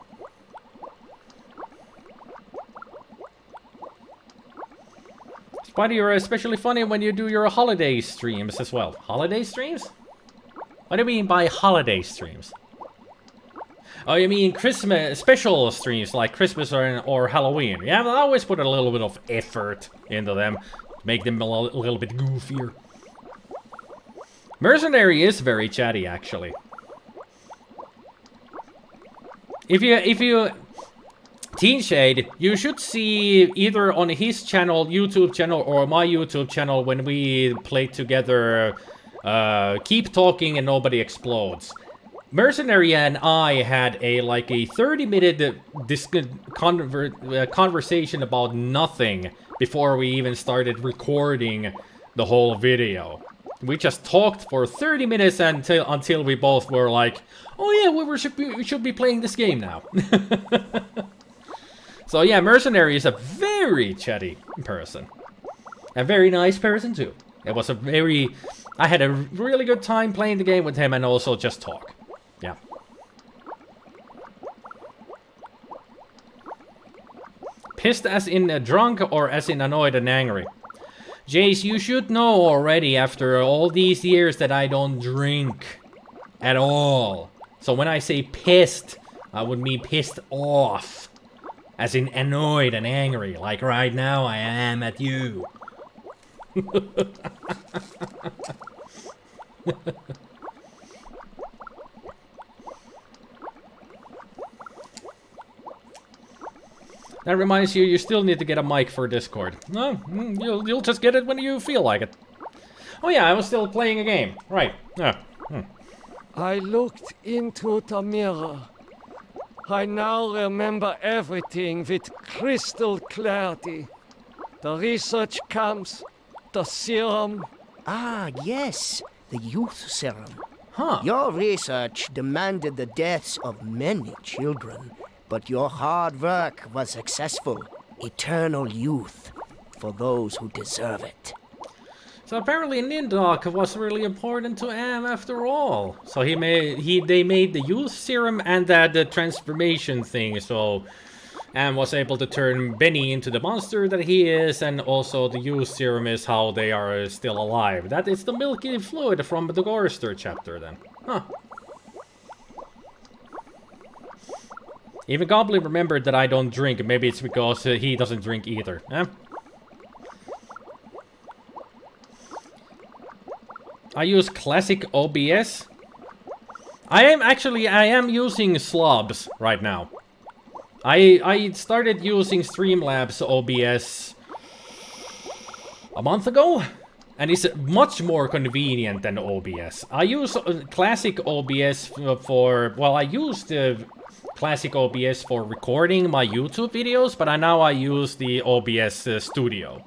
Spider, you're especially funny when you do your holiday streams as well. Holiday streams? What do you mean by holiday streams? Oh, you mean Christmas special streams like Christmas or Halloween? Yeah, I always put a little bit of effort into them. Make them a little bit goofier. Mercenary is very chatty, actually. If you Teen Shade, you should see either on his channel, YouTube channel, or my YouTube channel when we played together Keep Talking and Nobody Explodes. Mercenary and I had a 30-minute conversation about nothing before we even started recording the whole video. We just talked for 30 minutes until we both were like, oh yeah, we should be playing this game now. So yeah, Mercenary is a very chatty person. A very nice person too. It was I had a really good time playing the game with him and also just talk. Yeah. Pissed as in drunk or as in annoyed and angry? Jace, you should know already after all these years that I don't drink at all. So when I say pissed, I would mean pissed off. As in annoyed and angry, like right now I am at you. That reminds you, you still need to get a mic for Discord. No, you'll just get it when you feel like it. Oh yeah, I was still playing a game. Right. Yeah. I looked into the mirror. I now remember everything with crystal clarity. The research camps, the serum. Ah, yes, the youth serum. Huh. Your research demanded the deaths of many children, but your hard work was successful. Eternal youth for those who deserve it. So apparently NIMDOK was really important to Am after all. So they made the youth serum and the transformation thing, so Am was able to turn Benny into the monster that he is, and also the youth serum is how they are still alive. That is the milky fluid from the Gorster chapter then. Huh. Even Goblin remembered that I don't drink. Maybe it's because he doesn't drink either. Eh? I use classic OBS. I am using Slobs right now. I started using Streamlabs OBS a month ago, and it's much more convenient than OBS. I use classic OBS for, well, I used classic OBS for recording my YouTube videos, but now I use the OBS Studio.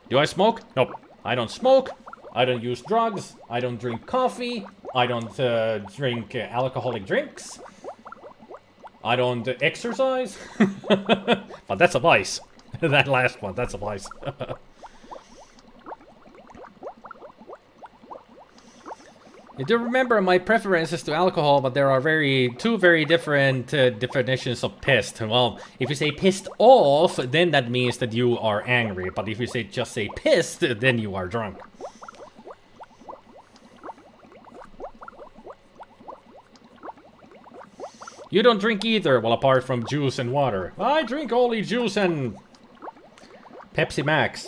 Do I smoke? Nope. I don't smoke. I don't use drugs. I don't drink coffee. I don't drink alcoholic drinks. I don't exercise. But that's a vice. That last one, that's a vice. I do remember my preferences to alcohol, but there are two very different definitions of pissed. Well, if you say pissed off, then that means that you are angry. But if you just say pissed, then you are drunk. You don't drink either, well, apart from juice and water. I drink only juice and Pepsi Max.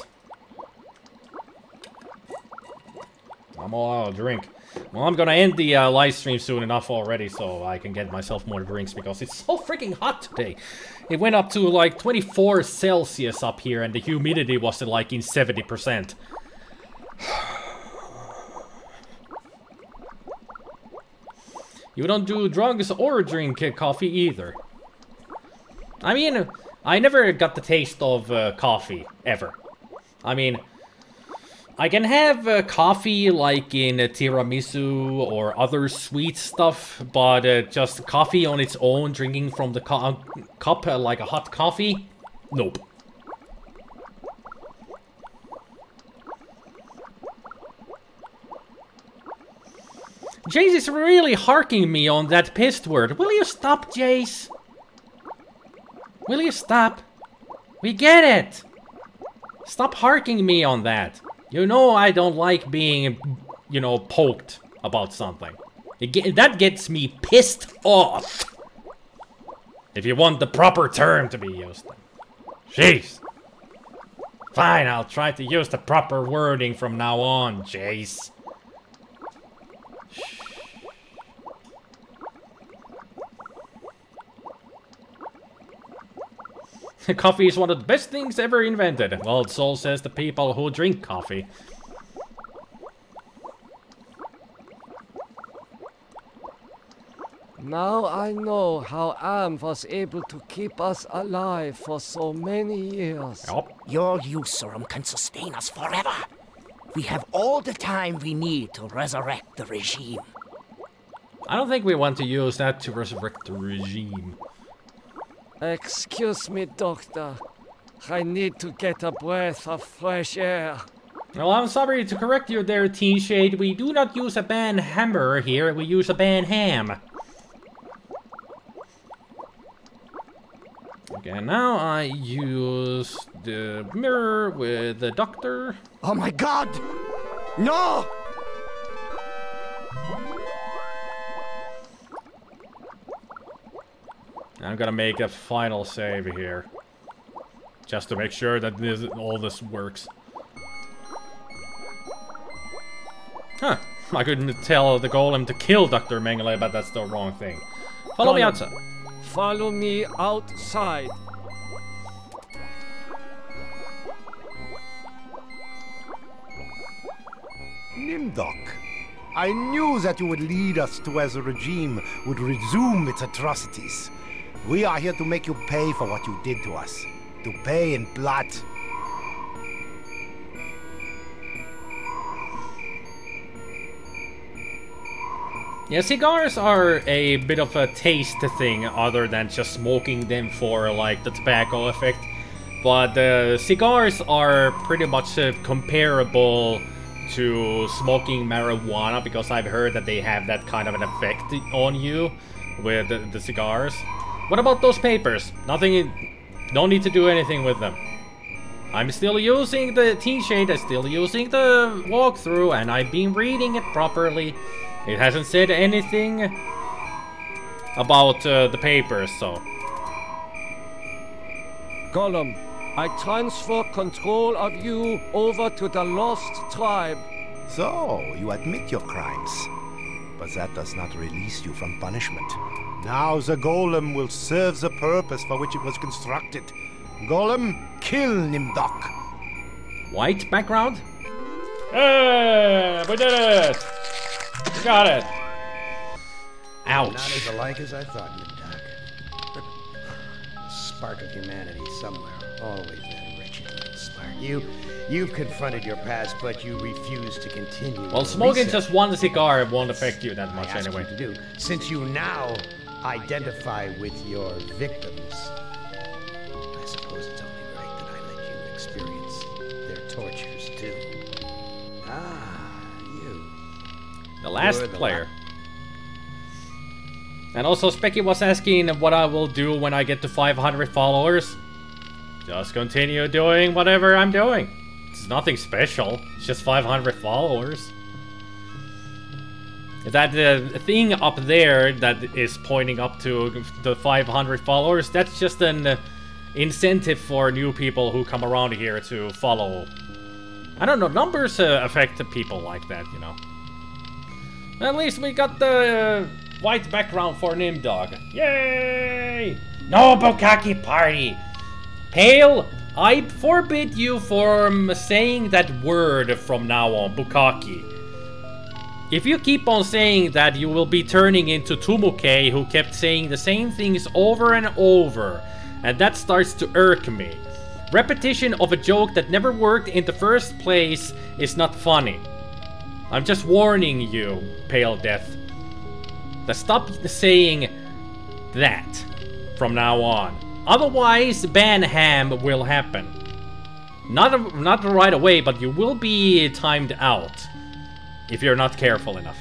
I'm all out of drink. Well, I'm gonna end the live stream soon enough already, so I can get myself more drinks, because it's so freaking hot today. It went up to like 24 Celsius up here, and the humidity was like in 70%. You don't do drugs or drink coffee either. I mean, I never got the taste of coffee, ever. I mean, I can have coffee like in tiramisu or other sweet stuff, but just coffee on its own, drinking from the cup like a hot coffee? Nope. Jace is really harking me on that pissed word. Will you stop, Jace? Will you stop? We get it! Stop harking me on that. You know I don't like being, you know, poked about something. That gets me pissed off. If you want the proper term to be used. Jeez. Fine, I'll try to use the proper wording from now on, Jace. Coffee is one of the best things ever invented. Well, so says the people who drink coffee. Now I know how Am was able to keep us alive for so many years. Yep. Your youth serum can sustain us forever. We have all the time we need to resurrect the regime. I don't think we want to use that to resurrect the regime. Excuse me, Doctor. I need to get a breath of fresh air. Well, I'm sorry to correct you there, T-Shade. We do not use a ban hammer here, we use a ban ham. Okay, and now I use the mirror with the doctor. Oh my god! No! I'm gonna make a final save here. Just to make sure that all this works. Huh. I couldn't tell the golem to kill Dr. Mengele, but that's the wrong thing. Follow me outside. Follow me outside. NIMDOK, I knew that you would lead us to where the regime would resume its atrocities. We are here to make you pay for what you did to us. To pay in blood. Yeah, cigars are a bit of a taste thing other than just smoking them for like the tobacco effect. But cigars are pretty much comparable to smoking marijuana because I've heard that they have that kind of an effect on you with the cigars. What about those papers? Nothing, don't need to do anything with them. I'm still using the T-shade, I'm still using the walkthrough, and I've been reading it properly. It hasn't said anything about the papers, so... Golem, I transfer control of you over to the Lost Tribe. So, you admit your crimes. But that does not release you from punishment. Now the golem will serve the purpose for which it was constructed. Golem, kill NIMDOK. White background? Hey, we did it! We got it! Ouch. Not as alike as I thought, NIMDOK. A spark of humanity somewhere. Always that wretched little spark. You've confronted your past, but you refuse to continue. Well, smoking just one cigar won't affect you that much anyway. To do, since you now identify with your victims. I suppose it's only right that I let you experience their tortures too. Ah, you. The last player. And also Specky was asking what I will do when I get to 500 followers. Just continue doing whatever I'm doing. It's nothing special. It's just 500 followers. That thing up there that is pointing up to the 500 followers, that's just an incentive for new people who come around here to follow. I don't know, numbers affect people like that, you know. At least we got the white background for NIMDOK. Yay! No Bukkake party! Pale, I forbid you from saying that word from now on, Bukkake. If you keep on saying that, you will be turning into Tumuke, who kept saying the same things over and over, and that starts to irk me. Repetition of a joke that never worked in the first place is not funny. I'm just warning you, Pale Death. Stop saying that from now on. Otherwise, Banham will happen. Not right away, but you will be timed out. If you're not careful enough.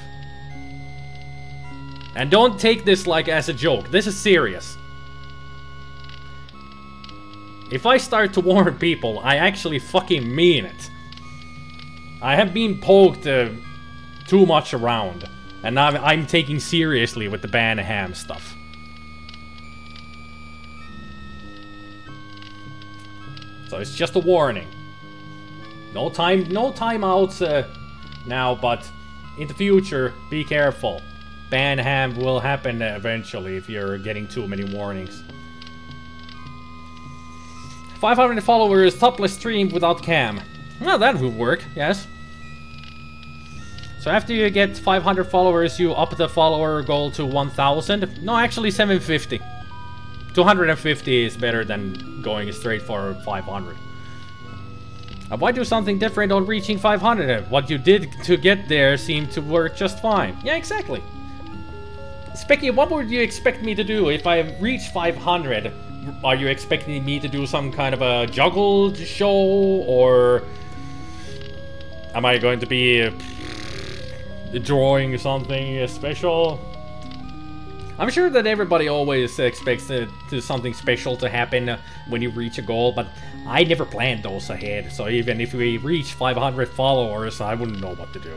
And don't take this like as a joke. This is serious. If I start to warn people, I actually fucking mean it. I have been poked too much around. And now I'm taking seriously with the Banham stuff. So it's just a warning. No timeouts now, but in the future, be careful. Banham will happen eventually if you're getting too many warnings. 500 followers, topless stream without cam. Well, that would work, yes. So after you get 500 followers, you up the follower goal to 1,000. No, actually 750. 250 is better than going straight for 500. Why do something different on reaching 500? What you did to get there seemed to work just fine. Yeah, exactly. Specky, what would you expect me to do if I reach 500? Are you expecting me to do some kind of a juggle show? Or am I going to be drawing something special? I'm sure that everybody always expects something special to happen when you reach a goal, but I never planned those ahead. So even if we reach 500 followers, I wouldn't know what to do.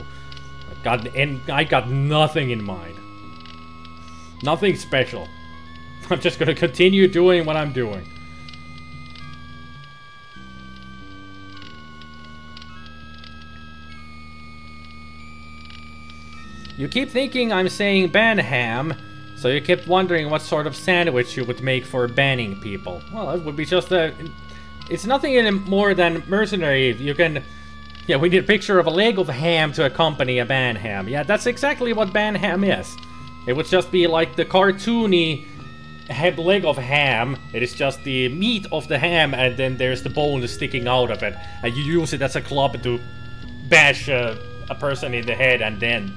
I got nothing in mind. Nothing special. I'm just gonna continue doing what I'm doing. You keep thinking I'm saying ban ham, so you kept wondering what sort of sandwich you would make for banning people. Well, it would be just a... It's nothing more than mercenary. You can... Yeah, we need a picture of a leg of ham to accompany a ban ham. Yeah, that's exactly what ban ham is. It would just be like the cartoony leg of ham. It is just the meat of the ham, and then there's the bone sticking out of it. And you use it as a club to bash a person in the head, and then...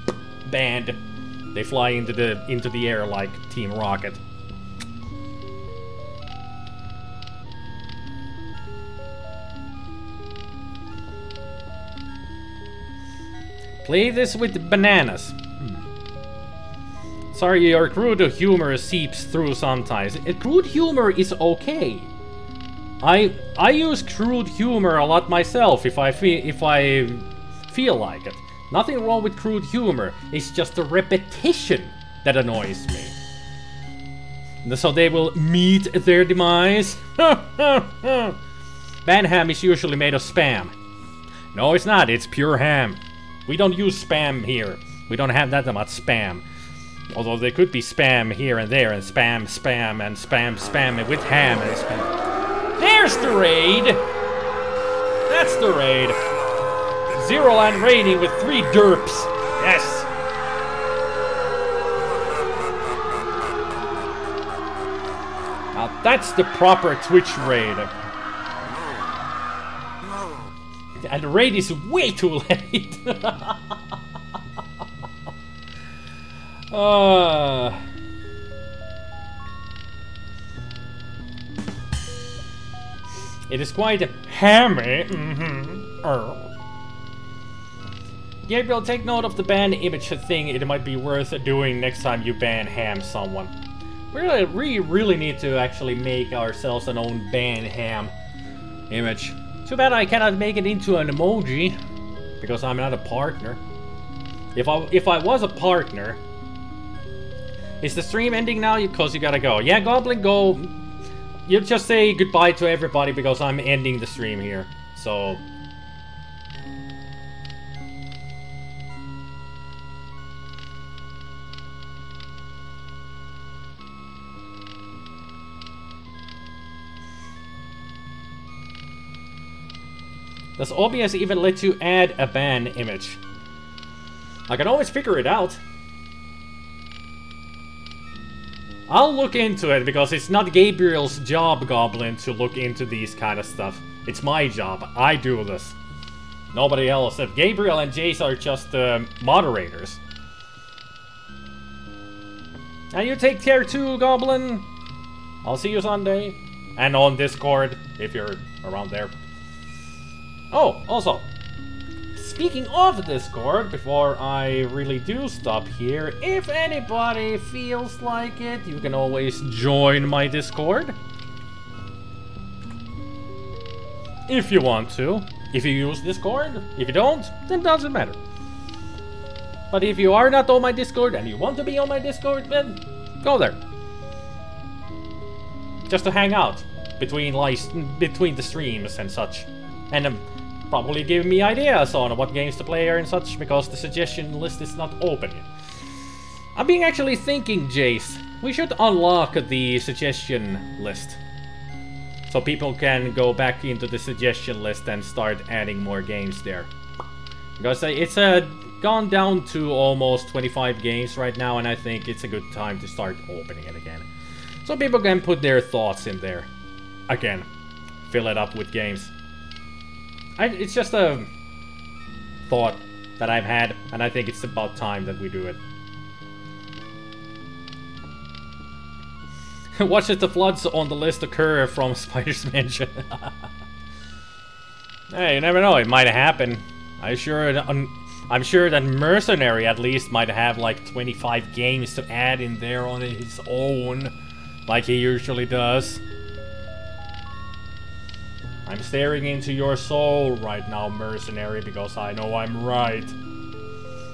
banned. They fly into the air like Team Rocket. Play this with bananas. Sorry, your crude humor seeps through sometimes. Crude humor is okay. I use crude humor a lot myself if I feel like it. Nothing wrong with crude humor, it's just the repetition that annoys me. So they will meet their demise. Ban ham is usually made of spam. No, it's not, it's pure ham. We don't use spam here. We don't have that much spam. Although there could be spam here and there, and spam, and spam with ham and spam. There's the raid! That's the raid. Zero land raiding with 3 derps. Yes. Now that's the proper Twitch raid. And the raid is way too late. It is quite hammy. Gabriel, take note of the ban image thing. It might be worth doing next time you ban ham someone. We really need to actually make ourselves an own ban ham image. Too bad I cannot make it into an emoji because I'm not a partner. If I was a partner, is the stream ending now? Because you gotta go. Yeah, Goblin, go. You just say goodbye to everybody because I'm ending the stream here. So. Does OBS even let you add a ban image? I can always figure it out. I'll look into it because it's not Gabriel's job, Goblin, to look into these kind of stuff. It's my job. I do this. Nobody else. If Gabriel and Jace are just moderators. And you take care too, Goblin. I'll see you Sunday. And on Discord, if you're around there. Oh, also, speaking of Discord, before I really do stop here, if anybody feels like it, you can always join my Discord. If you want to. If you use Discord. If you don't, then it doesn't matter. But if you are not on my Discord and you want to be on my Discord, then go there. Just to hang out between the streams and such. And probably give me ideas on what games to play and such, because the suggestion list is not open yet. I've been actually thinking, Jace, we should unlock the suggestion list. So people can go back into the suggestion list and start adding more games there. Because it's gone down to almost 25 games right now, and I think it's a good time to start opening it again. So people can put their thoughts in there. Again, fill it up with games. It's just a thought that I've had, and I think it's about time that we do it. Watch if the floods on the list occur from Spider's Mansion. Hey, you never know, it might happen. I I'm sure that Mercenary at least might have like 25 games to add in there on his own, like he usually does. I'm staring into your soul right now, Mercenary, because I know I'm right.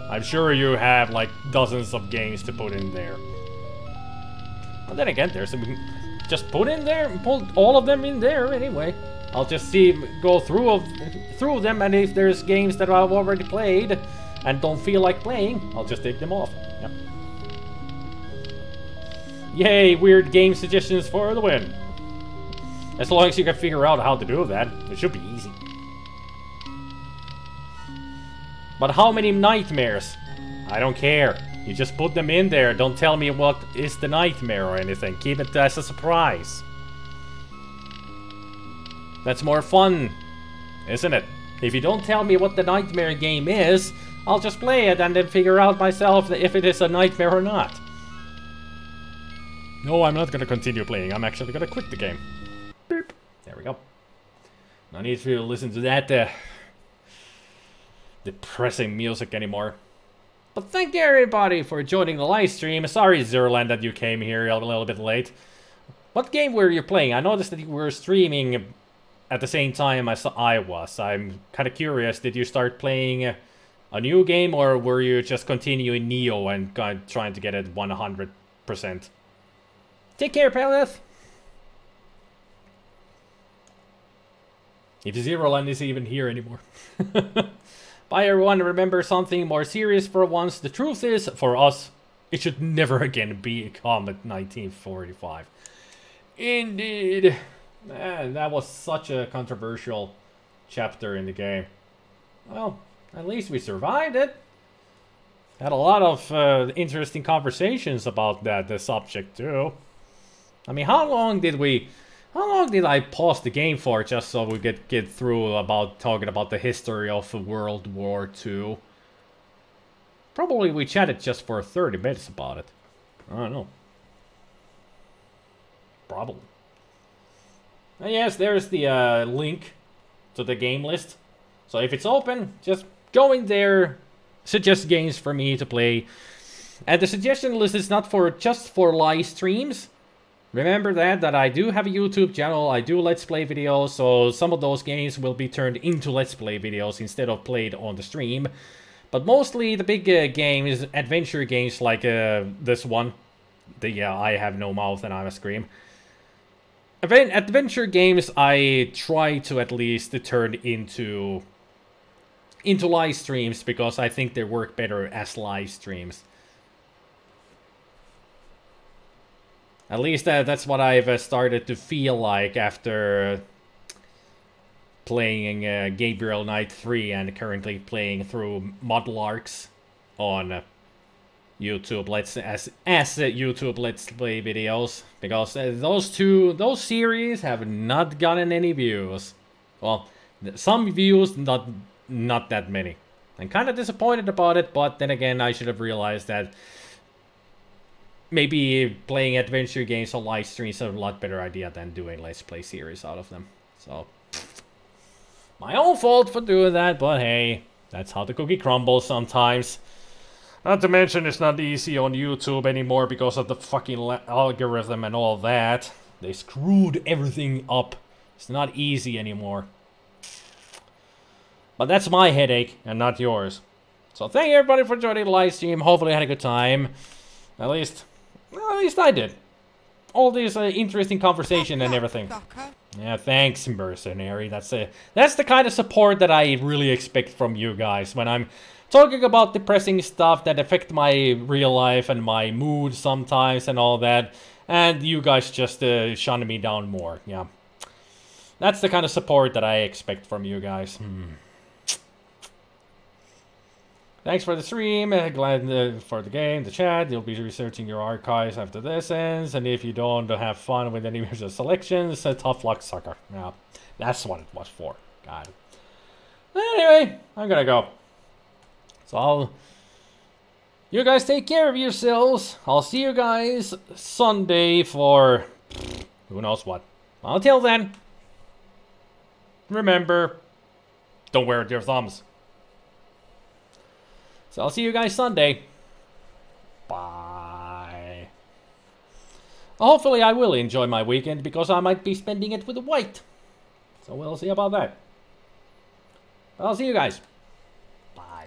I'm sure you have like dozens of games to put in there. But then again, there's just put in there, put all of them in there anyway. I'll just go through them, and if there's games that I've already played and don't feel like playing, I'll just take them off. Yep. Yay, weird game suggestions for the win. As long as you can figure out how to do that, it should be easy. But how many nightmares? I don't care. You just put them in there. Don't tell me what is the nightmare or anything. Keep it as a surprise. That's more fun, isn't it? If you don't tell me what the nightmare game is, I'll just play it and then figure out myself if it is a nightmare or not. No, I'm not gonna continue playing. I'm actually gonna quit the game. Beep. There we go. No need to listen to that depressing music anymore. But thank you everybody for joining the live stream. Sorry, Zerland, that you came here a little bit late. What game were you playing? I noticed that you were streaming at the same time as I was. I'm kind of curious, did you start playing a new game, or were you just continuing Neo and trying to get it 100%? Take care, Paleth! If Zeroland is even here anymore. Bye everyone, remember something more serious for once. The truth is, for us, it should never again be a Comet 1945. Indeed. Man, that was such a controversial chapter in the game. Well, at least we survived it. Had a lot of interesting conversations about the subject too. I mean, how long did I pause the game for just so we could get through about talking about the history of World War II? Probably we chatted just for 30 minutes about it. I don't know. Probably. And yes, there's the link to the game list. So if it's open, just go in there, suggest games for me to play. And the suggestion list is not just for live streams. Remember that I do have a YouTube channel, I do Let's Play videos, so some of those games will be turned into Let's Play videos instead of played on the stream. But mostly the big games, adventure games like this one. I have no mouth and I'm a scream. Adventure games I try to at least turn into live streams because I think they work better as live streams. At least that's what I've started to feel like after playing Gabriel Knight 3 and currently playing through Model Arcs on YouTube as YouTube Let's Play videos, because those series have not gotten any views. Well, some views, not that many. I'm kind of disappointed about it, but then again, I should have realized that maybe playing adventure games on live streams is a lot better idea than doing Let's Play series out of them. So, my own fault for doing that, but hey, that's how the cookie crumbles sometimes. Not to mention it's not easy on YouTube anymore because of the fucking algorithm and all that. They screwed everything up. It's not easy anymore. But that's my headache and not yours. So thank you everybody for joining the live stream. Hopefully you had a good time. At least I did. All this interesting conversation and everything. Yeah, thanks, Mercenary. That's the kind of support that I really expect from you guys when I'm talking about depressing stuff that affect my real life and my mood sometimes and all that, and you guys just shun me down more. Yeah, that's the kind of support that I expect from you guys. Thanks for the stream, glad for the game, the chat. You'll be researching your archives after this ends, and if you don't have fun with any of the selections, tough luck, sucker. Yeah, that's what it was for. Got it. Anyway, I'm gonna go. So you guys take care of yourselves. I'll see you guys Sunday for who knows what. Until then, remember, don't wear it your thumbs. So I'll see you guys Sunday. Bye. Hopefully I will enjoy my weekend because I might be spending it with White. So we'll see about that. But I'll see you guys. Bye.